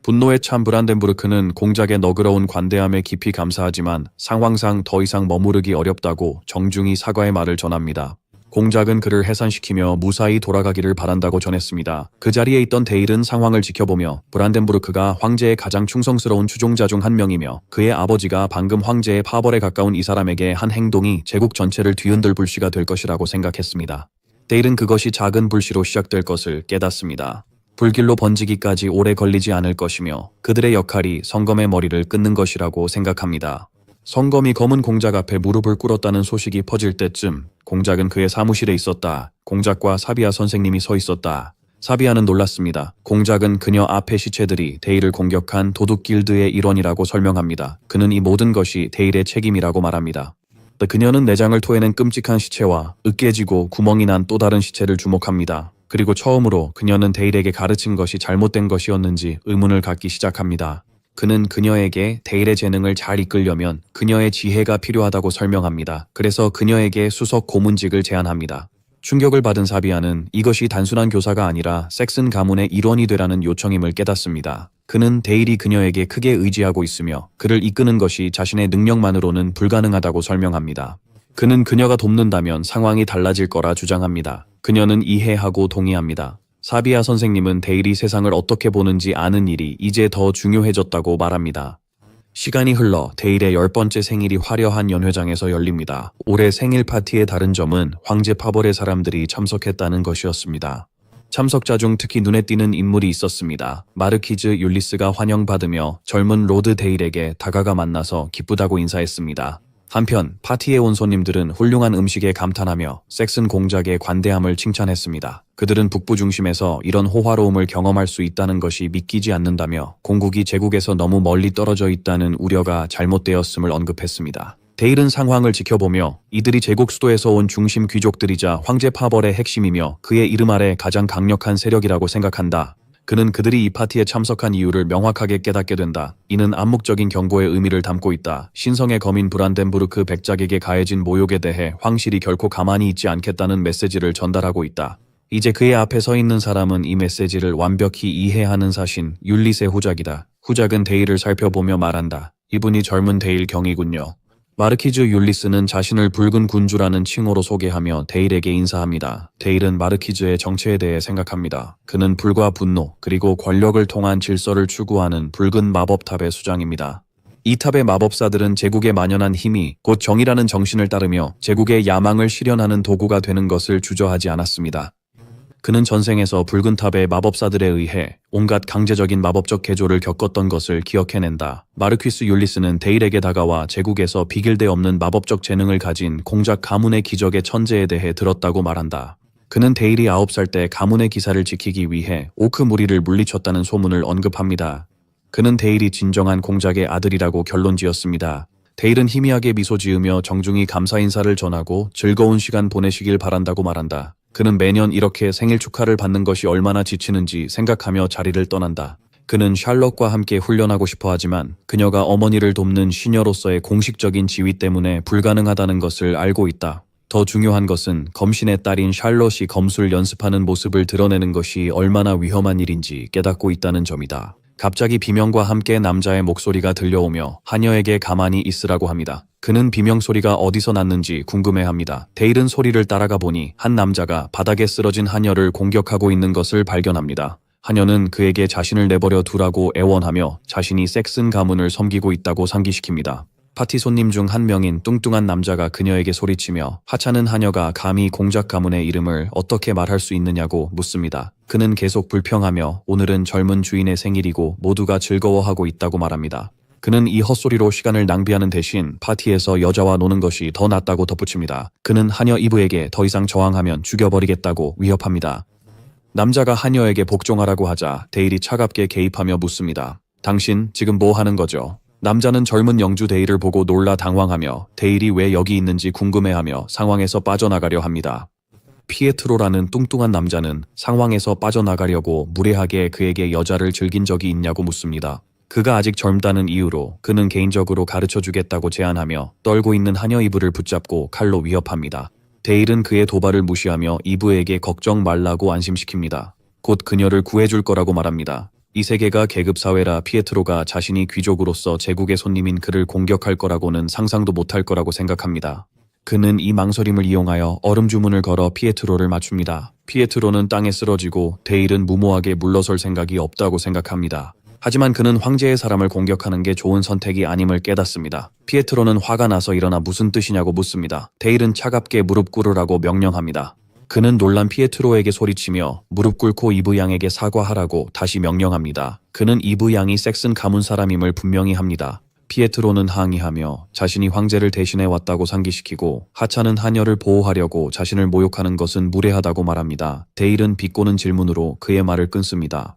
분노에 찬 브란덴부르크는 공작의 너그러운 관대함에 깊이 감사하지만 상황상 더 이상 머무르기 어렵다고 정중히 사과의 말을 전합니다. 공작은 그를 해산시키며 무사히 돌아가기를 바란다고 전했습니다. 그 자리에 있던 데일은 상황을 지켜보며 브란덴부르크가 황제의 가장 충성스러운 추종자 중 한 명이며 그의 아버지가 방금 황제의 파벌에 가까운 이 사람에게 한 행동이 제국 전체를 뒤흔들 불씨가 될 것이라고 생각했습니다. 데일은 그것이 작은 불씨로 시작될 것을 깨닫습니다. 불길로 번지기까지 오래 걸리지 않을 것이며 그들의 역할이 성검의 머리를 끊는 것이라고 생각합니다. 성검이 검은 공작 앞에 무릎을 꿇었다는 소식이 퍼질 때쯤 공작은 그의 사무실에 있었다. 공작과 사비아 선생님이 서 있었다. 사비아는 놀랐습니다. 공작은 그녀 앞의 시체들이 데일을 공격한 도둑길드의 일원이라고 설명합니다. 그는 이 모든 것이 데일의 책임이라고 말합니다. 그녀는 내장을 토해낸 끔찍한 시체와 으깨지고 구멍이 난 또 다른 시체를 주목합니다. 그리고 처음으로 그녀는 데일에게 가르친 것이 잘못된 것이었는지 의문을 갖기 시작합니다. 그는 그녀에게 데일의 재능을 잘 이끌려면 그녀의 지혜가 필요하다고 설명합니다. 그래서 그녀에게 수석 고문직을 제안합니다. 충격을 받은 사비아는 이것이 단순한 교사가 아니라 섹슨 가문의 일원이 되라는 요청임을 깨닫습니다. 그는 데일이 그녀에게 크게 의지하고 있으며 그를 이끄는 것이 자신의 능력만으로는 불가능하다고 설명합니다. 그는 그녀가 돕는다면 상황이 달라질 거라 주장합니다. 그녀는 이해하고 동의합니다. 사비아 선생님은 데일이 세상을 어떻게 보는지 아는 일이 이제 더 중요해졌다고 말합니다. 시간이 흘러 데일의 10번째 생일이 화려한 연회장에서 열립니다. 올해 생일 파티의 다른 점은 황제 파벌의 사람들이 참석했다는 것이었습니다. 참석자 중 특히 눈에 띄는 인물이 있었습니다. 마르키즈 율리스가 환영받으며 젊은 로드 데일에게 다가가 만나서 기쁘다고 인사했습니다. 한편 파티에 온 손님들은 훌륭한 음식에 감탄하며 섹슨 공작의 관대함을 칭찬했습니다. 그들은 북부 중심에서 이런 호화로움을 경험할 수 있다는 것이 믿기지 않는다며 공국이 제국에서 너무 멀리 떨어져 있다는 우려가 잘못되었음을 언급했습니다. 데일은 상황을 지켜보며 이들이 제국 수도에서 온 중심 귀족들이자 황제 파벌의 핵심이며 그의 이름 아래 가장 강력한 세력이라고 생각한다. 그는 그들이 이 파티에 참석한 이유를 명확하게 깨닫게 된다. 이는 암묵적인 경고의 의미를 담고 있다. 신성의 거민 브란덴부르크 백작에게 가해진 모욕에 대해 황실이 결코 가만히 있지 않겠다는 메시지를 전달하고 있다. 이제 그의 앞에 서 있는 사람은 이 메시지를 완벽히 이해하는 사신 율릿의 후작이다. 후작은 데일을 살펴보며 말한다. 이분이 젊은 데일 경이군요. 마르키즈 율리스는 자신을 붉은 군주라는 칭호로 소개하며 데일에게 인사합니다. 데일은 마르키즈의 정체에 대해 생각합니다. 그는 불과 분노 그리고 권력을 통한 질서를 추구하는 붉은 마법탑의 수장입니다. 이 탑의 마법사들은 제국에 만연한 힘이 곧 정의라는 정신을 따르며 제국의 야망을 실현하는 도구가 되는 것을 주저하지 않았습니다. 그는 전생에서 붉은 탑의 마법사들에 의해 온갖 강제적인 마법적 개조를 겪었던 것을 기억해낸다. 마르퀴스 율리스는 데일에게 다가와 제국에서 비길데 없는 마법적 재능을 가진 공작 가문의 기적의 천재에 대해 들었다고 말한다. 그는 데일이 9살 때 가문의 기사를 지키기 위해 오크 무리를 물리쳤다는 소문을 언급합니다. 그는 데일이 진정한 공작의 아들이라고 결론지었습니다. 데일은 희미하게 미소 지으며 정중히 감사 인사를 전하고 즐거운 시간 보내시길 바란다고 말한다. 그는 매년 이렇게 생일 축하를 받는 것이 얼마나 지치는지 생각하며 자리를 떠난다. 그는 샬럿과 함께 훈련하고 싶어 하지만 그녀가 어머니를 돕는 시녀로서의 공식적인 지위 때문에 불가능하다는 것을 알고 있다. 더 중요한 것은 검신의 딸인 샬럿이 검술 연습하는 모습을 드러내는 것이 얼마나 위험한 일인지 깨닫고 있다는 점이다. 갑자기 비명과 함께 남자의 목소리가 들려오며 하녀에게 가만히 있으라고 합니다. 그는 비명 소리가 어디서 났는지 궁금해합니다. 데일은 소리를 따라가 보니 한 남자가 바닥에 쓰러진 하녀를 공격하고 있는 것을 발견합니다. 하녀는 그에게 자신을 내버려 두라고 애원하며 자신이 섹슨 가문을 섬기고 있다고 상기시킵니다. 파티 손님 중 한 명인 뚱뚱한 남자가 그녀에게 소리치며 하찮은 하녀가 감히 공작 가문의 이름을 어떻게 말할 수 있느냐고 묻습니다. 그는 계속 불평하며 오늘은 젊은 주인의 생일이고 모두가 즐거워하고 있다고 말합니다. 그는 이 헛소리로 시간을 낭비하는 대신 파티에서 여자와 노는 것이 더 낫다고 덧붙입니다. 그는 하녀 이브에게 더 이상 저항하면 죽여버리겠다고 위협합니다. 남자가 하녀에게 복종하라고 하자 데일이 차갑게 개입하며 묻습니다. 당신 지금 뭐 하는 거죠? 남자는 젊은 영주 데일을 보고 놀라 당황하며 데일이 왜 여기 있는지 궁금해하며 상황에서 빠져나가려 합니다. 피에트로라는 뚱뚱한 남자는 상황에서 빠져나가려고 무례하게 그에게 여자를 즐긴 적이 있냐고 묻습니다. 그가 아직 젊다는 이유로 그는 개인적으로 가르쳐주겠다고 제안하며 떨고 있는 하녀 이브를 붙잡고 칼로 위협합니다. 데일은 그의 도발을 무시하며 이브에게 걱정 말라고 안심시킵니다. 곧 그녀를 구해줄 거라고 말합니다. 이 세계가 계급사회라 피에트로가 자신이 귀족으로서 제국의 손님인 그를 공격할 거라고는 상상도 못할 거라고 생각합니다. 그는 이 망설임을 이용하여 얼음 주문을 걸어 피에트로를 맞춥니다. 피에트로는 땅에 쓰러지고 데일은 무모하게 물러설 생각이 없다고 생각합니다. 하지만 그는 황제의 사람을 공격하는 게 좋은 선택이 아님을 깨닫습니다. 피에트로는 화가 나서 일어나 무슨 뜻이냐고 묻습니다. 데일은 차갑게 무릎 꿇으라고 명령합니다. 그는 놀란 피에트로에게 소리치며 무릎 꿇고 이브 양에게 사과하라고 다시 명령합니다. 그는 이브 양이 섹슨 가문 사람임을 분명히 합니다. 피에트로는 항의하며 자신이 황제를 대신해 왔다고 상기시키고 하찮은 하녀를 보호하려고 자신을 모욕하는 것은 무례하다고 말합니다. 데일은 비꼬는 질문으로 그의 말을 끊습니다.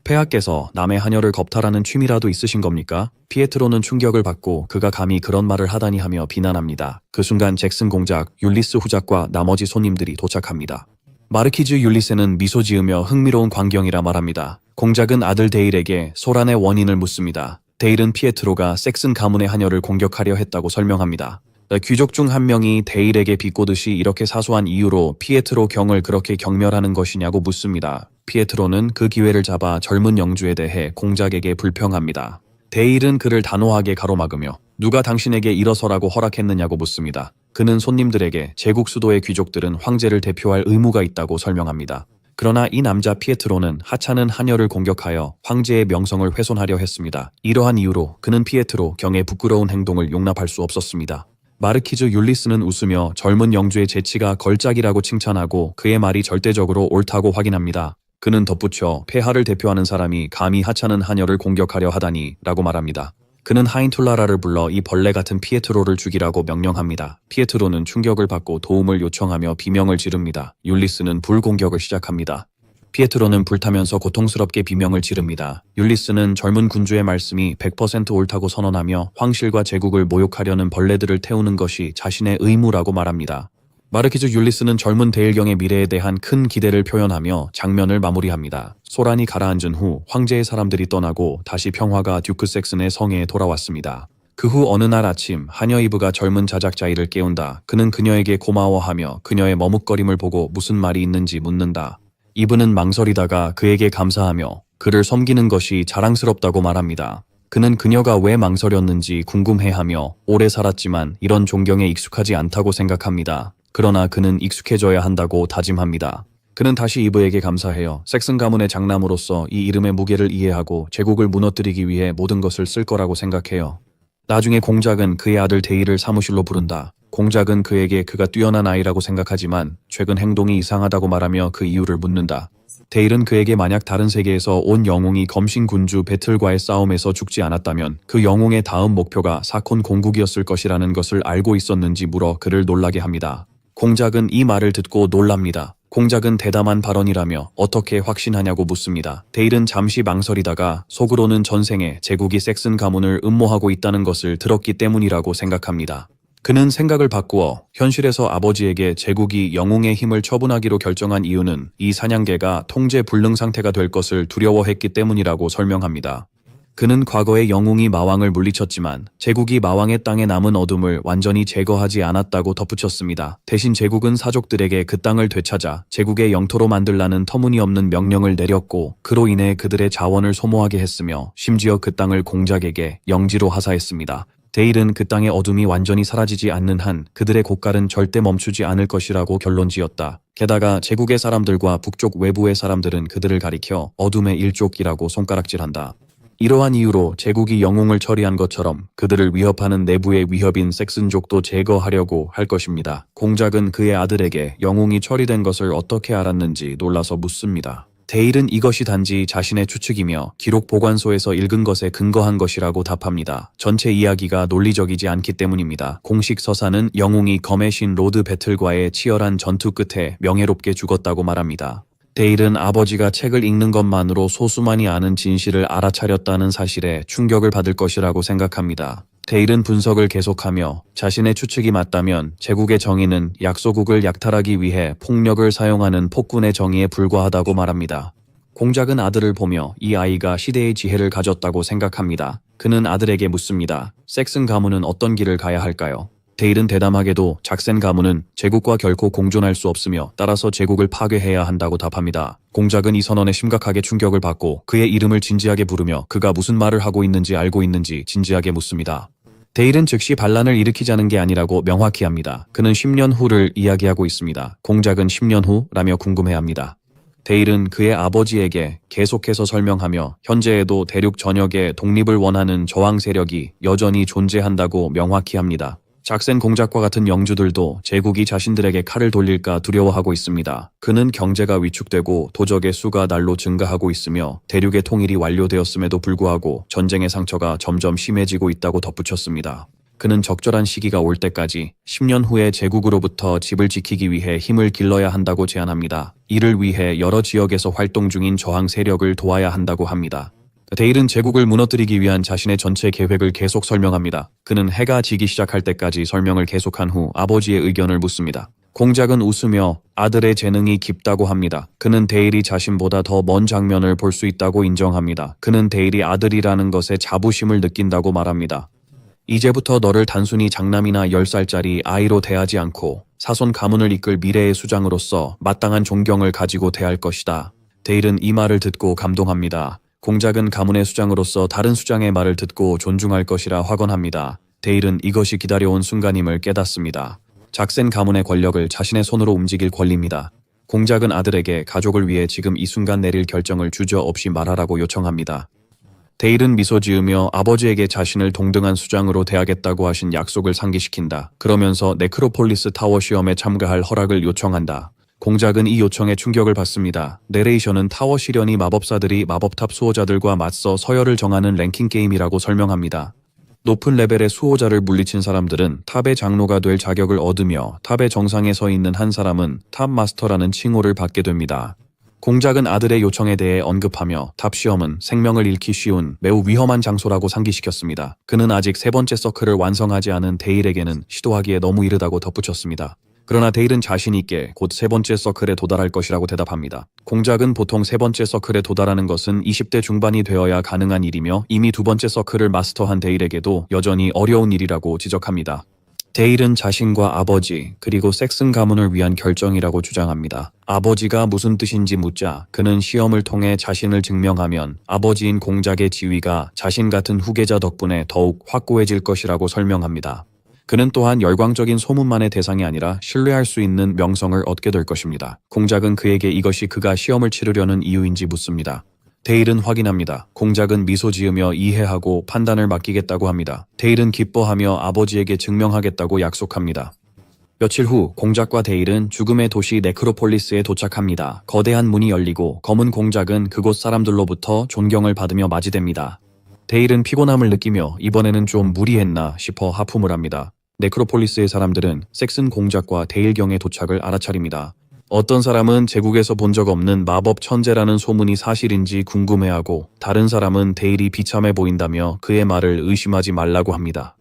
폐하께서 남의 하녀를 겁탈하는 취미라도 있으신 겁니까? 피에트로는 충격을 받고 그가 감히 그런 말을 하다니 하며 비난합니다. 그 순간 잭슨 공작, 율리스 후작과 나머지 손님들이 도착합니다. 마르키즈 율리스는 미소 지으며 흥미로운 광경이라 말합니다. 공작은 아들 데일에게 소란의 원인을 묻습니다. 데일은 피에트로가 섹슨 가문의 하녀를 공격하려 했다고 설명합니다. 귀족 중 한 명이 데일에게 비꼬듯이 이렇게 사소한 이유로 피에트로 경을 그렇게 경멸하는 것이냐고 묻습니다. 피에트로는 그 기회를 잡아 젊은 영주에 대해 공작에게 불평합니다. 데일은 그를 단호하게 가로막으며 누가 당신에게 일어서라고 허락했느냐고 묻습니다. 그는 손님들에게 제국 수도의 귀족들은 황제를 대표할 의무가 있다고 설명합니다. 그러나 이 남자 피에트로는 하찮은 하녀를 공격하여 황제의 명성을 훼손하려 했습니다. 이러한 이유로 그는 피에트로 경의 부끄러운 행동을 용납할 수 없었습니다. 마르키즈 율리스는 웃으며 젊은 영주의 재치가 걸작이라고 칭찬하고 그의 말이 절대적으로 옳다고 확인합니다. 그는 덧붙여 폐하를 대표하는 사람이 감히 하찮은 하녀를 공격하려 하다니 라고 말합니다. 그는 하인툴라라를 불러 이 벌레 같은 피에트로를 죽이라고 명령합니다. 피에트로는 충격을 받고 도움을 요청하며 비명을 지릅니다. 율리스는 불공격을 시작합니다. 피에트로는 불타면서 고통스럽게 비명을 지릅니다. 율리스는 젊은 군주의 말씀이 100% 옳다고 선언하며 황실과 제국을 모욕하려는 벌레들을 태우는 것이 자신의 의무라고 말합니다. 마르키즈 율리스는 젊은 대일경의 미래에 대한 큰 기대를 표현하며 장면을 마무리합니다. 소란이 가라앉은 후 황제의 사람들이 떠나고 다시 평화가 듀크 섹슨의 성에 돌아왔습니다. 그 후 어느 날 아침 하녀 이브가 젊은 자작자이를 깨운다. 그는 그녀에게 고마워하며 그녀의 머뭇거림을 보고 무슨 말이 있는지 묻는다. 이브는 망설이다가 그에게 감사하며 그를 섬기는 것이 자랑스럽다고 말합니다. 그는 그녀가 왜 망설였는지 궁금해하며 오래 살았지만 이런 존경에 익숙하지 않다고 생각합니다. 그러나 그는 익숙해져야 한다고 다짐합니다. 그는 다시 이브에게 감사해요. 섹슨 가문의 장남으로서 이 이름의 무게를 이해하고 제국을 무너뜨리기 위해 모든 것을 쓸 거라고 생각해요. 나중에 공작은 그의 아들 데이를 사무실로 부른다. 공작은 그에게 그가 뛰어난 아이라고 생각하지만 최근 행동이 이상하다고 말하며 그 이유를 묻는다. 데일은 그에게 만약 다른 세계에서 온 영웅이 검신 군주 배틀과의 싸움에서 죽지 않았다면 그 영웅의 다음 목표가 사콘 공국이었을 것이라는 것을 알고 있었는지 물어 그를 놀라게 합니다. 공작은 이 말을 듣고 놀랍니다. 공작은 대담한 발언이라며 어떻게 확신하냐고 묻습니다. 데일은 잠시 망설이다가 속으로는 전생에 제국이 섹슨 가문을 음모하고 있다는 것을 들었기 때문이라고 생각합니다. 그는 생각을 바꾸어 현실에서 아버지에게 제국이 영웅의 힘을 처분하기로 결정한 이유는 이 사냥개가 통제 불능 상태가 될 것을 두려워했기 때문이라고 설명합니다. 그는 과거에 영웅이 마왕을 물리쳤지만 제국이 마왕의 땅에 남은 어둠을 완전히 제거하지 않았다고 덧붙였습니다. 대신 제국은 사족들에게 그 땅을 되찾아 제국의 영토로 만들라는 터무니없는 명령을 내렸고 그로 인해 그들의 자원을 소모하게 했으며 심지어 그 땅을 공작에게 영지로 하사했습니다. 데일은 그 땅의 어둠이 완전히 사라지지 않는 한 그들의 곡갈은 절대 멈추지 않을 것이라고 결론지었다. 게다가 제국의 사람들과 북쪽 외부의 사람들은 그들을 가리켜 어둠의 일족이라고 손가락질한다. 이러한 이유로 제국이 영웅을 처리한 것처럼 그들을 위협하는 내부의 위협인 섹슨족도 제거하려고 할 것입니다. 공작은 그의 아들에게 영웅이 처리된 것을 어떻게 알았는지 놀라서 묻습니다. 데일은 이것이 단지 자신의 추측이며 기록 보관소에서 읽은 것에 근거한 것이라고 답합니다. 전체 이야기가 논리적이지 않기 때문입니다. 공식 서사는 영웅이 검의 신 로드 배틀과의 치열한 전투 끝에 명예롭게 죽었다고 말합니다. 데일은 아버지가 책을 읽는 것만으로 소수만이 아는 진실을 알아차렸다는 사실에 충격을 받을 것이라고 생각합니다. 데일은 분석을 계속하며 자신의 추측이 맞다면 제국의 정의는 약소국을 약탈하기 위해 폭력을 사용하는 폭군의 정의에 불과하다고 말합니다. 공작은 아들을 보며 이 아이가 시대의 지혜를 가졌다고 생각합니다. 그는 아들에게 묻습니다. 섹슨 가문은 어떤 길을 가야 할까요? 데일은 대담하게도 작센 가문은 제국과 결코 공존할 수 없으며 따라서 제국을 파괴해야 한다고 답합니다. 공작은 이 선언에 심각하게 충격을 받고 그의 이름을 진지하게 부르며 그가 무슨 말을 하고 있는지 알고 있는지 진지하게 묻습니다. 데일은 즉시 반란을 일으키자는 게 아니라고 명확히 합니다. 그는 10년 후를 이야기하고 있습니다. 공작은 10년 후라며 궁금해합니다. 데일은 그의 아버지에게 계속해서 설명하며 현재에도 대륙 전역에 독립을 원하는 저항 세력이 여전히 존재한다고 명확히 합니다. 작센 공작과 같은 영주들도 제국이 자신들에게 칼을 돌릴까 두려워하고 있습니다. 그는 경제가 위축되고 도적의 수가 날로 증가하고 있으며 대륙의 통일이 완료되었음에도 불구하고 전쟁의 상처가 점점 심해지고 있다고 덧붙였습니다. 그는 적절한 시기가 올 때까지 10년 후에 제국으로부터 집을 지키기 위해 힘을 길러야 한다고 제안합니다. 이를 위해 여러 지역에서 활동 중인 저항 세력을 도와야 한다고 합니다. 데일은 제국을 무너뜨리기 위한 자신의 전체 계획을 계속 설명합니다. 그는 해가 지기 시작할 때까지 설명을 계속한 후 아버지의 의견을 묻습니다. 공작은 웃으며 아들의 재능이 깊다고 합니다. 그는 데일이 자신보다 더 먼 장면을 볼 수 있다고 인정합니다. 그는 데일이 아들이라는 것에 자부심을 느낀다고 말합니다. 이제부터 너를 단순히 장남이나 10살짜리 아이로 대하지 않고 사손 가문을 이끌 미래의 수장으로서 마땅한 존경을 가지고 대할 것이다. 데일은 이 말을 듣고 감동합니다. 공작은 가문의 수장으로서 다른 수장의 말을 듣고 존중할 것이라 확언합니다. 데일은 이것이 기다려온 순간임을 깨닫습니다. 작센 가문의 권력을 자신의 손으로 움직일 권리입니다. 공작은 아들에게 가족을 위해 지금 이 순간 내릴 결정을 주저없이 말하라고 요청합니다. 데일은 미소 지으며 아버지에게 자신을 동등한 수장으로 대하겠다고 하신 약속을 상기시킨다. 그러면서 네크로폴리스 타워 시험에 참가할 허락을 요청한다. 공작은 이 요청에 충격을 받습니다. 내레이션은 타워 시련이 마법사들이 마법탑 수호자들과 맞서 서열을 정하는 랭킹 게임이라고 설명합니다. 높은 레벨의 수호자를 물리친 사람들은 탑의 장로가 될 자격을 얻으며 탑의 정상에 서 있는 한 사람은 탑 마스터라는 칭호를 받게 됩니다. 공작은 아들의 요청에 대해 언급하며 탑 시험은 생명을 잃기 쉬운 매우 위험한 장소라고 상기시켰습니다. 그는 아직 세 번째 서클을 완성하지 않은 데일에게는 시도하기에 너무 이르다고 덧붙였습니다. 그러나 데일은 자신 있게 곧 세 번째 서클에 도달할 것이라고 대답합니다. 공작은 보통 세 번째 서클에 도달하는 것은 20대 중반이 되어야 가능한 일이며 이미 두 번째 서클을 마스터한 데일에게도 여전히 어려운 일이라고 지적합니다. 데일은 자신과 아버지 그리고 섹슨 가문을 위한 결정이라고 주장합니다. 아버지가 무슨 뜻인지 묻자 그는 시험을 통해 자신을 증명하면 아버지인 공작의 지위가 자신 같은 후계자 덕분에 더욱 확고해질 것이라고 설명합니다. 그는 또한 열광적인 소문만의 대상이 아니라 신뢰할 수 있는 명성을 얻게 될 것입니다. 공작은 그에게 이것이 그가 시험을 치르려는 이유인지 묻습니다. 데일은 확인합니다. 공작은 미소 지으며 이해하고 판단을 맡기겠다고 합니다. 데일은 기뻐하며 아버지에게 증명하겠다고 약속합니다. 며칠 후 공작과 데일은 죽음의 도시 네크로폴리스에 도착합니다. 거대한 문이 열리고 검은 공작은 그곳 사람들로부터 존경을 받으며 맞이됩니다. 데일은 피곤함을 느끼며 이번에는 좀 무리했나 싶어 하품을 합니다. 네크로폴리스의 사람들은 섹슨 공작과 데일 경의 도착을 알아차립니다. 어떤 사람은 제국에서 본 적 없는 마법 천재라는 소문이 사실인지 궁금해하고 다른 사람은 데일이 비참해 보인다며 그의 말을 의심하지 말라고 합니다.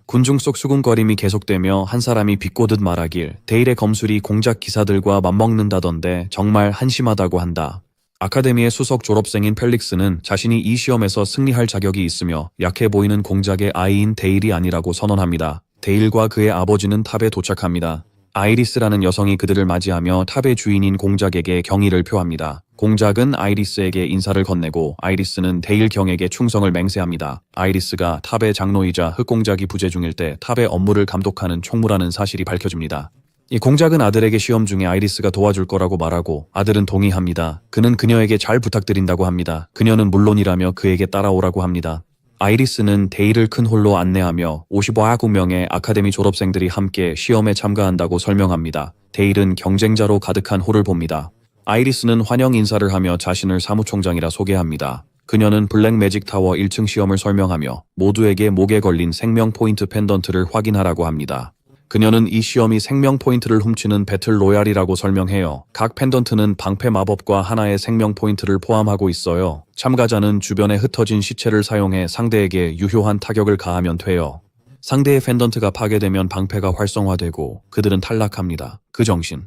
군중 속 수군거림이 계속되며 한 사람이 비꼬듯 말하길 데일의 검술이 공작 기사들과 맞먹는다던데 정말 한심하다고 한다. 아카데미의 수석 졸업생인 펠릭스는 자신이 이 시험에서 승리할 자격이 있으며 약해 보이는 공작의 아이인 데일이 아니라고 선언합니다. 데일과 그의 아버지는 탑에 도착합니다. 아이리스라는 여성이 그들을 맞이하며 탑의 주인인 공작에게 경의를 표합니다. 공작은 아이리스에게 인사를 건네고 아이리스는 데일 경에게 충성을 맹세합니다. 아이리스가 탑의 장로이자 흑공작이 부재 중일 때 탑의 업무를 감독하는 총무라는 사실이 밝혀집니다. 이 공작은 아들에게 시험 중에 아이리스가 도와줄 거라고 말하고 아들은 동의합니다. 그는 그녀에게 잘 부탁드린다고 합니다. 그녀는 물론이라며 그에게 따라오라고 합니다. 아이리스는 데일을 큰 홀로 안내하며 59명의 아카데미 졸업생들이 함께 시험에 참가한다고 설명합니다. 데일은 경쟁자로 가득한 홀을 봅니다. 아이리스는 환영 인사를 하며 자신을 사무총장이라 소개합니다. 그녀는 블랙 매직 타워 1층 시험을 설명하며 모두에게 목에 걸린 생명 포인트 펜던트를 확인하라고 합니다. 그녀는 이 시험이 생명 포인트를 훔치는 배틀 로얄이라고 설명해요. 각 펜던트는 방패 마법과 하나의 생명 포인트를 포함하고 있어요. 참가자는 주변에 흩어진 시체를 사용해 상대에게 유효한 타격을 가하면 돼요. 상대의 펜던트가 파괴되면 방패가 활성화되고 그들은 탈락합니다. 그 정신.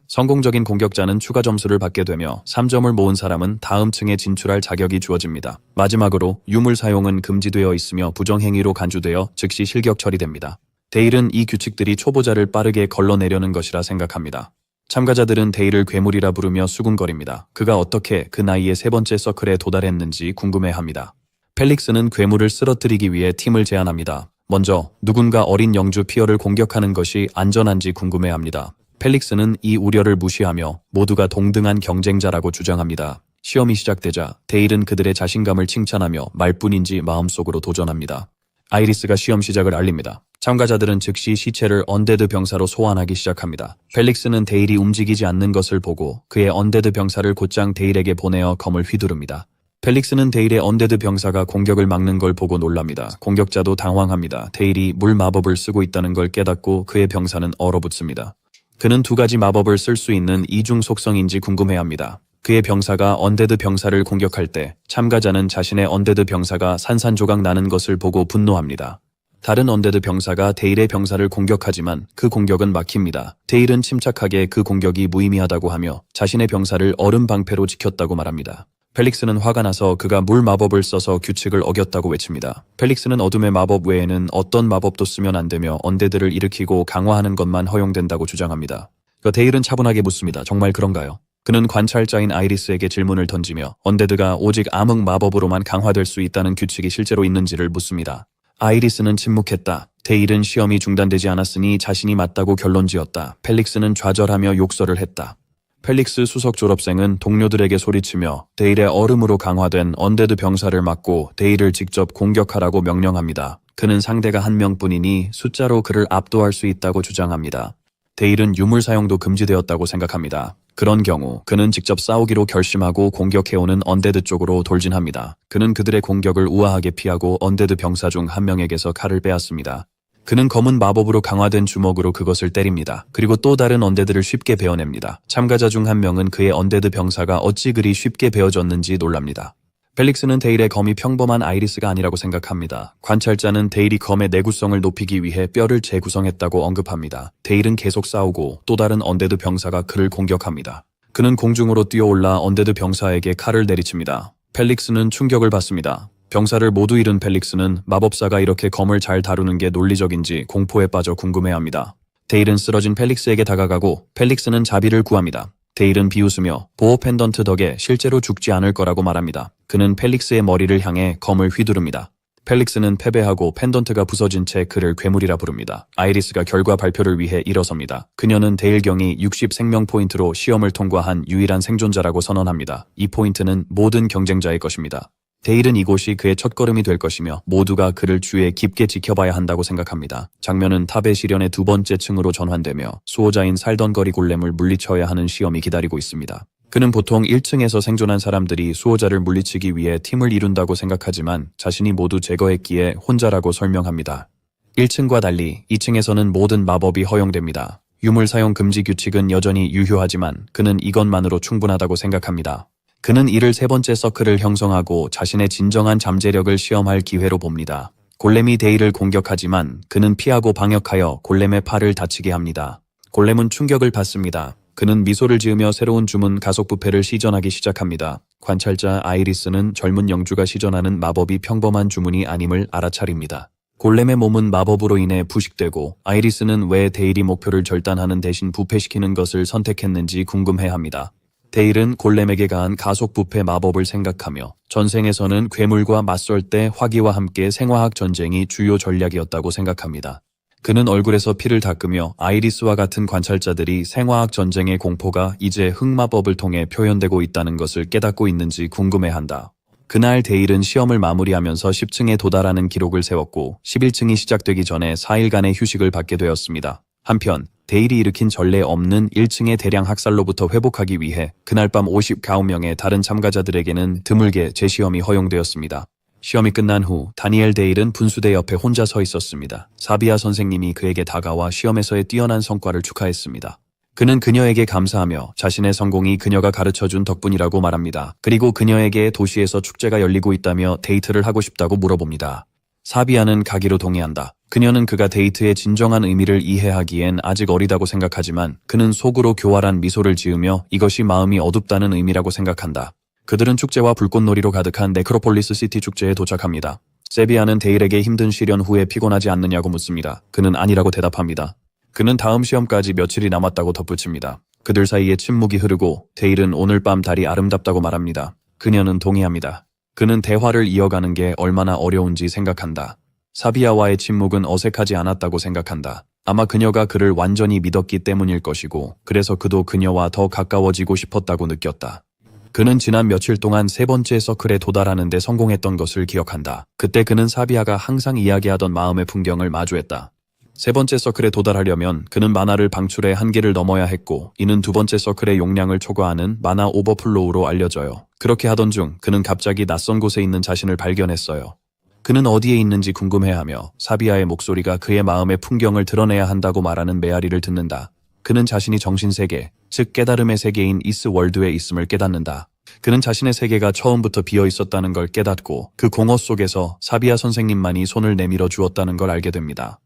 성공적인 공격자는 추가 점수를 받게 되며 3점을 모은 사람은 다음 층에 진출할 자격이 주어집니다. 마지막으로 유물 사용은 금지되어 있으며 부정행위로 간주되어 즉시 실격 처리됩니다. 데일은 이 규칙들이 초보자를 빠르게 걸러내려는 것이라 생각합니다. 참가자들은 데일을 괴물이라 부르며 수군거립니다. 그가 어떻게 그 나이에 세 번째 서클에 도달했는지 궁금해합니다. 펠릭스는 괴물을 쓰러뜨리기 위해 팀을 제안합니다. 먼저 누군가 어린 영주 피어를 공격하는 것이 안전한지 궁금해합니다. 펠릭스는 이 우려를 무시하며 모두가 동등한 경쟁자라고 주장합니다. 시험이 시작되자 데일은 그들의 자신감을 칭찬하며 말뿐인지 마음속으로 도전합니다. 아이리스가 시험 시작을 알립니다. 참가자들은 즉시 시체를 언데드 병사로 소환하기 시작합니다. 펠릭스는 데일이 움직이지 않는 것을 보고 그의 언데드 병사를 곧장 데일에게 보내어 검을 휘두릅니다. 펠릭스는 데일의 언데드 병사가 공격을 막는 걸 보고 놀랍니다. 공격자도 당황합니다. 데일이 물 마법을 쓰고 있다는 걸 깨닫고 그의 병사는 얼어붙습니다. 그는 두 가지 마법을 쓸 수 있는 이중 속성인지 궁금해합니다. 그의 병사가 언데드 병사를 공격할 때 참가자는 자신의 언데드 병사가 산산조각 나는 것을 보고 분노합니다. 다른 언데드 병사가 데일의 병사를 공격하지만 그 공격은 막힙니다. 데일은 침착하게 그 공격이 무의미하다고 하며 자신의 병사를 얼음 방패로 지켰다고 말합니다. 펠릭스는 화가 나서 그가 물 마법을 써서 규칙을 어겼다고 외칩니다. 펠릭스는 어둠의 마법 외에는 어떤 마법도 쓰면 안 되며 언데드를 일으키고 강화하는 것만 허용된다고 주장합니다. 데일은 차분하게 묻습니다. 정말 그런가요? 그는 관찰자인 아이리스에게 질문을 던지며 언데드가 오직 암흑 마법으로만 강화될 수 있다는 규칙이 실제로 있는지를 묻습니다. 아이리스는 침묵했다. 데일은 시험이 중단되지 않았으니 자신이 맞다고 결론지었다. 펠릭스는 좌절하며 욕설을 했다. 펠릭스 수석 졸업생은 동료들에게 소리치며 데일의 얼음으로 강화된 언데드 병사를 막고 데일을 직접 공격하라고 명령합니다. 그는 상대가 한 명뿐이니 숫자로 그를 압도할 수 있다고 주장합니다. 데일은 유물 사용도 금지되었다고 생각합니다. 그런 경우 그는 직접 싸우기로 결심하고 공격해오는 언데드 쪽으로 돌진합니다. 그는 그들의 공격을 우아하게 피하고 언데드 병사 중 한 명에게서 칼을 빼앗습니다. 그는 검은 마법으로 강화된 주먹으로 그것을 때립니다. 그리고 또 다른 언데드를 쉽게 베어냅니다. 참가자 중 한 명은 그의 언데드 병사가 어찌 그리 쉽게 베어졌는지 놀랍니다. 펠릭스는 데일의 검이 평범한 아이리스가 아니라고 생각합니다. 관찰자는 데일이 검의 내구성을 높이기 위해 뼈를 재구성했다고 언급합니다. 데일은 계속 싸우고 또 다른 언데드 병사가 그를 공격합니다. 그는 공중으로 뛰어올라 언데드 병사에게 칼을 내리칩니다. 펠릭스는 충격을 받습니다. 병사를 모두 잃은 펠릭스는 마법사가 이렇게 검을 잘 다루는 게 논리적인지 공포에 빠져 궁금해합니다. 데일은 쓰러진 펠릭스에게 다가가고 펠릭스는 자비를 구합니다. 데일은 비웃으며 보호 펜던트 덕에 실제로 죽지 않을 거라고 말합니다. 그는 펠릭스의 머리를 향해 검을 휘두릅니다. 펠릭스는 패배하고 펜던트가 부서진 채 그를 괴물이라 부릅니다. 아이리스가 결과 발표를 위해 일어섭니다. 그녀는 데일 경이 60 생명 포인트로 시험을 통과한 유일한 생존자라고 선언합니다. 이 포인트는 모든 경쟁자의 것입니다. 데일은 이곳이 그의 첫걸음이 될 것이며 모두가 그를 주위에 깊게 지켜봐야 한다고 생각합니다. 장면은 탑의 시련의 두 번째 층으로 전환되며 수호자인 살던거리 골렘을 물리쳐야 하는 시험이 기다리고 있습니다. 그는 보통 1층에서 생존한 사람들이 수호자를 물리치기 위해 팀을 이룬다고 생각하지만 자신이 모두 제거했기에 혼자라고 설명합니다. 1층과 달리 2층에서는 모든 마법이 허용됩니다. 유물 사용 금지 규칙은 여전히 유효하지만 그는 이것만으로 충분하다고 생각합니다. 그는 이를 세 번째 서클을 형성하고 자신의 진정한 잠재력을 시험할 기회로 봅니다. 골렘이 데일을 공격하지만 그는 피하고 방역하여 골렘의 팔을 다치게 합니다. 골렘은 충격을 받습니다. 그는 미소를 지으며 새로운 주문 가속 부패를 시전하기 시작합니다. 관찰자 아이리스는 젊은 영주가 시전하는 마법이 평범한 주문이 아님을 알아차립니다. 골렘의 몸은 마법으로 인해 부식되고 아이리스는 왜 데일이 목표를 절단하는 대신 부패시키는 것을 선택했는지 궁금해합니다. 데일은 골렘에게 가한 가속 부패 마법을 생각하며 전생에서는 괴물과 맞설 때 화기와 함께 생화학 전쟁이 주요 전략이었다고 생각합니다. 그는 얼굴에서 피를 닦으며 아이리스와 같은 관찰자들이 생화학 전쟁의 공포가 이제 흑마법을 통해 표현되고 있다는 것을 깨닫고 있는지 궁금해한다. 그날 데일은 시험을 마무리하면서 10층에 도달하는 기록을 세웠고 11층이 시작되기 전에 4일간의 휴식을 받게 되었습니다. 한편 데일이 일으킨 전례 없는 1층의 대량 학살로부터 회복하기 위해 그날 밤 59명의 다른 참가자들에게는 드물게 재시험이 허용되었습니다. 시험이 끝난 후 다니엘 데일은 분수대 옆에 혼자 서 있었습니다. 사비아 선생님이 그에게 다가와 시험에서의 뛰어난 성과를 축하했습니다. 그는 그녀에게 감사하며 자신의 성공이 그녀가 가르쳐준 덕분이라고 말합니다. 그리고 그녀에게 도시에서 축제가 열리고 있다며 데이트를 하고 싶다고 물어봅니다. 사비아는 가기로 동의한다. 그녀는 그가 데이트의 진정한 의미를 이해하기엔 아직 어리다고 생각하지만 그는 속으로 교활한 미소를 지으며 이것이 마음이 어둡다는 의미라고 생각한다. 그들은 축제와 불꽃놀이로 가득한 네크로폴리스 시티 축제에 도착합니다. 세비아는 데일에게 힘든 시련 후에 피곤하지 않느냐고 묻습니다. 그는 아니라고 대답합니다. 그는 다음 시험까지 며칠이 남았다고 덧붙입니다. 그들 사이에 침묵이 흐르고 데일은 오늘 밤 달이 아름답다고 말합니다. 그녀는 동의합니다. 그는 대화를 이어가는 게 얼마나 어려운지 생각한다. 사비아와의 침묵은 어색하지 않았다고 생각한다. 아마 그녀가 그를 완전히 믿었기 때문일 것이고 그래서 그도 그녀와 더 가까워지고 싶었다고 느꼈다. 그는 지난 며칠 동안 세 번째 서클에 도달하는 데 성공했던 것을 기억한다. 그때 그는 사비아가 항상 이야기하던 마음의 풍경을 마주했다. 세 번째 서클에 도달하려면 그는 마나를 방출해 한계를 넘어야 했고 이는 두 번째 서클의 용량을 초과하는 마나 오버플로우로 알려져요. 그렇게 하던 중 그는 갑자기 낯선 곳에 있는 자신을 발견했어요. 그는 어디에 있는지 궁금해하며 사비아의 목소리가 그의 마음의 풍경을 드러내야 한다고 말하는 메아리를 듣는다. 그는 자신이 정신세계, 즉 깨달음의 세계인 이스월드에 있음을 깨닫는다. 그는 자신의 세계가 처음부터 비어 있었다는 걸 깨닫고 그 공허 속에서 사비아 선생님만이 손을 내밀어 주었다는 걸 알게 됩니다.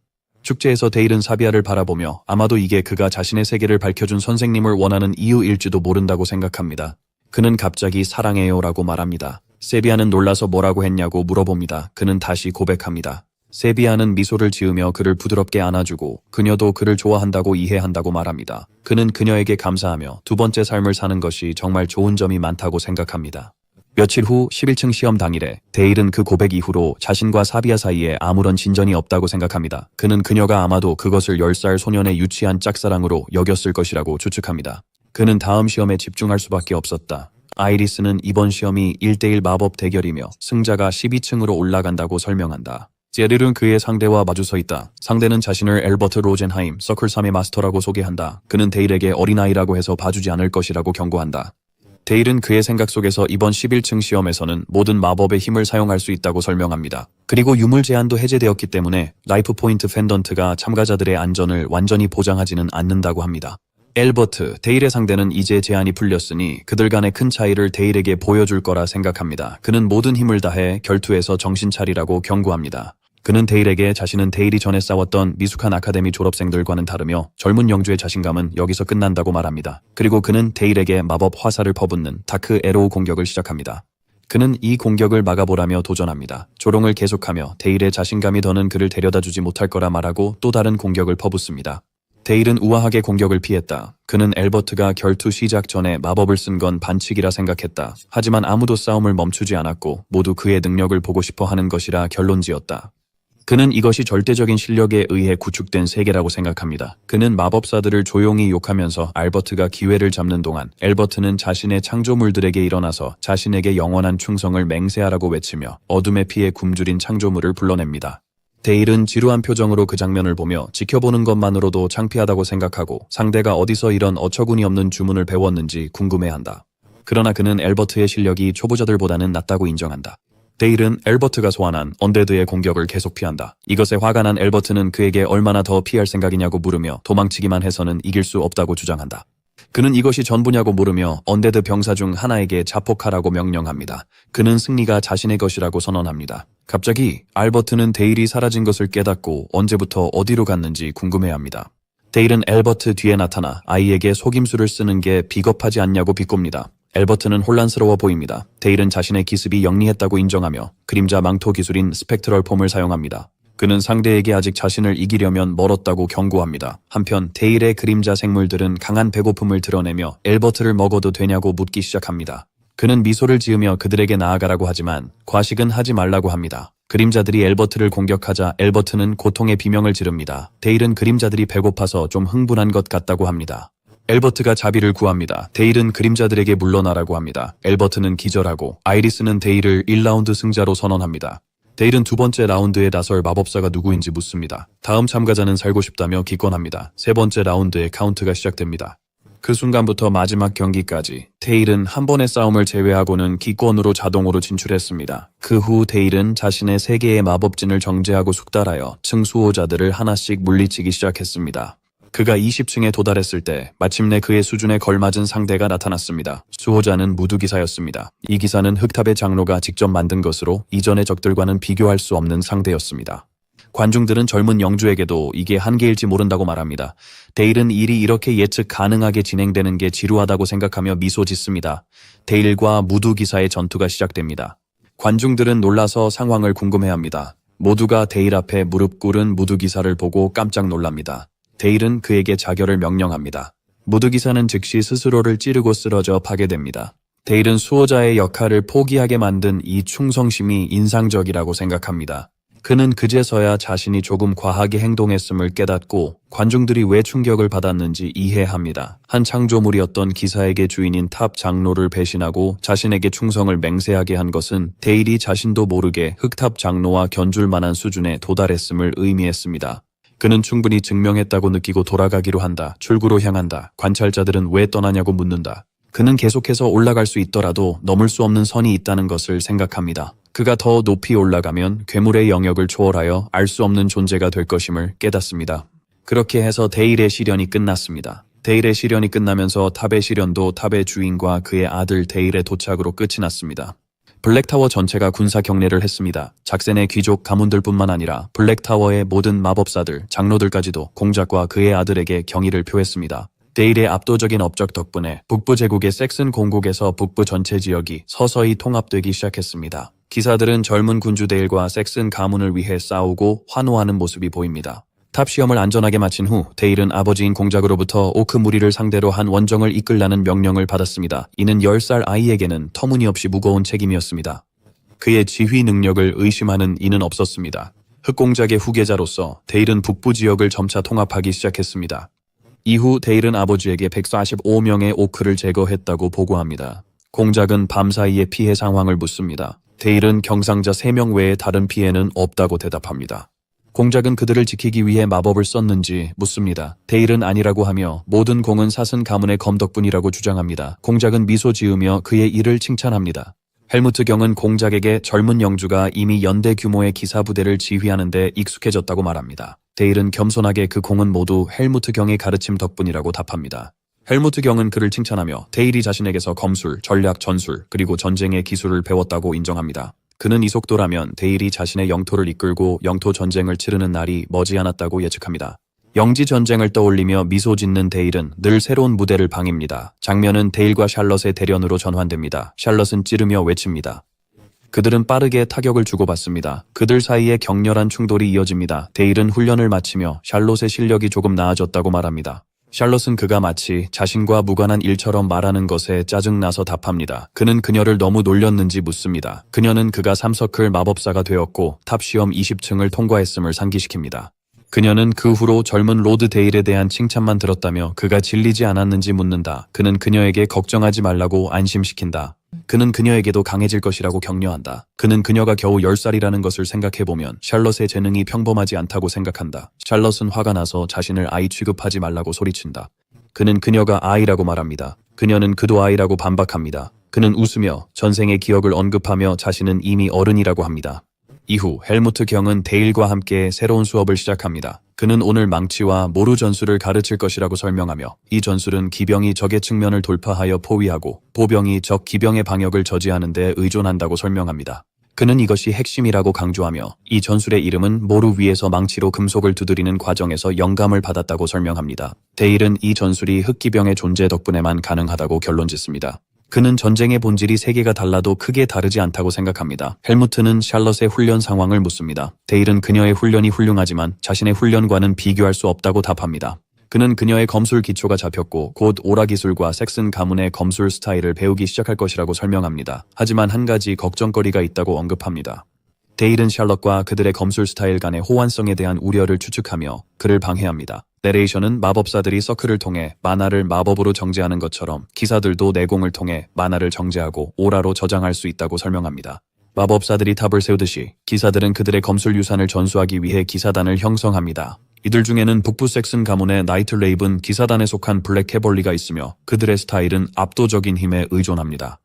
축제에서 데일은 사비아를 바라보며 아마도 이게 그가 자신의 세계를 밝혀준 선생님을 원하는 이유일지도 모른다고 생각합니다. 그는 갑자기 사랑해요라고 말합니다. 세비아는 놀라서 뭐라고 했냐고 물어봅니다. 그는 다시 고백합니다. 세비아는 미소를 지으며 그를 부드럽게 안아주고 그녀도 그를 좋아한다고 이해한다고 말합니다. 그는 그녀에게 감사하며 두 번째 삶을 사는 것이 정말 좋은 점이 많다고 생각합니다. 며칠 후 11층 시험 당일에 데일은 그 고백 이후로 자신과 사비아 사이에 아무런 진전이 없다고 생각합니다. 그는 그녀가 아마도 그것을 10살 소년의 유치한 짝사랑으로 여겼을 것이라고 추측합니다. 그는 다음 시험에 집중할 수밖에 없었다. 아이리스는 이번 시험이 1대1 마법 대결이며 승자가 12층으로 올라간다고 설명한다. 제릴은 그의 상대와 마주서 있다. 상대는 자신을 엘버트 로젠하임, 서클 3의 마스터라고 소개한다. 그는 데일에게 어린아이라고 해서 봐주지 않을 것이라고 경고한다. 데일은 그의 생각 속에서 이번 11층 시험에서는 모든 마법의 힘을 사용할 수 있다고 설명합니다. 그리고 유물 제한도 해제되었기 때문에 라이프 포인트 펜던트가 참가자들의 안전을 완전히 보장하지는 않는다고 합니다. 엘버트, 데일의 상대는 이제 제한이 풀렸으니 그들 간의 큰 차이를 데일에게 보여줄 거라 생각합니다. 그는 모든 힘을 다해 결투에서 정신 차리라고 경고합니다. 그는 데일에게 자신은 데일이 전에 싸웠던 미숙한 아카데미 졸업생들과는 다르며 젊은 영주의 자신감은 여기서 끝난다고 말합니다. 그리고 그는 데일에게 마법 화살을 퍼붓는 다크 에로우 공격을 시작합니다. 그는 이 공격을 막아보라며 도전합니다. 조롱을 계속하며 데일의 자신감이 더는 그를 데려다주지 못할 거라 말하고 또 다른 공격을 퍼붓습니다. 데일은 우아하게 공격을 피했다. 그는 엘버트가 결투 시작 전에 마법을 쓴 건 반칙이라 생각했다. 하지만 아무도 싸움을 멈추지 않았고 모두 그의 능력을 보고 싶어 하는 것이라 결론지었다. 그는 이것이 절대적인 실력에 의해 구축된 세계라고 생각합니다. 그는 마법사들을 조용히 욕하면서 알버트가 기회를 잡는 동안 엘버트는 자신의 창조물들에게 일어나서 자신에게 영원한 충성을 맹세하라고 외치며 어둠의 피에 굶주린 창조물을 불러냅니다. 데일은 지루한 표정으로 그 장면을 보며 지켜보는 것만으로도 창피하다고 생각하고 상대가 어디서 이런 어처구니 없는 주문을 배웠는지 궁금해한다. 그러나 그는 엘버트의 실력이 초보자들보다는 낫다고 인정한다. 데일은 엘버트가 소환한 언데드의 공격을 계속 피한다. 이것에 화가 난 엘버트는 그에게 얼마나 더 피할 생각이냐고 물으며 도망치기만 해서는 이길 수 없다고 주장한다. 그는 이것이 전부냐고 물으며 언데드 병사 중 하나에게 자폭하라고 명령합니다. 그는 승리가 자신의 것이라고 선언합니다. 갑자기 알버트는 데일이 사라진 것을 깨닫고 언제부터 어디로 갔는지 궁금해합니다. 데일은 엘버트 뒤에 나타나 아이에게 속임수를 쓰는 게 비겁하지 않냐고 비꼽니다. 엘버트는 혼란스러워 보입니다. 데일은 자신의 기습이 영리했다고 인정하며 그림자 망토 기술인 스펙트럴 폼을 사용합니다. 그는 상대에게 아직 자신을 이기려면 멀었다고 경고합니다. 한편 데일의 그림자 생물들은 강한 배고픔을 드러내며 엘버트를 먹어도 되냐고 묻기 시작합니다. 그는 미소를 지으며 그들에게 나아가라고 하지만 과식은 하지 말라고 합니다. 그림자들이 엘버트를 공격하자 엘버트는 고통의 비명을 지릅니다. 데일은 그림자들이 배고파서 좀 흥분한 것 같다고 합니다. 엘버트가 자비를 구합니다. 데일은 그림자들에게 물러나라고 합니다. 엘버트는 기절하고 아이리스는 데일을 1라운드 승자로 선언합니다. 데일은 두 번째 라운드에 나설 마법사가 누구인지 묻습니다. 다음 참가자는 살고 싶다며 기권합니다. 세 번째 라운드의 카운트가 시작됩니다. 그 순간부터 마지막 경기까지 데일은 한 번의 싸움을 제외하고는 기권으로 자동으로 진출했습니다. 그 후 데일은 자신의 3개의 마법진을 정제하고 숙달하여 층 수호자들을 하나씩 물리치기 시작했습니다. 그가 20층에 도달했을 때 마침내 그의 수준에 걸맞은 상대가 나타났습니다. 수호자는 무두기사였습니다. 이 기사는 흑탑의 장로가 직접 만든 것으로 이전의 적들과는 비교할 수 없는 상대였습니다. 관중들은 젊은 영주에게도 이게 한계일지 모른다고 말합니다. 데일은 일이 이렇게 예측 가능하게 진행되는 게 지루하다고 생각하며 미소 짓습니다. 데일과 무두기사의 전투가 시작됩니다. 관중들은 놀라서 상황을 궁금해합니다. 모두가 데일 앞에 무릎 꿇은 무두기사를 보고 깜짝 놀랍니다. 데일은 그에게 자결을 명령합니다. 무두기사는 즉시 스스로를 찌르고 쓰러져 파괴됩니다. 데일은 수호자의 역할을 포기하게 만든 이 충성심이 인상적이라고 생각합니다. 그는 그제서야 자신이 조금 과하게 행동했음을 깨닫고 관중들이 왜 충격을 받았는지 이해합니다. 한 창조물이었던 기사에게 주인인 탑 장로를 배신하고 자신에게 충성을 맹세하게 한 것은 데일이 자신도 모르게 흑탑 장로와 견줄 만한 수준에 도달했음을 의미했습니다. 그는 충분히 증명했다고 느끼고 돌아가기로 한다. 출구로 향한다. 관찰자들은 왜 떠나냐고 묻는다. 그는 계속해서 올라갈 수 있더라도 넘을 수 없는 선이 있다는 것을 생각합니다. 그가 더 높이 올라가면 괴물의 영역을 초월하여 알 수 없는 존재가 될 것임을 깨닫습니다. 그렇게 해서 데일의 시련이 끝났습니다. 데일의 시련이 끝나면서 탑의 시련도 탑의 주인과 그의 아들 데일의 도착으로 끝이 났습니다. 블랙타워 전체가 군사 경례를 했습니다. 작센의 귀족 가문들뿐만 아니라 블랙타워의 모든 마법사들, 장로들까지도 공작과 그의 아들에게 경의를 표했습니다. 데일의 압도적인 업적 덕분에 북부 제국의 섹슨 공국에서 북부 전체 지역이 서서히 통합되기 시작했습니다. 기사들은 젊은 군주 데일과 섹슨 가문을 위해 싸우고 환호하는 모습이 보입니다. 탑 시험을 안전하게 마친 후 데일은 아버지인 공작으로부터 오크 무리를 상대로 한 원정을 이끌라는 명령을 받았습니다. 이는 10살 아이에게는 터무니없이 무거운 책임이었습니다. 그의 지휘 능력을 의심하는 이는 없었습니다. 흑공작의 후계자로서 데일은 북부 지역을 점차 통합하기 시작했습니다. 이후 데일은 아버지에게 145명의 오크를 제거했다고 보고합니다. 공작은 밤사이의 피해 상황을 묻습니다. 데일은 경상자 3명 외에 다른 피해는 없다고 대답합니다. 공작은 그들을 지키기 위해 마법을 썼는지 묻습니다. 데일은 아니라고 하며 모든 공은 사슴 가문의 검 덕분이라고 주장합니다. 공작은 미소 지으며 그의 일을 칭찬합니다. 헬무트 경은 공작에게 젊은 영주가 이미 연대 규모의 기사 부대를 지휘하는 데 익숙해졌다고 말합니다. 데일은 겸손하게 그 공은 모두 헬무트 경의 가르침 덕분이라고 답합니다. 헬무트 경은 그를 칭찬하며 데일이 자신에게서 검술, 전략, 전술, 그리고 전쟁의 기술을 배웠다고 인정합니다. 그는 이 속도라면 데일이 자신의 영토를 이끌고 영토 전쟁을 치르는 날이 머지않았다고 예측합니다. 영지 전쟁을 떠올리며 미소 짓는 데일은 늘 새로운 무대를 방입니다. 장면은 데일과 샬럿의 대련으로 전환됩니다. 샬럿은 찌르며 외칩니다. 그들은 빠르게 타격을 주고받습니다. 그들 사이에 격렬한 충돌이 이어집니다. 데일은 훈련을 마치며 샬럿의 실력이 조금 나아졌다고 말합니다. 샬럿은 그가 마치 자신과 무관한 일처럼 말하는 것에 짜증나서 답합니다. 그는 그녀를 너무 놀렸는지 묻습니다. 그녀는 그가 3서클 마법사가 되었고 탑 시험 20층을 통과했음을 상기시킵니다. 그녀는 그 후로 젊은 로드 데일에 대한 칭찬만 들었다며 그가 질리지 않았는지 묻는다. 그는 그녀에게 걱정하지 말라고 안심시킨다. 그는 그녀에게도 강해질 것이라고 격려한다. 그는 그녀가 겨우 10살이라는 것을 생각해보면 샬럿의 재능이 평범하지 않다고 생각한다. 샬럿은 화가 나서 자신을 아이 취급하지 말라고 소리친다. 그는 그녀가 아이라고 말합니다. 그녀는 그도 아이라고 반박합니다. 그는 웃으며 전생의 기억을 언급하며 자신은 이미 어른이라고 합니다. 이후 헬무트 경은 데일과 함께 새로운 수업을 시작합니다. 그는 오늘 망치와 모루 전술을 가르칠 것이라고 설명하며 이 전술은 기병이 적의 측면을 돌파하여 포위하고 보병이 적 기병의 방역을 저지하는 데 의존한다고 설명합니다. 그는 이것이 핵심이라고 강조하며 이 전술의 이름은 모루 위에서 망치로 금속을 두드리는 과정에서 영감을 받았다고 설명합니다. 데일은 이 전술이 흑기병의 존재 덕분에만 가능하다고 결론짓습니다. 그는 전쟁의 본질이 세계가 달라도 크게 다르지 않다고 생각합니다. 헬무트는 샬럿의 훈련 상황을 묻습니다. 데일은 그녀의 훈련이 훌륭하지만 자신의 훈련과는 비교할 수 없다고 답합니다. 그는 그녀의 검술 기초가 잡혔고 곧 오라 기술과 섹슨 가문의 검술 스타일을 배우기 시작할 것이라고 설명합니다. 하지만 한 가지 걱정거리가 있다고 언급합니다. 데일은 샬럿과 그들의 검술 스타일 간의 호환성에 대한 우려를 추측하며 그를 방해합니다. 내레이션은 마법사들이 서클을 통해 마나를 마법으로 정제하는 것처럼 기사들도 내공을 통해 마나를 정제하고 오라로 저장할 수 있다고 설명합니다. 마법사들이 탑을 세우듯이 기사들은 그들의 검술 유산을 전수하기 위해 기사단을 형성합니다. 이들 중에는 북부 섹슨 가문의 나이트 레이븐 기사단에 속한 블랙 캐벌리가 있으며 그들의 스타일은 압도적인 힘에 의존합니다.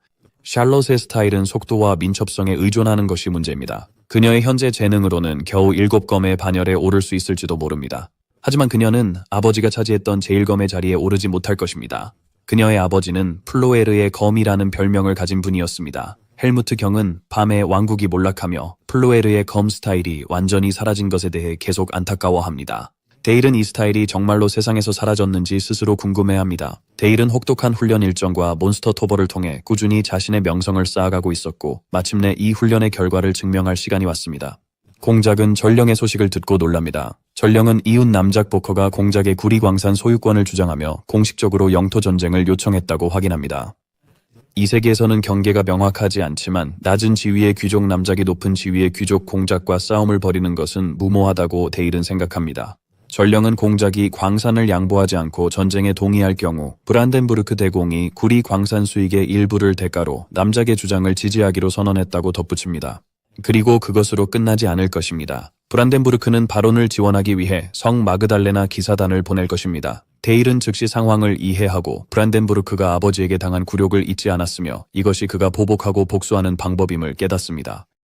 샬럿의 스타일은 속도와 민첩성에 의존하는 것이 문제입니다. 그녀의 현재 재능으로는 겨우 7검의 반열에 오를 수 있을지도 모릅니다. 하지만 그녀는 아버지가 차지했던 제1검의 자리에 오르지 못할 것입니다. 그녀의 아버지는 플로에르의 검이라는 별명을 가진 분이었습니다. 헬무트 경은 밤에 왕국이 몰락하며 플로에르의 검 스타일이 완전히 사라진 것에 대해 계속 안타까워합니다. 데일은 이 스타일이 정말로 세상에서 사라졌는지 스스로 궁금해합니다. 데일은 혹독한 훈련 일정과 몬스터 토벌을 통해 꾸준히 자신의 명성을 쌓아가고 있었고 마침내 이 훈련의 결과를 증명할 시간이 왔습니다. 공작은 전령의 소식을 듣고 놀랍니다. 전령은 이웃 남작 보커가 공작의 구리광산 소유권을 주장하며 공식적으로 영토 전쟁을 요청했다고 확인합니다. 이 세계에서는 경계가 명확하지 않지만 낮은 지위의 귀족 남작이 높은 지위의 귀족 공작과 싸움을 벌이는 것은 무모하다고 데일은 생각합니다. 전령은 공작이 광산을 양보하지 않고 전쟁에 동의할 경우 브란덴부르크 대공이 구리 광산 수익의 일부를 대가로 남작의 주장을 지지하기로 선언했다고 덧붙입니다. 그리고 그것으로 끝나지 않을 것입니다. 브란덴부르크는 바론을 지원하기 위해 성 마그달레나 기사단을 보낼 것입니다. 데일은 즉시 상황을 이해하고 브란덴부르크가 아버지에게 당한 굴욕을 잊지 않았으며 이것이 그가 보복하고 복수하는 방법임을 깨닫습니다.